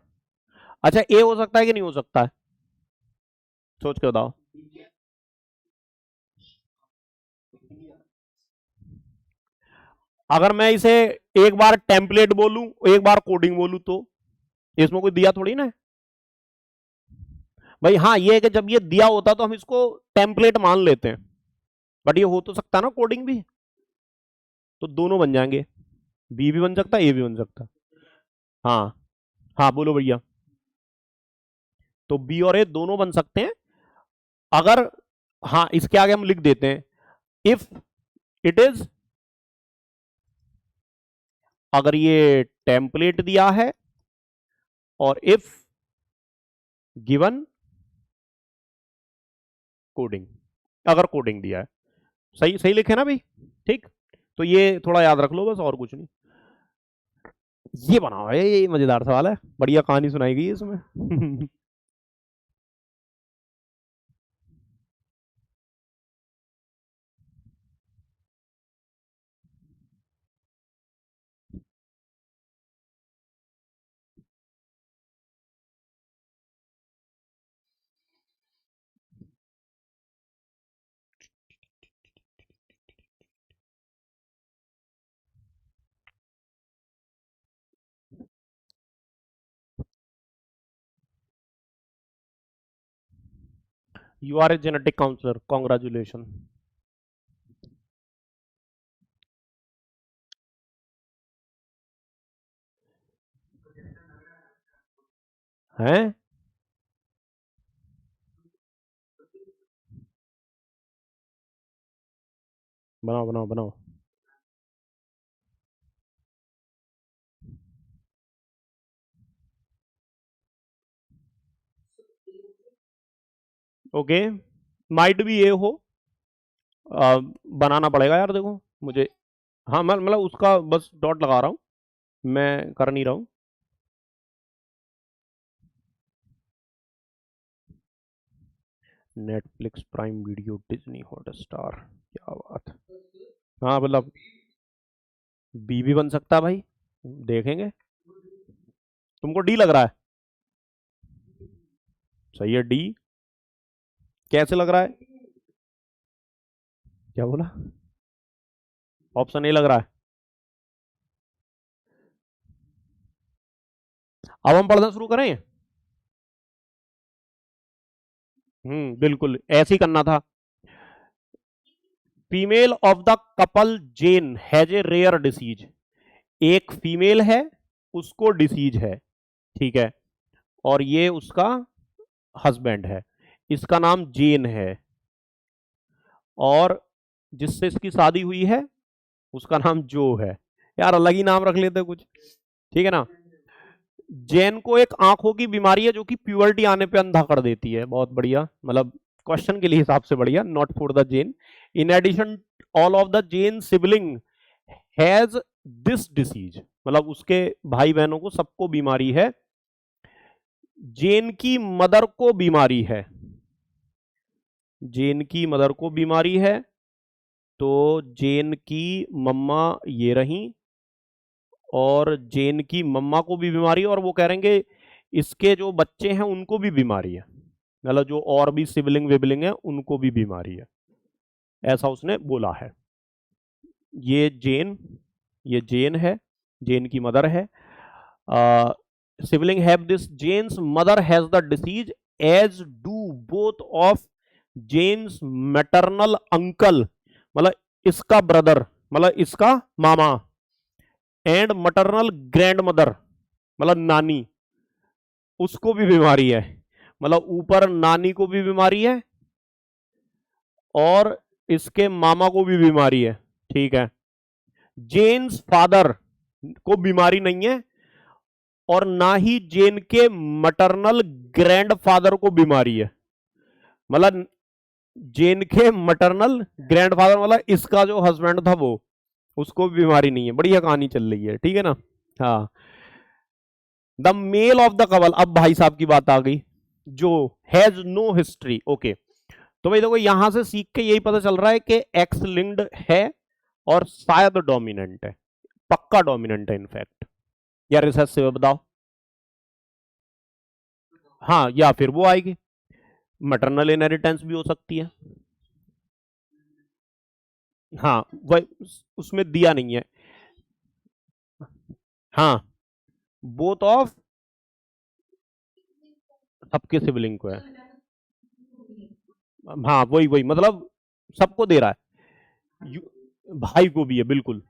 अच्छा ए हो सकता है कि नहीं हो सकता है, सोच के बताओ। अगर मैं इसे एक बार टेम्पलेट बोलूं, एक बार कोडिंग बोलूं, तो इसमें कोई दिया थोड़ी ना है भाई। हाँ ये है कि जब ये दिया होता तो हम इसको टेम्पलेट मान लेते हैं, बट ये हो तो सकता है ना कोडिंग भी, तो दोनों बन जाएंगे, बी भी बन सकता है, ए भी बन सकता है। हाँ हाँ बोलो भैया। तो बी और ए दोनों बन सकते हैं अगर, हाँ इसके आगे हम लिख देते हैं इफ इट इज, अगर ये टेम्पलेट दिया है, और इफ गिवन कोडिंग, अगर कोडिंग दिया है। सही सही लिखे ना भाई, ठीक। तो ये थोड़ा याद रख लो बस, और कुछ नहीं। ये बनाओ है, ये मजेदार सवाल है, बढ़िया कहानी सुनाई गई है इसमें। You are a genetic counsellor, congratulation. हैं, बनाओ बनाओ बनाओ। ओके, माइट भी ये हो, बनाना पड़ेगा यार, देखो मुझे। हाँ मैं मतलब उसका बस डॉट लगा रहा हूँ, मैं कर नहीं रहा हूँ। Netflix, prime video, Disney Hotstar, क्या बात। हाँ मतलब बी भी बन सकता है भाई, देखेंगे। तुमको डी लग रहा है, सही है डी। कैसे लग रहा है, क्या बोला, ऑप्शन ए लग रहा है। अब हम पढ़ना शुरू करें। बिल्कुल ऐसे ही करना था। Female of the couple Jane has a rare disease, एक फीमेल है, उसको डिसीज है, ठीक है, और ये उसका हस्बैंड है, इसका नाम जेन है, और जिससे इसकी शादी हुई है उसका नाम जो है। यार अलग ही नाम रख लेते कुछ, ठीक है ना। जैन को एक आंखों की बीमारी है जो कि प्यूबर्टी आने पे अंधा कर देती है, बहुत बढ़िया, मतलब क्वेश्चन के लिए हिसाब से बढ़िया, not for the Jane. In addition all of the Jane sibling has this disease, मतलब उसके भाई बहनों को सबको बीमारी है। जैन की मदर को बीमारी है, जैन की मदर को बीमारी है, तो जैन की मम्मा ये रही, और जैन की मम्मा को भी बीमारी है, और वो कह रहे हैं कि इसके जो बच्चे हैं उनको भी बीमारी है, मतलब जो और भी सिबलिंग विबलिंग है उनको भी बीमारी है, ऐसा उसने बोला है। ये जैन, ये जैन है, जैन की मदर है। Sibling have this, Jane's mother has the disease as do both of Jane's maternal uncle, मतलब इसका ब्रदर, मतलब इसका मामा, एंड मटरनल ग्रैंड मदर, मतलब नानी, उसको भी बीमारी है, मतलब ऊपर नानी को भी बीमारी है और इसके मामा को भी बीमारी है, ठीक है। जेन्स फादर को बीमारी नहीं है, और ना ही जेन के मटरनल ग्रैंड फादर को बीमारी है, मतलब जेन के मटरनल ग्रैंड फादर मतलब इसका जो हस्बैंड था वो, उसको भी बीमारी नहीं है। बढ़िया कहानी चल रही है, ठीक है ना। हाँ the male of the couple, अब भाई साहब की बात आ गई, जो हैज नो हिस्ट्री। ओके, तो भाई देखो यहां से सीख के यही पता चल रहा है कि एक्स लिंक्ड है और शायद डोमिनेंट है, पक्का डोमिनेंट है इनफैक्ट, या रिसेसिव है, बताओ। हाँ, या फिर वो आएगी, मैटरनल इनहेरिटेंस भी हो सकती है। हाँ, वह उसमें दिया नहीं है। हाँ, बोथ ऑफ, सबके सिबलिंग को है। हाँ, वही वही मतलब सबको दे रहा है, भाई को भी है, बिल्कुल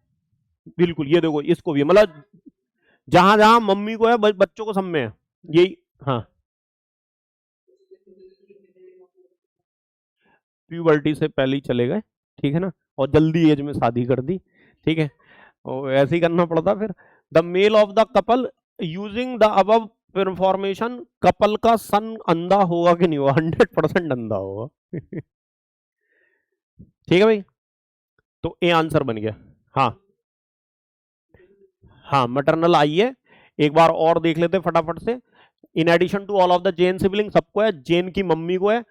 बिल्कुल। ये देखो इसको भी है, मतलब जहां जहां मम्मी को है बच्चों को सब में है, यही। हाँ, प्यूबर्टी से पहले ही चले गए, ठीक है ना, और जल्दी एज में शादी कर दी, ठीक है, और ऐसे ही करना पड़ता फिर। The male of the couple using the above information, couple का सन अंधा होगा कि नहीं होगा? 100% अंधा होगा। ठीक है भाई, तो ए आंसर बन गया। हाँ हाँ, मैटरनल आई है, एक बार और देख लेते फटाफट से। In addition to all of the Jane sibling, सबको है, जेन की मम्मी को है,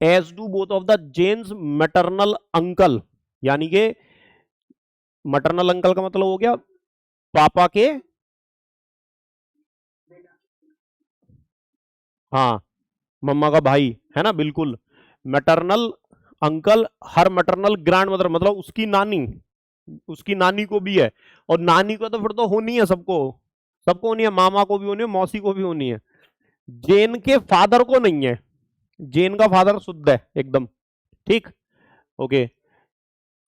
as do both of the Jane's maternal uncle, यानी कि मैटरनल अंकल का मतलब हो गया पापा के, हाँ, मम्मा का भाई, है ना, बिल्कुल। मैटरनल अंकल, हर मैटरनल ग्रैंड मदर मतलब उसकी नानी, उसकी नानी को भी है, और नानी को तो फिर तो होनी है सबको, सबको होनी है, मामा को भी होनी है, मौसी को भी होनी है। जेन के फादर को नहीं है, जेन का फादर शुद्ध है एकदम, ठीक। Okay,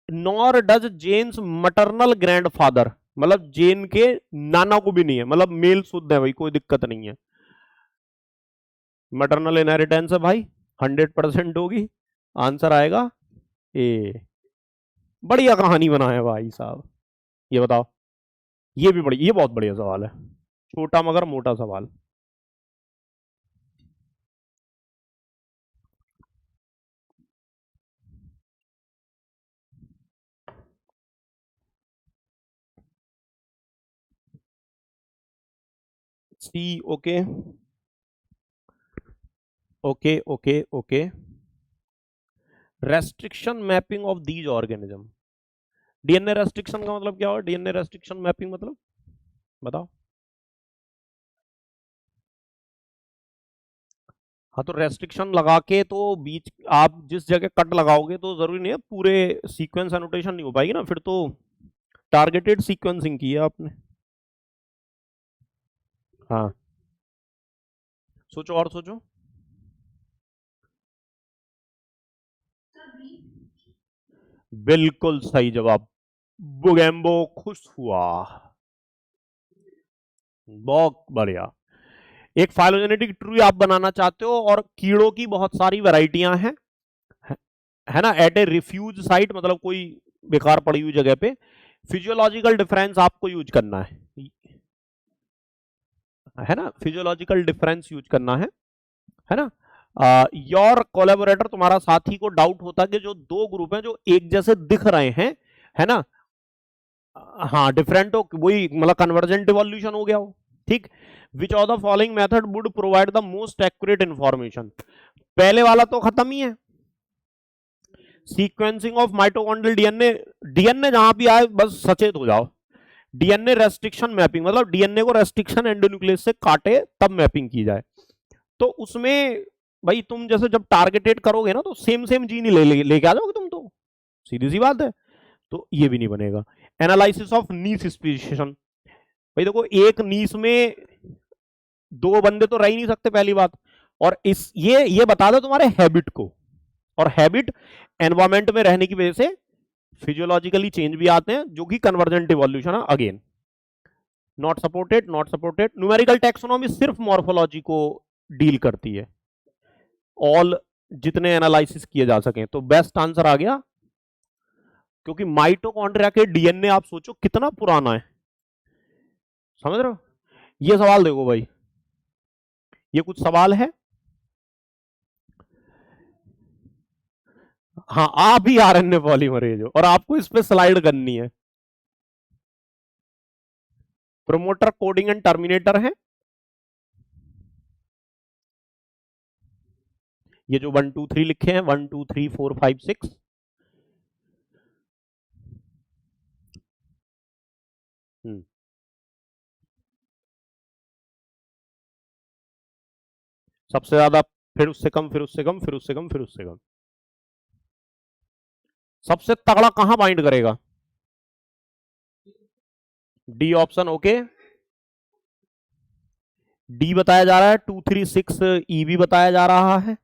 nor does Jane's maternal grandfather, मतलब जेन के नाना को भी नहीं है, मतलब मेल शुद्ध है भाई, कोई दिक्कत नहीं है। मैटरनल इनहेरिटेंस है भाई, 100% होगी, आंसर आएगा ए। बढ़िया कहानी बनाए भाई साहब, ये बताओ, ये भी बड़ी, ये बहुत बढ़िया सवाल है, छोटा मगर मोटा सवाल। C, okay okay okay okay, restriction mapping of these organism, DNA restriction का मतलब क्या हुआ? डीएनए रेस्ट्रिक्शन मैपिंग मतलब बताओ। हाँ, तो रेस्ट्रिक्शन लगा के तो बीच, आप जिस जगह कट लगाओगे तो जरूरी नहीं है पूरे सीक्वेंस एनोटेशन नहीं हो पाएगी ना, फिर तो टारगेटेड सीक्वेंसिंग की है आपने। हाँ, सोचो और सोचो। बिल्कुल सही जवाब, बुगेम्बो खुश हुआ, बहुत बढ़िया। एक फाइलोजेनेटिक ट्री आप बनाना चाहते हो और कीड़ों की बहुत सारी वैरायटियां हैं, है ना, एट ए रिफ्यूज साइट, मतलब कोई बेकार पड़ी हुई जगह पे, फिजियोलॉजिकल डिफरेंस आपको यूज करना है ना, फिजियोलॉजिकल डिफरेंस यूज करना है ना। योर कोलैबोरेटर, तुम्हारा साथी को डाउट होता है कि जो दो ग्रुप हैं जो एक जैसे दिख रहे हैं, है ना, हाँ डिफरेंट हो, वही मतलब कन्वर्जेंट इवोल्यूशन हो गया हो, ठीक। Which of the following method would provide the most accurate information, पहले वाला तो खत्म ही है, sequencing of mitochondrial DNA, DNA जहां भी आए बस सचेत हो जाओ। डीएनए रेस्ट्रिक्शन मैपिंग मतलब डीएनए को रेस्ट्रिक्शन एंडोन्यूक्लियस से काटे तब मैपिंग की जाए, तो उसमें भाई तुम जैसे जब टारगेटेड करोगे ना तो सेम सेम जीन ही लेके आ जाओगे तुम, तो सीधी सी बात है, तो ये भी नहीं बनेगा। एनालिसिस ऑफ नीस स्पीशीशन, भाई देखो एक नीस में दो बंदे तो रह ही नहीं सकते पहली बात, और इस ये बता दो तुम्हारे हैबिट को, और हैबिट एनवायरमेंट में रहने की वजह से फिजियोलॉजिकली चेंज भी आते हैं, जो कि कन्वर्जेंट इवोल्यूशन है again. Not supported, not supported. Numerical taxonomy सिर्फ मॉर्फोलॉजी को डील करती है, ऑल जितने एनालिसिस किए जा सके, तो बेस्ट आंसर आ गया, क्योंकि माइटोकॉन्ड्रिया के डीएनए आप सोचो कितना पुराना है, समझ रहे हो। ये सवाल देखो भाई, ये कुछ सवाल है, हाँ आप ही आरएनए पॉलीमरेज हो और आपको इस पे स्लाइड करनी है। प्रोमोटर, कोडिंग एंड टर्मिनेटर है, ये जो 1 2 3 लिखे हैं 1 2 3 4 5 6, सबसे ज्यादा, फिर उससे कम, फिर उससे कम, फिर उससे कम, फिर उससे कम। सबसे तगड़ा कहां बाइंड करेगा? D option. ओके, डी बताया जा रहा है, 2 3 6 ई भी बताया जा रहा है।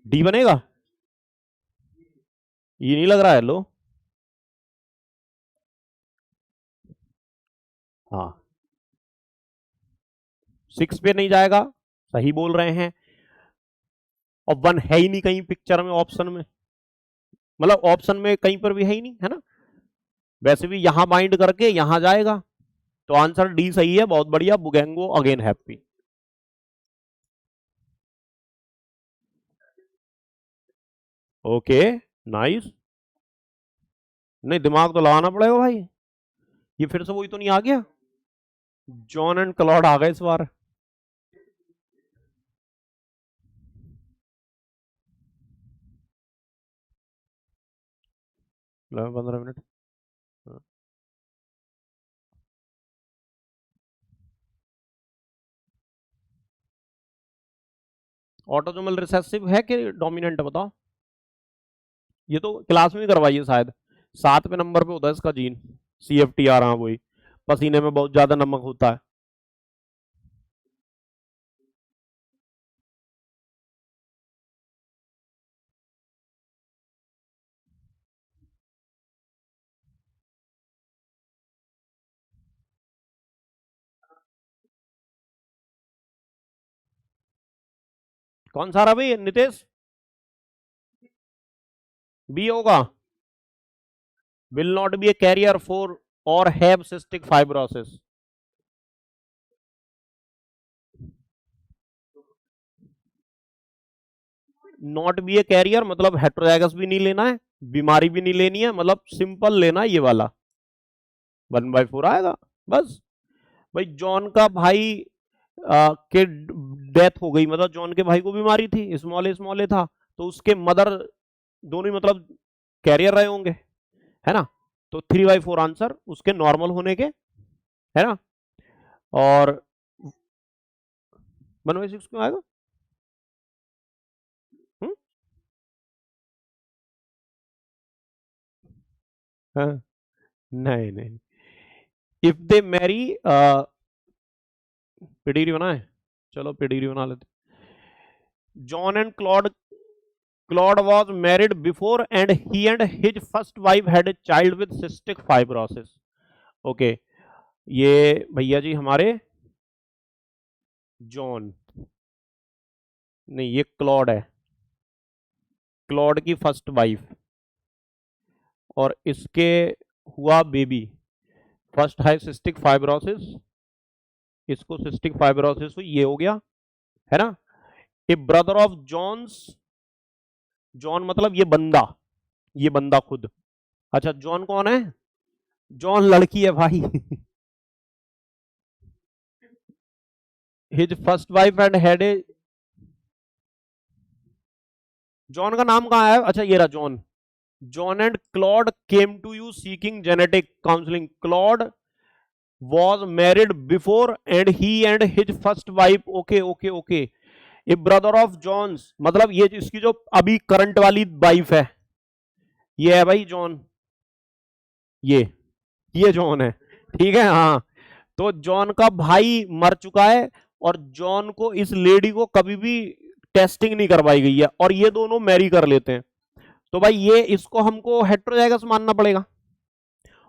डी बनेगा? ये नहीं लग रहा है। लो, हाँ 6 पे नहीं जाएगा, सही बोल रहे हैं। और 1 है ही नहीं कहीं पिक्चर में, ऑप्शन में, मतलब ऑप्शन में कहीं पर भी है ही नहीं, है ना। वैसे भी यहां बाइंड करके यहां जाएगा, तो आंसर डी सही है। बहुत बढ़िया, बुगेंगो अगेन हैप्पी। Okay, nice. नहीं, दिमाग तो लगाना पड़ेगा भाई। ये फिर से वही तो नहीं आ गया? जॉन एंड क्लॉड आ गए इस बार। 15 मिनट। ऑटोसोमल रिसेसिव है कि डोमिनेंट है बताओ? ये तो क्लास में करवाइए शायद, 7वें नंबर पे होता है इसका जीन, CFTR। हाँ वही, पसीने में बहुत ज्यादा नमक होता है। कौन सा रहा भाई नितेश? बी होगा। Will not be a carrier for और have cystic fibrosis. Not be a carrier मतलब हेट्रोजाइगस भी नहीं लेना है, बीमारी भी नहीं लेनी है, मतलब सिंपल लेना है ये वाला, 1/4 आएगा बस। भाई जॉन का भाई के डेथ हो गई, मतलब जॉन के भाई को बीमारी थी, स्मॉल स्मॉल था, तो उसके मदर दोनों ही मतलब कैरियर रहे होंगे, है ना। तो 3/4 आंसर उसके नॉर्मल होने के, है ना। और 1/6 क्यों आएगा? हुँ? हाँ, नहीं नहीं, इफ दे मैरी, पेडिग्री बना है, चलो पेडिग्री बना लेते। John and Claude was married before and he and his first wife had a child with cystic fibrosis. Okay, ये भैया जी हमारे जॉन, नहीं ये क्लॉड है, क्लॉड की फर्स्ट वाइफ, और इसके हुआ बेबी, फर्स्ट है सिस्टिक फाइब्रोसिस, इसको सिस्टिक फाइब्रोसिस हुई, ये हो गया, है ना। ए ब्रदर ऑफ जॉन्स, जॉन मतलब ये बंदा खुद। अच्छा जॉन कौन है? जॉन लड़की है भाई। His first wife and had a, John का नाम कहाँ है? अच्छा ये रहा John. John and Claude came to you seeking genetic counselling. Claude was married before and he and his first wife, okay okay okay, a brother of John's मतलब ये इसकी जो अभी करंट वाली वाइफ है, ये है भाई जॉन, ये जॉन है, ठीक है। हाँ, तो जॉन का भाई मर चुका है, और जॉन को, इस लेडी को कभी भी टेस्टिंग नहीं करवाई गई है, और ये दोनों मैरी कर लेते हैं, तो भाई ये इसको हमको हेट्रोजाइगस मानना पड़ेगा,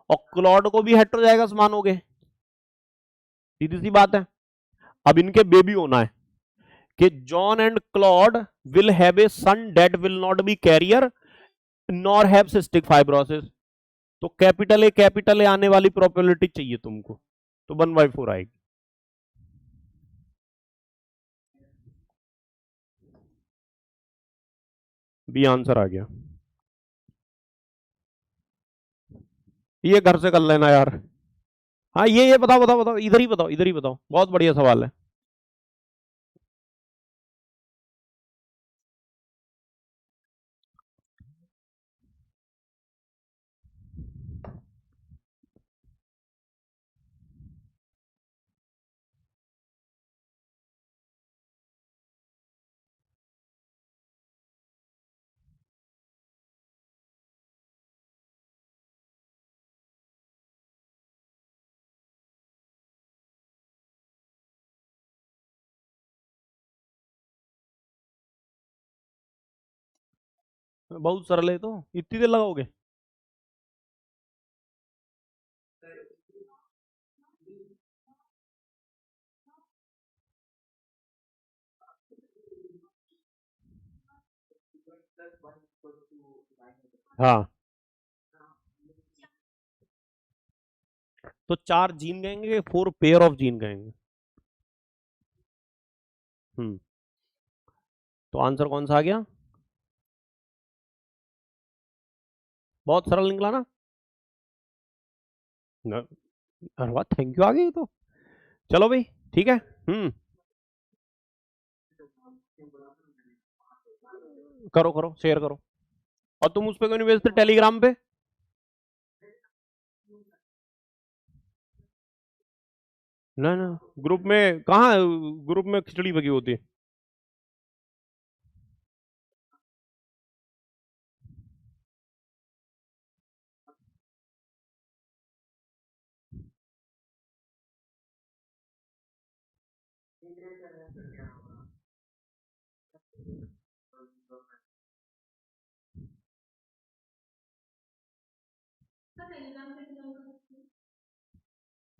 और क्लॉड को भी हेट्रोजाइगस मानोगे, सीधी सी बात है। अब इनके बेबी होना है कि John and Claude will have a son that will not be carrier nor have cystic fibrosis, तो कैपिटल ए आने वाली प्रोबेबिलिटी चाहिए तुमको, तो 1/4 आएगी। बी आंसर आ गया। ये घर से कर लेना यार। हाँ ये बताओ बताओ बताओ, इधर ही बताओ, इधर ही बताओ, बहुत बढ़िया सवाल है। बहुत सरल है, तो इतनी देर लगाओगे? हाँ, तो 4 जीन कहेंगे, 4 पेयर ऑफ जीन कहेंगे? हम्म। तो आंसर कौन सा आ गया? बहुत सरल निकला ना? अरे वाह, थैंक यू, आ गई तो। चलो भाई, ठीक है। करो करो, शेयर करो। और तुम उस पे क्यों नहीं भेजते, टेलीग्राम पे? ना ना, ग्रुप में कहाँ? ग्रुप में खिचड़ी पकी होती है।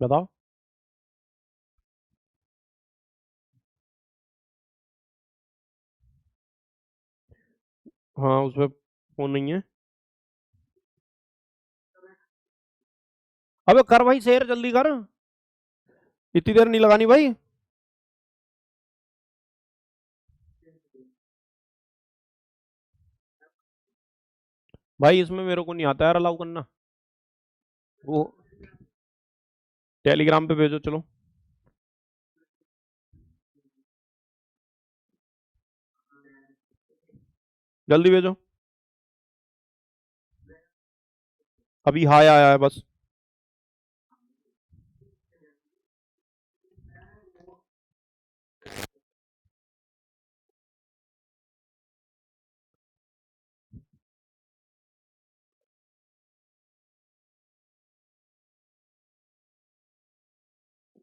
बताओ। हाँ, उस पे फोन नहीं है। अबे कर भाई, शेयर जल्दी कर, इतनी देर नहीं लगानी भाई। भाई इसमें मेरे को नहीं आता यार अलाउ करना। वो टेलीग्राम पे भेजो, चलो जल्दी भेजो। अभी हाय आया है बस।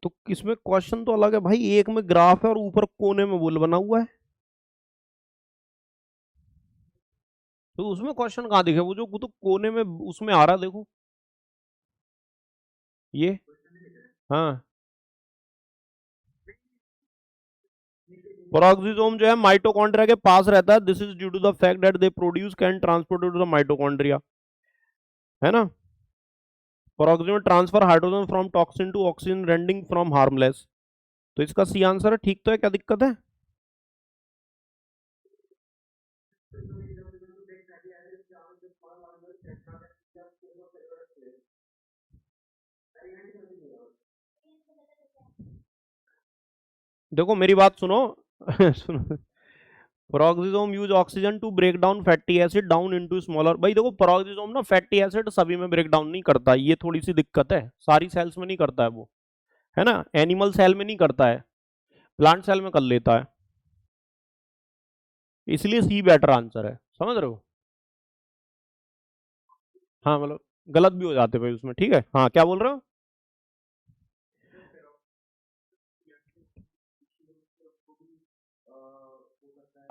तो इसमें क्वेश्चन तो अलग है भाई, एक में ग्राफ है और ऊपर कोने में बुल बना हुआ है। तो उसमें क्वेश्चन कहाँ दिखे? वो तो कोने में उसमें आ रहा, देखो ये। हाँ, पेरोक्सिसोम जो है माइटोकॉन्ड्रिया के पास रहता है, this is due to the fact that they produce can transport to the mitochondria, है ना? Peroxisome transfer hydrogen from toxin to oxygen rending from harmless. तो इसका सी आंसर है, ठीक तो है, क्या दिक्कत है? देखो मेरी बात सुनो। सुनो, peroxisome use oxygen to break down fatty acid down into smaller. भाई देखो, पेरोक्सिसोम ना फैटी एसिड सभी में ब्रेक डाउन नहीं करता, ये थोड़ी सी दिक्कत है, सारी सेल्स में नहीं करता है वो, है ना? एनिमल सेल में नहीं करता है, प्लांट सेल में कर लेता है, इसलिए सी बेटर आंसर है, समझ रहे हो? हाँ मतलब गलत भी हो जाते भाई उसमें, ठीक है। हाँ, क्या बोल रहे हो?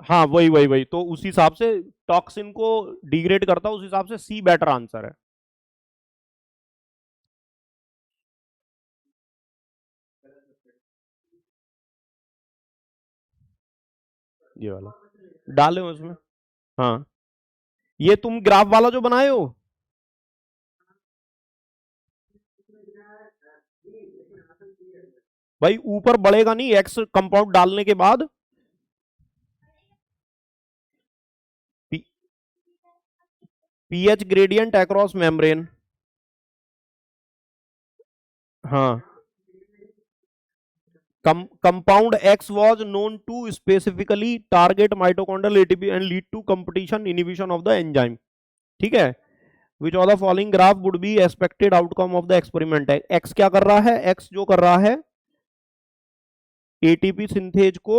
हाँ वही वही वही, तो उस हिसाब से टॉक्सिन को डिग्रेड करता है, उस हिसाब से सी बेटर आंसर है। ये वाला डाले हो इसमें। हाँ, ये तुम ग्राफ वाला जो बनाए हो? भाई ऊपर बढ़ेगा नहीं एक्स कंपाउंड डालने के बाद? PH gradient across membrane. हाँ, compound X was known to specifically target mitochondrial ATP and lead to competition inhibition of the enzyme, ठीक है? Which of the following graph would be expected outcome of the experiment है? X क्या कर रहा है? X जो कर रहा है एटीपी सिंथेज को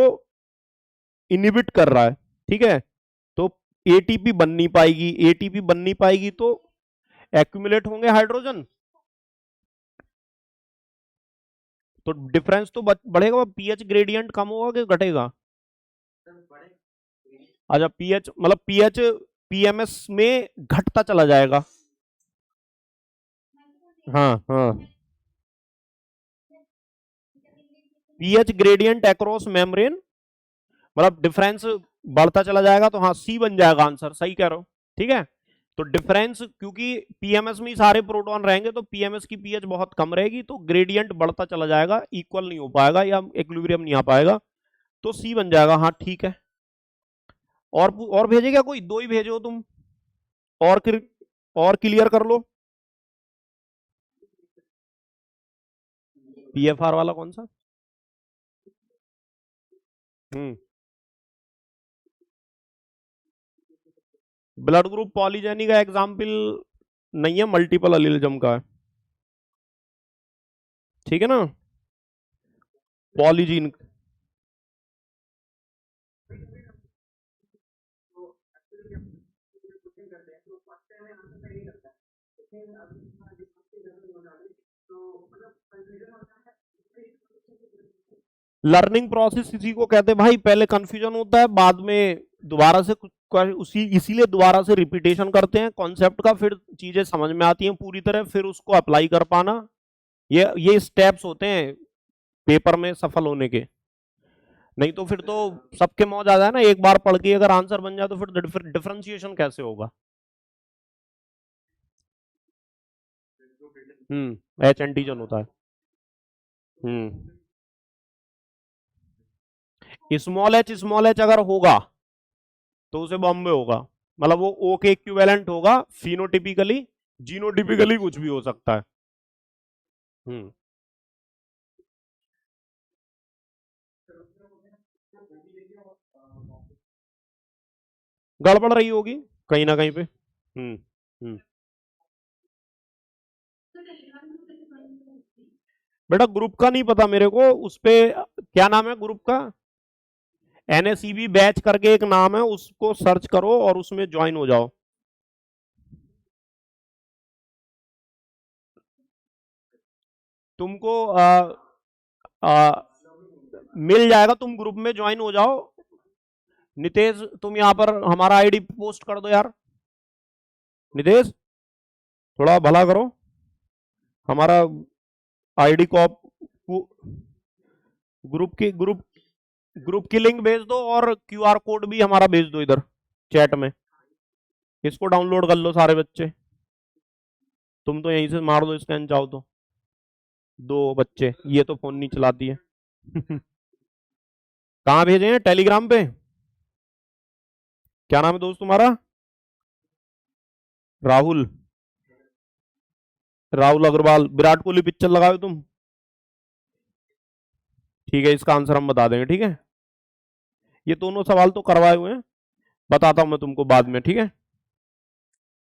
इनिबिट कर रहा है, ठीक है? तो एटीपी बन नहीं पाएगी, एटीपी बन नहीं पाएगी तो एक्यूमुलेट होंगे हाइड्रोजन, तो डिफरेंस तो बढ़ेगा, पीएच ग्रेडियंट कम होगा कि घटेगा? अच्छा, पीएच मतलब पीएच पीएमएस में घटता चला जाएगा। हाँ हाँ, पीएच ग्रेडियंट अक्रॉस मेम्ब्रेन, मतलब डिफरेंस बढ़ता चला जाएगा, तो हाँ सी बन जाएगा आंसर, सही कह रहे हो। ठीक है, तो डिफरेंस, क्योंकि पीएमएस में ही सारे प्रोटॉन रहेंगे तो पीएमएस की पीएच बहुत कम रहेगी, तो ग्रेडियंट बढ़ता चला जाएगा, इक्वल नहीं हो पाएगा या इक्विलिब्रियम नहीं आ पाएगा, तो सी बन जाएगा। हाँ ठीक है, और भेजे क्या कोई? दो ही भेजे हो तुम, और और क्लियर कर लो। पीएफआर वाला कौन सा? ब्लड ग्रुप पॉलीजेनी का एग्जाम्पल नहीं है, मल्टीपल एलिलिज्म का है, ठीक है ना, पॉलीजीन। लर्निंग प्रोसेस इसी को कहते हैं भाई, पहले कंफ्यूजन होता है, बाद में दोबारा से उसी इसीलिए दोबारा से रिपीटेशन करते हैं कॉन्सेप्ट का, फिर चीजें समझ में आती हैं पूरी तरह, फिर उसको अप्लाई कर पाना, ये स्टेप्स होते हैं पेपर में सफल होने के। नहीं तो फिर तो सबके मौज आ जाए ना, एक बार पढ़ के अगर आंसर बन जाए तो फिर डिफरेंशिएशन कैसे होगा? एच एंटीजन होता है। स्मॉल एच अगर होगा तो उसे बॉम्बे होगा, मतलब वो ओ के इक्विवेलेंट होगा फिनोटिपिकली, जीनोटिपिकली कुछ भी हो सकता है। हम्म गड़बड़ रही होगी कहीं ना कहीं पे। हम्म बेटा ग्रुप का नहीं पता मेरे को, उस पे क्या नाम है ग्रुप का? एनएसईबी बैच करके एक नाम है, उसको सर्च करो और उसमें ज्वाइन हो जाओ। तुमको आ, मिल जाएगा, तुम ग्रुप में ज्वाइन हो जाओ। नितेश तुम यहाँ पर हमारा आईडी पोस्ट कर दो यार, नितेश थोड़ा भला करो, हमारा आईडी को ग्रुप की लिंक भेज दो, और क्यूआर कोड भी हमारा भेज दो इधर चैट में, इसको डाउनलोड कर लो सारे बच्चे, तुम तो यहीं से मार दो स्कैन चाहो तो। दो बच्चे ये तो फोन नहीं चलाती है। कहाँ भेजे हैं? टेलीग्राम पे? क्या नाम है दोस्त तुम्हारा? राहुल, राहुल अग्रवाल। विराट कोहली पिक्चर लगाओ तुम, ठीक है, इसका आंसर हम बता देंगे, ठीक है। ये दोनों सवाल तो करवाए हुए हैं, बताता हूं मैं तुमको बाद में, ठीक है।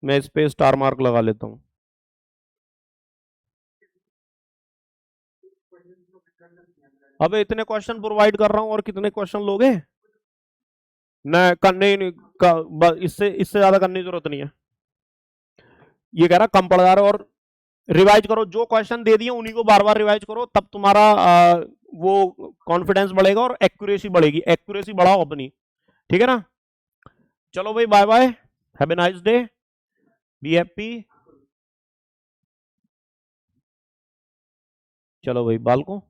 मैं इस पे स्टार मार्क लगा लेता हूं। अबे इतने क्वेश्चन प्रोवाइड कर रहा हूं और कितने क्वेश्चन लोगे? न करने नहीं इससे इससे ज्यादा करने की जरूरत नहीं है। ये कह रहा कम पड़ जा रहा है, और रिवाइज करो, जो क्वेश्चन दे दिए उन्हीं को बार बार रिवाइज करो, तब तुम्हारा वो कॉन्फिडेंस बढ़ेगा और एक्यूरेसी बढ़ेगी, एक्यूरेसी बढ़ाओ अपनी, ठीक है ना। चलो भाई, bye bye, have a nice day, be happy. चलो भाई बाल को